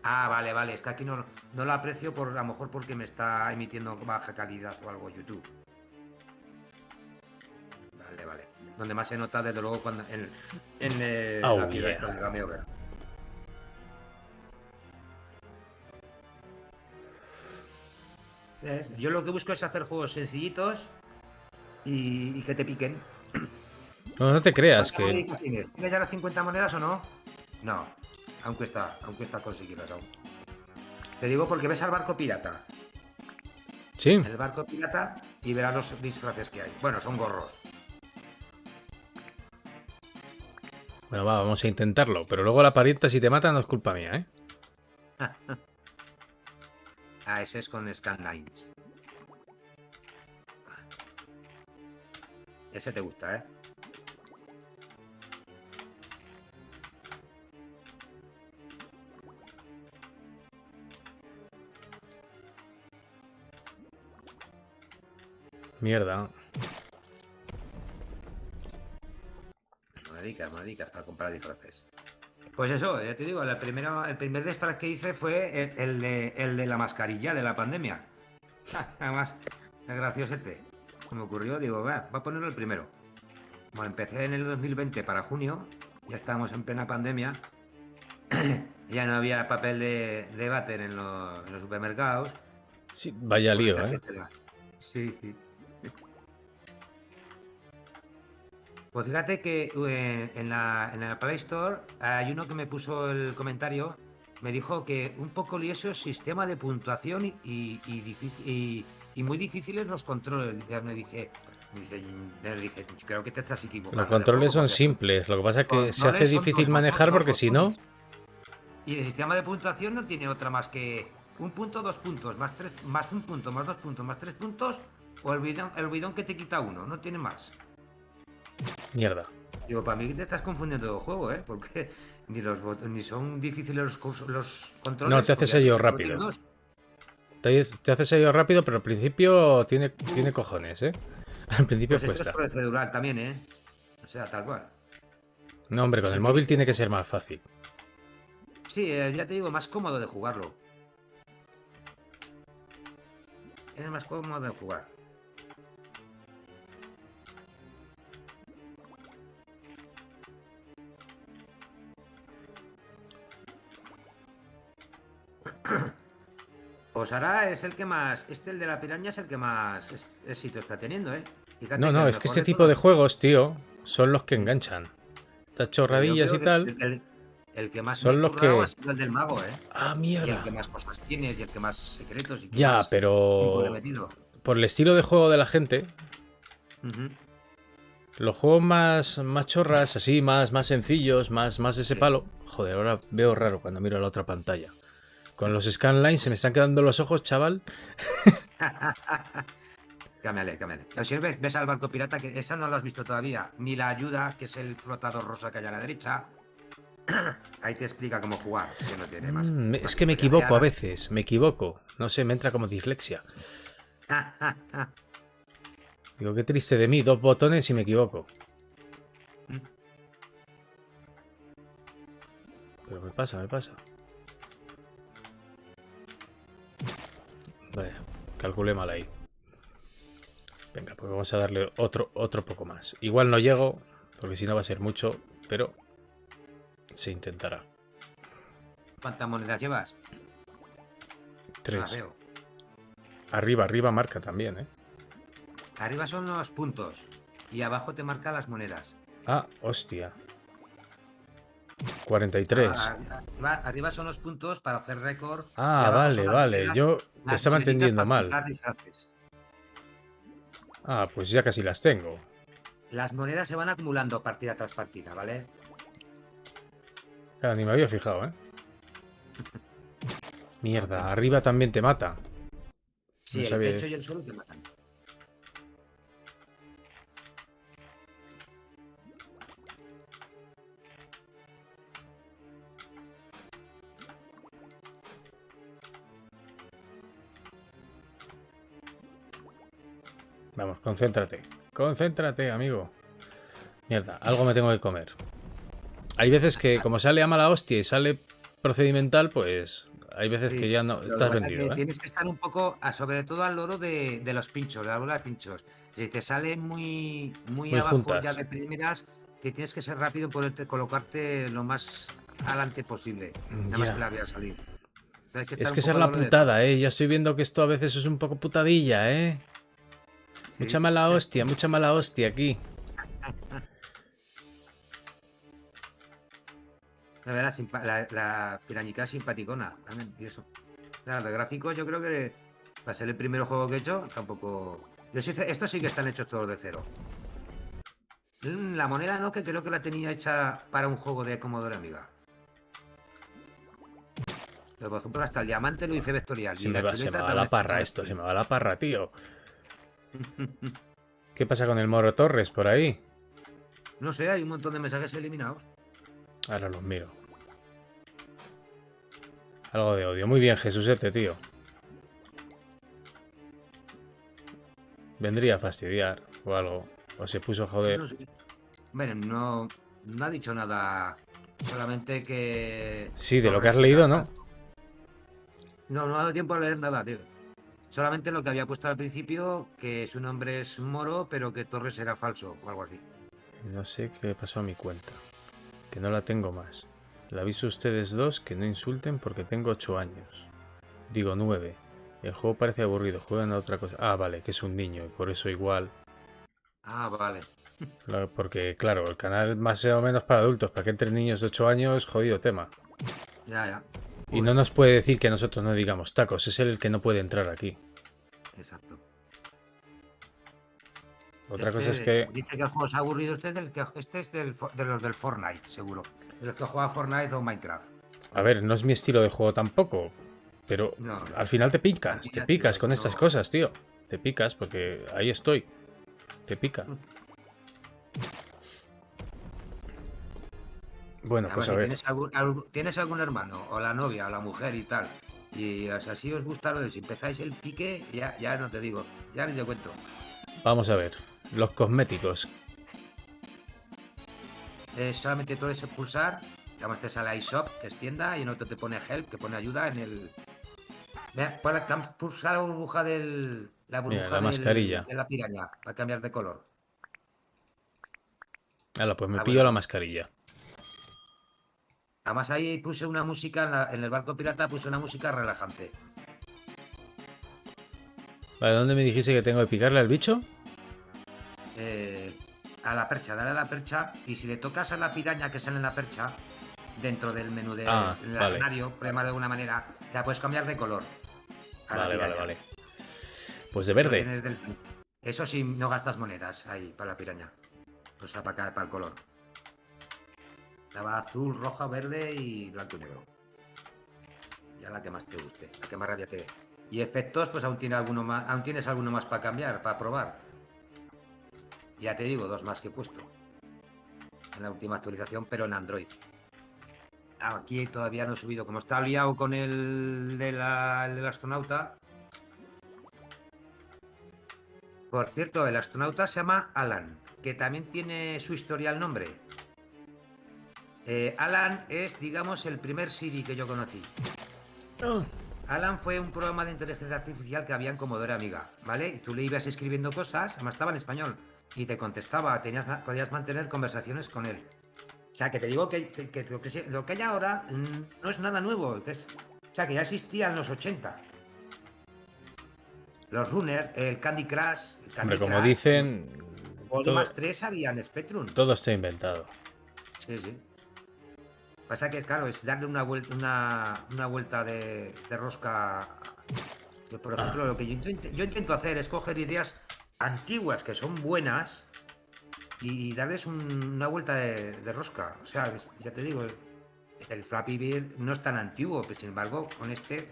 Ah, vale. Es que aquí no lo aprecio a lo mejor porque me está emitiendo baja calidad o algo YouTube. Vale. Donde más se nota, desde luego, cuando Oh, la piedra yeah. esta del Game Over. ¿Ves? Yo lo que busco es hacer juegos sencillitos y que te piquen. No, no te creas ¿Cuántas que... monedas tienes? ¿Tienes ya las 50 monedas o no? No, aunque está conseguirlas aún. Te digo porque ves al barco pirata. Sí. El barco pirata y verás los disfraces que hay. Bueno, son gorros. Bueno, va, vamos a intentarlo. Pero luego la parienta, si te mata, no es culpa mía, ¿eh? Ah, ese es con Scanlines. Ese te gusta, ¿eh? Mierda. Monedicas para comprar disfraces. Pues eso, ya te digo, el primer disfraz que hice fue el de la mascarilla de la pandemia. Además, es graciosete. Se me ocurrió, digo, voy a ponerlo el primero. Bueno, empecé en el 2020 para junio, ya estábamos en plena pandemia, ya no había papel de váter en los supermercados. Sí, vaya Pues lío, ¿eh? sí, sí. Pues fíjate que en la Play Store hay uno que me puso el comentario, me dijo que un poco lioso el sistema de puntuación y muy difíciles los controles. Ya le dije, creo que te estás Los equivocando de controles juego, son porque simples. Lo que pasa es que se hace controles son difícil manejar dos porque si no... botones. Y el sistema de puntuación no tiene otra más que un punto, 2 puntos, más tres, más un punto, más 2 puntos, más 3 puntos, o el bidón que te quita uno, no tiene más. Mierda. Digo, para mí te estás confundiendo el juego, ¿eh? Porque ni son difíciles los controles. No, te haces porque ello solo tiene rápido. dos. Te haces ello rápido, pero al principio tiene cojones, ¿eh? Al principio Pues esto es cuesta. procedural también, ¿eh? O sea, tal cual. No, hombre, con Es el el móvil principio. tiene que ser más fácil. Sí, ya te digo, más cómodo de jugarlo. Es más cómodo de jugar. Pues ahora es el que más. El de la piraña es el que más éxito está teniendo, ¿eh? No, Fíjate que no, el es que mejor este de tipo de todos. juegos, tío, son los que enganchan. Estas Pero yo chorradillas creo y que tal el que más me son he los currado ha que... sido el del mago, ¿eh? Ah, Y el que mierda. más cosas tienes, y el que más secretos, y que Ya, más tiempo le he pero... metido. Por el estilo de juego de la gente, Ujú. los juegos más chorras, así, más sencillos, más de ese Sí. palo... Joder, ahora veo raro cuando miro a la otra pantalla. Con los scanlines se me están quedando los ojos, chaval. Cámbiale. Pero si ves al barco pirata, que esa no lo has visto todavía. Ni la ayuda, que es el flotador rosa que hay a la derecha. Ahí te explica cómo jugar, que no tiene más Es que me historia. Y equivoco a además, veces, me equivoco. No sé, me entra como dislexia. Digo, qué triste de mí, 2 botones y me equivoco. Pero me pasa. Vaya, calculé mal ahí. Venga, pues vamos a darle otro poco más. Igual no llego, porque si no va a ser mucho, pero se intentará. ¿Cuántas monedas llevas? Ah, 3. veo. Arriba marca también, ¿eh? Arriba son los puntos y abajo te marca las monedas. Ah, hostia. 43. Arriba son los puntos para hacer récord y Ah, abajo son las vale. monedas, Yo te las estaba moneditas entendiendo para mal. comprar disfraces. Ah, pues ya casi las tengo. Las monedas se van acumulando partida tras partida, ¿vale? Claro, ni me había fijado, ¿eh? Mierda, arriba también te mata. Sí, No el sabía techo y eso. el suelo te matan. Vamos, concéntrate. Concéntrate, amigo. Mierda, algo me tengo que comer. Hay veces que, como sale a mala hostia y sale procedimental, pues hay veces que Sí, ya no lo que estás pasa es que vendido, ¿eh? tienes que estar un poco, sobre todo al loro de los pinchos, de la bola de pinchos. Si te sale muy Muy abajo ya juntas. de primeras, que tienes que ser rápido en poderte colocarte lo más adelante posible, nada más que Ya. la veas salir. Entonces hay que estar Es un que esa es poco al la loro de todo. putada, ¿eh? Ya estoy viendo que esto a veces es un poco putadilla, ¿eh? Sí. Mucha mala hostia aquí. La verdad, la pirañica es simpaticona también, y eso. Claro, de gráficos yo creo que va a ser el primer juego que he hecho, tampoco... Estos sí que están hechos todos de cero. La moneda no, que creo que la tenía hecha para un juego de Commodore Amiga. Pero, por ejemplo, hasta el diamante lo hice vectorial y la Se me chuleta va también la está parra hecha esto, se me vectorial. va la parra, tío. ¿Qué pasa con el Moro Torres por ahí? No sé, hay un montón de mensajes eliminados. Ahora los miro. Algo de odio. Muy bien, Jesusete, tío. Vendría a fastidiar o algo. O se puso a joder. No sé. Bueno, no ha dicho nada, solamente que Sí, de lo que has Torres leído, era ¿no? falso. No, no ha dado tiempo a leer nada, tío. Solamente lo que había puesto al principio, que su nombre es Moro, pero que Torres era falso o algo así. No sé qué le pasó a mi cuenta. Que no la tengo más. Le aviso a ustedes dos que no insulten porque tengo 8 años. Digo 9. El juego parece aburrido, juegan a otra cosa. Ah, vale, que es un niño y por eso igual. Ah, vale. Porque, claro, el canal más o menos para adultos, para que entren niños de 8 años, jodido tema. Ya, ya. Y no Joder. nos puede decir que nosotros no digamos tacos, es él el que no puede entrar aquí. Exacto. Otra cosa es Este que, dice que el juego es aburrido. Este es de los del Fortnite, seguro. De los que juega Fortnite o Minecraft. a ver, no es mi estilo de juego tampoco, pero No, al final a mí te ya te picas digo, con estas yo. cosas, tío. Te picas porque ahí estoy, te pica. Bueno, pues Además, a si ver, tienes algún hermano, o la novia, o la mujer y tal, y o sea, si os gusta lo de si empezáis el pique, ya no te digo, ya ni te cuento. vamos a ver. Los cosméticos. Solamente todo es pulsar, además te sale iShop, que es tienda, y en otro te pone help, que pone ayuda en el. Mira, pulsar la Mira, burbuja la mascarilla. de la piraña, para cambiar de color. Hala, pues me Ah, pillo bueno, la pues. mascarilla. Además ahí puse una música, en el barco pirata puse una música relajante. Vale, ¿dónde me dijiste que tengo que picarle al bicho? eh, a la percha, dale a la percha y si le tocas a la piraña que sale en la percha, dentro del menú Ah, del vale. armario, por llamarlo de alguna manera, la puedes cambiar de color a la Vale, vale, piraña. vale. Pues de Eso lo verde. tienes del. Eso sí, no gastas monedas ahí para la piraña. O sea, para el color. La va azul, roja, verde y blanco y negro. Ya la que más te guste, la que más rabia te dé. Y efectos, pues aún tienes alguno más para cambiar, para probar. Ya te digo, dos más que he puesto en la última actualización, pero en Android. Aquí todavía no he subido, como está liado con el del astronauta. Por cierto, el astronauta se llama Alan, que también tiene su historial nombre. Alan es, digamos, el primer Siri que yo conocí. Ah, Alan fue un programa de inteligencia artificial que había en Commodore Amiga, ¿vale? Y tú le ibas escribiendo cosas, además estaba en español, y te contestaba, podías mantener conversaciones con él. O sea, que te digo que lo que hay ahora no es nada nuevo. O sea, que ya existía en los 80. Los Runner, el Candy Crush, hombre, como dicen, todo, Polymax 3 había en Spectrum. todo está inventado. Sí, sí. Pasa que, claro, es darle una vuelta de rosca. Que, por ejemplo, lo que yo intento hacer es coger ideas antiguas que son buenas y darles una vuelta de rosca. O sea, ya te digo, el Flappy Bird no es tan antiguo, pero sin embargo, con este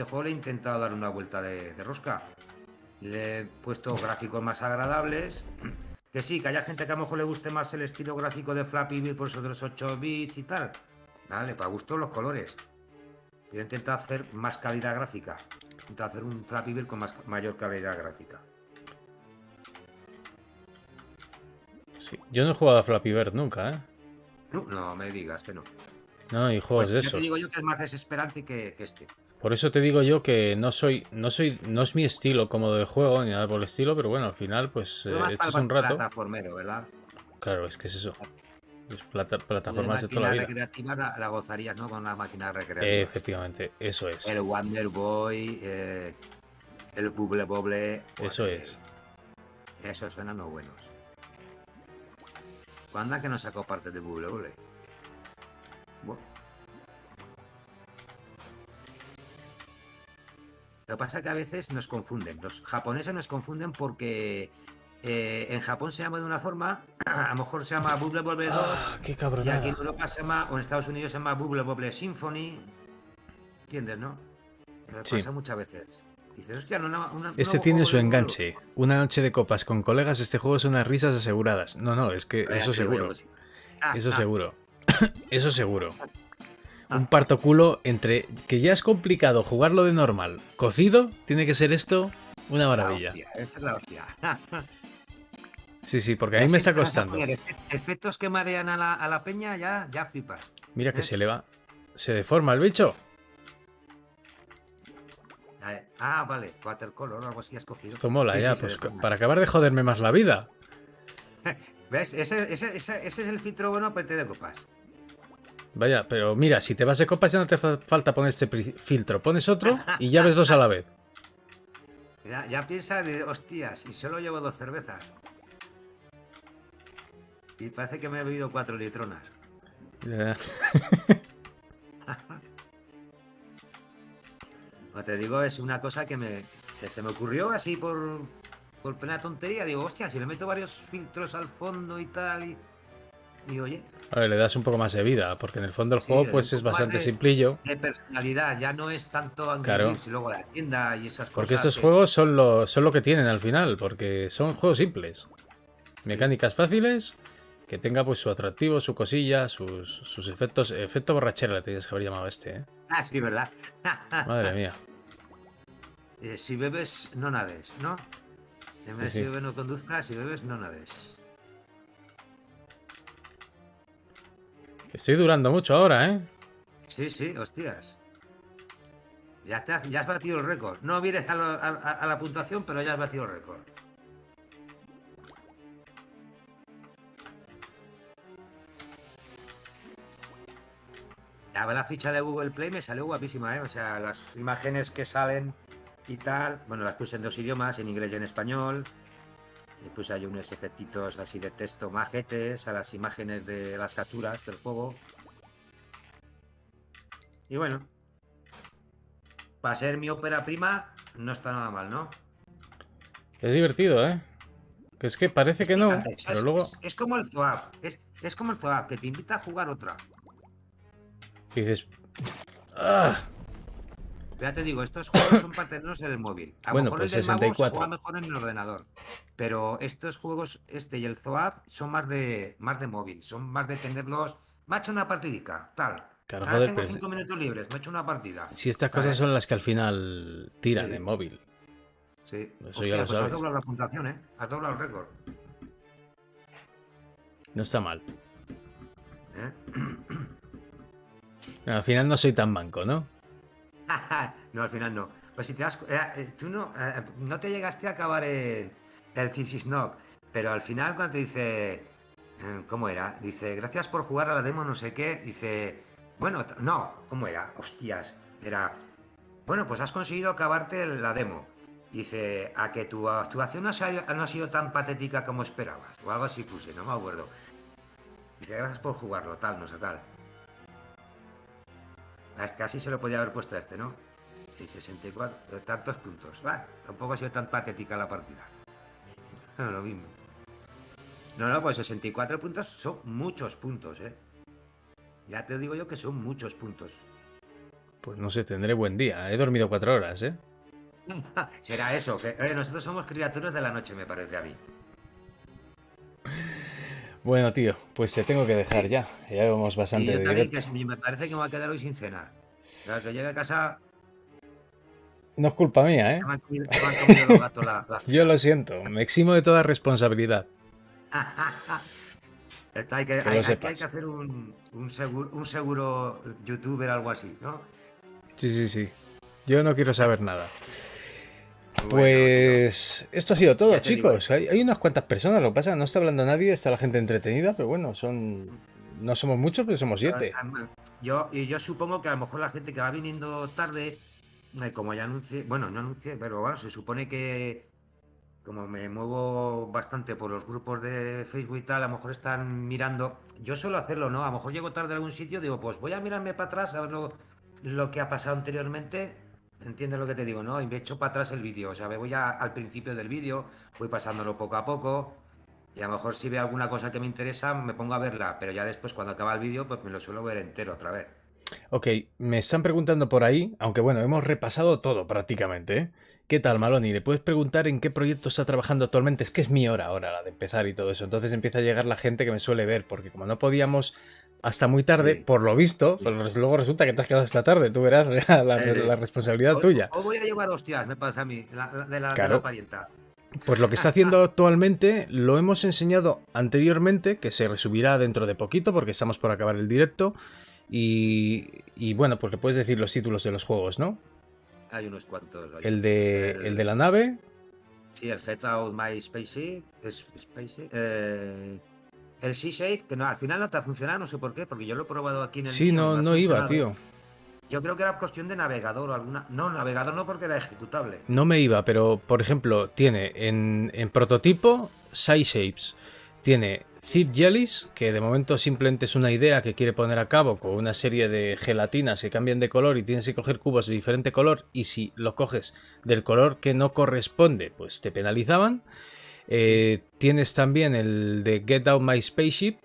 juego le he intentado dar una vuelta de rosca. Le he puesto gráficos más agradables. Que sí, que haya gente que a lo mejor le guste más el estilo gráfico de Flappy Bird por esos de los 8 bits y tal. Vale, para gusto los colores. Yo intento hacer más calidad gráfica. Intento hacer un Flappy Bird con mayor calidad gráfica. Sí. Yo no he jugado a Flappy Bird nunca, ¿eh? No, no me digas que no. No, y juegos Pues de ya te esos. digo yo que es más desesperante que este. Por eso te digo yo que no es mi estilo cómodo de juego ni nada por el estilo, pero bueno, al final, pues Tú más para echas el un rato. plataformero, ¿verdad? Claro, es que es eso. Es Tú de plataformas de toda la máquina vida. recreativa la gozarías, ¿no? Con las máquinas recreativas. Efectivamente, eso es. El Wonder Boy, el Bubble Bobble. Eso es. Esos suenan los buenos. ¿Cuándo que no sacó parte de Bubble Bobble? Bueno, lo que pasa es que a veces nos confunden. Los japoneses nos confunden porque en Japón se llama de una forma, a lo mejor se llama Bubble Bobble 2, ¡Ah, qué y aquí en cabronada! Europa se llama, o en Estados Unidos se llama Bubble Bobble Symphony. ¿Entiendes, no? Sí, Pasa muchas veces. Dices, hostia, un este nuevo tiene juego su de Bubble. enganche. Una noche de copas con colegas, este juego es unas risas aseguradas. No, no, es que Ya eso te digo yo seguro. que sí. Ah, Eso ah, seguro. Eso seguro. Un ah. parto culo entre que ya es complicado jugarlo de normal. Cocido, tiene que ser esto una La maravilla. hostia, esa es la hostia. Sí, sí, porque a Ya mí si me está empiezas a costando. poner efectos que marean a la peña, ya flipas. Mira que ¿Eh? se le va. Se deforma el bicho. Vale, watercolor o algo así has cogido. Esto mola Sí, ya, sí, se pues deforma. para acabar de joderme más la vida. ¿Ves? Ese es el filtro bueno para de copas. Vaya, pero mira, si te vas de copas ya no te falta poner este filtro. Pones otro y ya ves dos a la vez. Ya piensa de hostias, y solo llevo 2 cervezas. Y parece que me he bebido 4 litronas. Ya. Como te digo, es una cosa que se me ocurrió así por plena tontería. Digo, hostia, si le meto varios filtros al fondo y tal, y oye, A ver, le das un poco más de vida, porque en el fondo el sí, juego le doy un pues es poco más bastante simplillo. de personalidad. Ya no es tanto Angry Claro, Birds y luego la tienda y esas porque cosas estos que... juegos son lo que tienen al final, porque son juegos simples. Sí. Mecánicas fáciles, que tenga pues su atractivo, su cosilla, sus efectos. Efecto borrachera le tenías que haber llamado a este, ¿eh? Sí, ¿verdad? Madre mía. Si bebes, no nades, ¿no? En Sí, vez de si sí. bebes, no conduzcas, si bebes, no nades. Estoy durando mucho ahora, ¿eh? Sí, sí, hostias. Ya has batido el récord. No vienes a la puntuación, pero ya has batido el récord. La ficha de Google Play me salió guapísima, ¿eh? O sea, las imágenes que salen y tal, bueno, las puse en 2 idiomas, en inglés y en español. Y puse ahí unos efectitos así de texto majetes a las imágenes de las capturas del juego. Y bueno, para ser mi ópera prima, no está nada mal, ¿no? Es divertido, ¿eh? Que es que parece Es que no, picante, pero ¿sabes? luego Es como el Zoab. Es como el Zoab, que te invita a jugar otra. dices... ¡Ah! Ya te digo, estos juegos son para tenerlos en el móvil. A lo Bueno, mejor el pues del mago se juega 64. mejor en el ordenador. Pero estos juegos, este y el Zoab, son más de móvil. Son más de tenerlos. Me ha hecho una partidica, tal. Claro, Ahora joder, tengo pero 5 minutos libres, me he hecho una partida. si estas cosas ¿Sabes? son las que al final tiran en Sí, móvil. sí. Eso ya Hostia, lo pues has sabes. doblado la puntuación, ¿eh? Has doblado el récord. No está mal. ¿Eh? Al final no soy tan manco, ¿no? No, al final no. Pues si te das, tú no te llegaste a acabar el Thesis Knock, pero al final cuando te dice, ¿cómo era? Dice, gracias por jugar a la demo, no sé qué. Dice, bueno, no, ¿cómo era? Hostias, era, bueno, pues has conseguido acabarte la demo. Dice, a que tu actuación no ha sido tan patética como esperabas. O algo así puse, no me acuerdo. Dice, gracias por jugarlo, tal, no sé tal. Casi se lo podía haber puesto a este, ¿no? Y 64, tantos puntos. Tampoco ha sido tan patética la partida. No, lo mismo. No, pues 64 puntos son muchos puntos, ¿eh? Ya te digo yo que son muchos puntos. Pues no sé, tendré buen día. He dormido 4 horas, ¿eh? Será eso, que nosotros somos criaturas de la noche, me parece a mí. Bueno, tío, pues te tengo que dejar Sí. ya. Ya llevamos Y bastante yo de también, directo. me parece que me voy a quedar hoy sin cenar. Claro, que llegue a casa, No es culpa mía, se ¿eh? me han comido los gatos la Yo cena. lo siento, me eximo de toda responsabilidad. Que lo sepas. hacer un seguro youtuber, algo así, ¿no? Sí, sí, sí. Yo no quiero saber nada. Bueno, tío, Pues esto ha sido todo, ya te digo. chicos. Hay unas cuantas personas, lo que pasa, no está hablando nadie, está la gente entretenida, pero bueno, no somos muchos, pero somos 7. Yo supongo que a lo mejor la gente que va viniendo tarde, como ya anuncié, bueno, no anuncié, pero bueno, se supone que como me muevo bastante por los grupos de Facebook y tal, a lo mejor están mirando. Yo suelo hacerlo, ¿no? A lo mejor llego tarde a algún sitio, digo, pues voy a mirarme para atrás a ver lo que ha pasado anteriormente. ¿Entiendes lo que te digo, no? Y me echo para atrás el vídeo. O sea, me voy al principio del vídeo, voy pasándolo poco a poco. Y a lo mejor si veo alguna cosa que me interesa, me pongo a verla. Pero ya después, cuando acaba el vídeo, pues me lo suelo ver entero otra vez. Ok, me están preguntando por ahí, aunque bueno, hemos repasado todo prácticamente, ¿eh? ¿Qué tal, Sí. Maloni? ¿Le puedes preguntar en qué proyecto está trabajando actualmente? Es que es mi hora ahora la de empezar y todo eso. Entonces empieza a llegar la gente que me suele ver, porque como no podíamos hasta muy tarde, Sí, por lo visto, sí. pues luego resulta que te has quedado hasta tarde. Tú verás la Eh, responsabilidad tuya. Hoy voy a llevar hostias, me parece a mí, de la Claro. parienta. Pues lo que está haciendo actualmente lo hemos enseñado anteriormente, que se resubirá dentro de poquito porque estamos por acabar el directo. Y bueno, pues le puedes decir los títulos de los juegos, ¿no? Hay unos cuantos, oye. El Es de la nave. sí, el Get Out My Spaceship. El Seashade, que no, al final no te ha funcionado, no sé por qué, porque yo lo he probado aquí en el Sí, mío y no, me ha no iba, funcionado. tío. Yo creo que era cuestión de navegador o alguna. No, navegador no, porque era ejecutable. No me iba, pero por ejemplo, tiene en prototipo Side Shapes. Tiene Zip Jellies, que de momento simplemente es una idea que quiere poner a cabo con una serie de gelatinas que cambian de color y tienes que coger cubos de diferente color. Y si lo coges del color que no corresponde, pues te penalizaban. Sí. Tienes también el de Get Out My Spaceship,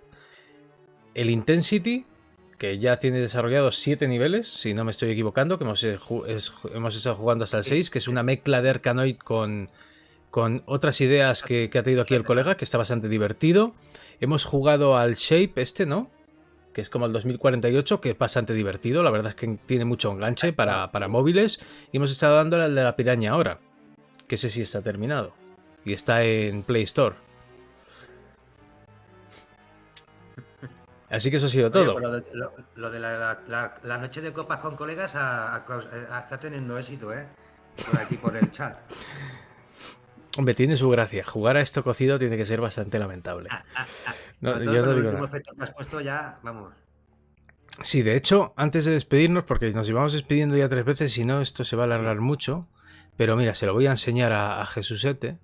el Intensity, que ya tiene desarrollados 7 niveles, si no me estoy equivocando, que hemos estado jugando hasta el Sí, 6, que es una mezcla de Arkanoid con otras ideas que ha traído aquí el etcétera. colega, que está bastante divertido. Hemos jugado al Shape este, ¿no? Que es como el 2048, que es bastante divertido, la verdad es que tiene mucho enganche para móviles. Y hemos estado dándole al de la piraña ahora, que ese sí está terminado. Y está en Play Store. Así que eso ha sido Oye, todo. pues lo de la noche de copas con colegas está teniendo éxito, ¿eh? Por aquí, por el chat. Hombre, tiene su gracia. Jugar a esto cocido tiene que ser bastante lamentable. No, Sobre todo yo con no el digo último nada. efecto que has puesto, ya, vamos. Sí, de hecho, antes de despedirnos, porque nos íbamos despidiendo ya 3 veces, si no, esto se va a Sí. alargar mucho. Pero mira, se lo voy a enseñar a Jesusete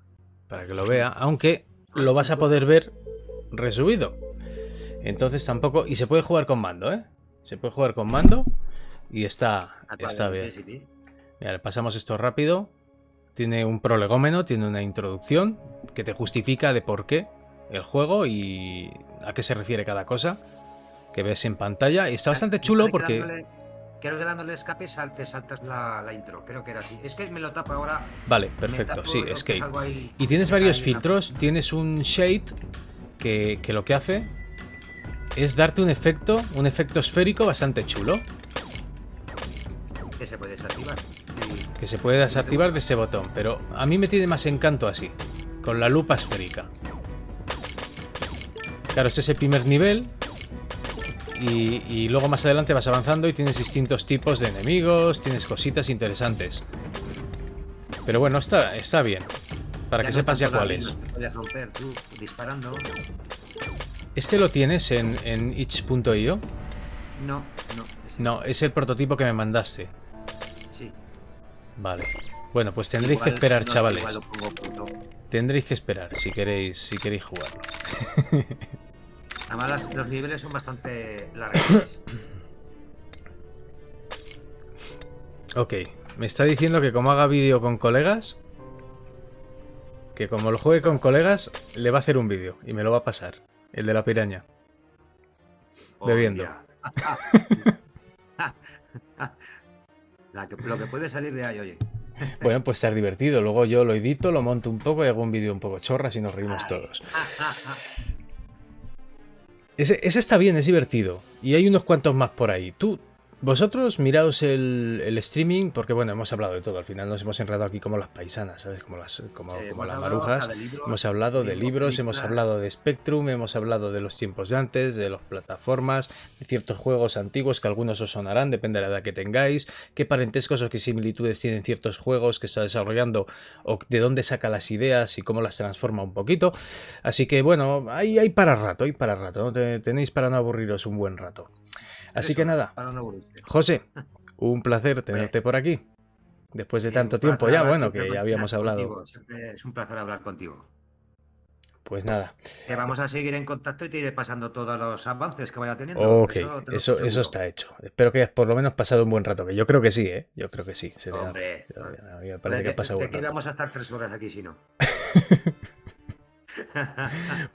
para que lo vea, Mm. aunque Ah, lo vas muy a poder chulo. ver resubido. Entonces tampoco. Y se puede jugar con mando, ¿eh? Se puede jugar con mando y ¿A cuál? está ¿El bien. Intensity? Mira, le pasamos esto rápido. Tiene un prolegómeno, tiene una introducción que te justifica de por qué el juego y a qué se refiere cada cosa que ves en pantalla. Y está bastante Me chulo parece que porque... creo que dándole escape te saltas la intro. Creo que era así. Es que me lo tapo ahora. Vale, Me perfecto, sí, tapo lo que Escape. salgo ahí. Y tienes Se cae varios ahí una filtros. foto. Tienes un Shade que lo que hace es darte un efecto esférico bastante chulo, Que se puede desactivar. Sí. que se puede Si no te desactivar de gusta. este botón. Pero a mí me tiene más encanto así, con la lupa esférica. Claro, este es el primer nivel. Y luego más adelante vas avanzando y tienes distintos tipos de enemigos, tienes cositas interesantes. Pero bueno, está bien. Para Ya que no sepas ya tanto las cuál líneas es. que puedes romper tú disparando. ¿Este lo tienes en itch.io? No, no, ese no. No, es el prototipo que me mandaste. Sí. Vale. Bueno, pues tendréis que Igual, si esperar, no, igual chavales. lo pongo punto. Tendréis que esperar si queréis jugarlo. Además, los niveles son bastante larguetes. Ok, me está diciendo que como haga vídeo con colegas, que como lo juegue con colegas, le va a hacer un vídeo y me lo va a pasar. El de la piraña. Bebiendo. Hostia. Lo que puede salir de ahí, oye. Bueno, pues estar divertido. Luego yo lo edito, lo monto un poco y hago un vídeo un poco chorras y nos reímos Ay. todos. Ese está bien, es divertido. Y hay unos cuantos más por ahí. Tú Vosotros miraos el streaming, porque bueno, hemos hablado de todo, al final nos hemos enredado aquí como las paisanas, ¿sabes? Sí, Como hemos las hablado hasta marujas. de Hemos libros, hablado de libros, hemos películas. hablado de Spectrum, hemos hablado de los tiempos de antes, de las plataformas, de ciertos juegos antiguos que algunos os sonarán, depende de la edad que tengáis, qué parentescos o qué similitudes tienen ciertos juegos que está desarrollando, o de dónde saca las ideas y cómo las transforma un poquito. Así que bueno, hay para rato, ¿no? Tenéis para no aburriros un buen rato. Así que Eso es, nada, para no aburrirte. José, un placer Pues, tenerte por aquí. Después de un tanto tiempo placer ya, hablar bueno, siempre que ya habíamos hablado. contigo. Siempre es un placer hablar contigo. Pues nada. Que vamos a seguir en contacto y te iré pasando todos los avances que vaya teniendo. Ok, Eso te lo eso aseguro. está hecho. Espero que hayas por lo menos pasado un buen rato, que yo creo que sí, ¿eh? Yo creo que sí, se te nota. Hombre, A mí me parece que has pasado ¿de buen qué rato. vamos a estar 3 horas aquí si no?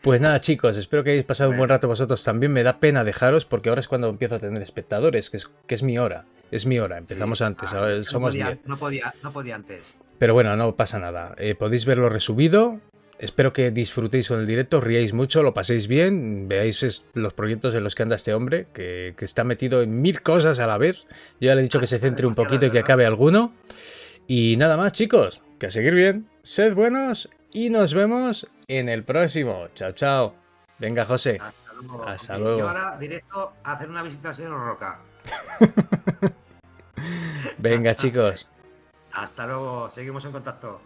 Pues nada, chicos, espero que hayáis pasado un buen Bueno, rato vosotros también. Me da pena dejaros porque ahora es cuando empiezo a tener espectadores, que es mi hora. Es mi hora, sí. empezamos antes, Yo ahora es que no somos 10. podía, no podía antes. Pero bueno, no pasa nada. Podéis verlo resubido. Espero que disfrutéis con el directo, os riáis mucho, lo paséis bien, veáis los proyectos en los que anda este hombre, que está metido en 1000 cosas a la vez. Yo ya le he dicho que se centre un Demasiadas, poquito y que ¿verdad? acabe alguno. Y nada más, chicos, que a seguir bien, sed buenos y nos vemos en el próximo. Chao, chao. Venga, José. Hasta luego. Hasta Yo luego. ahora directo a hacer una visita al señor Roca. Venga, chicos. Hasta luego. Seguimos en contacto.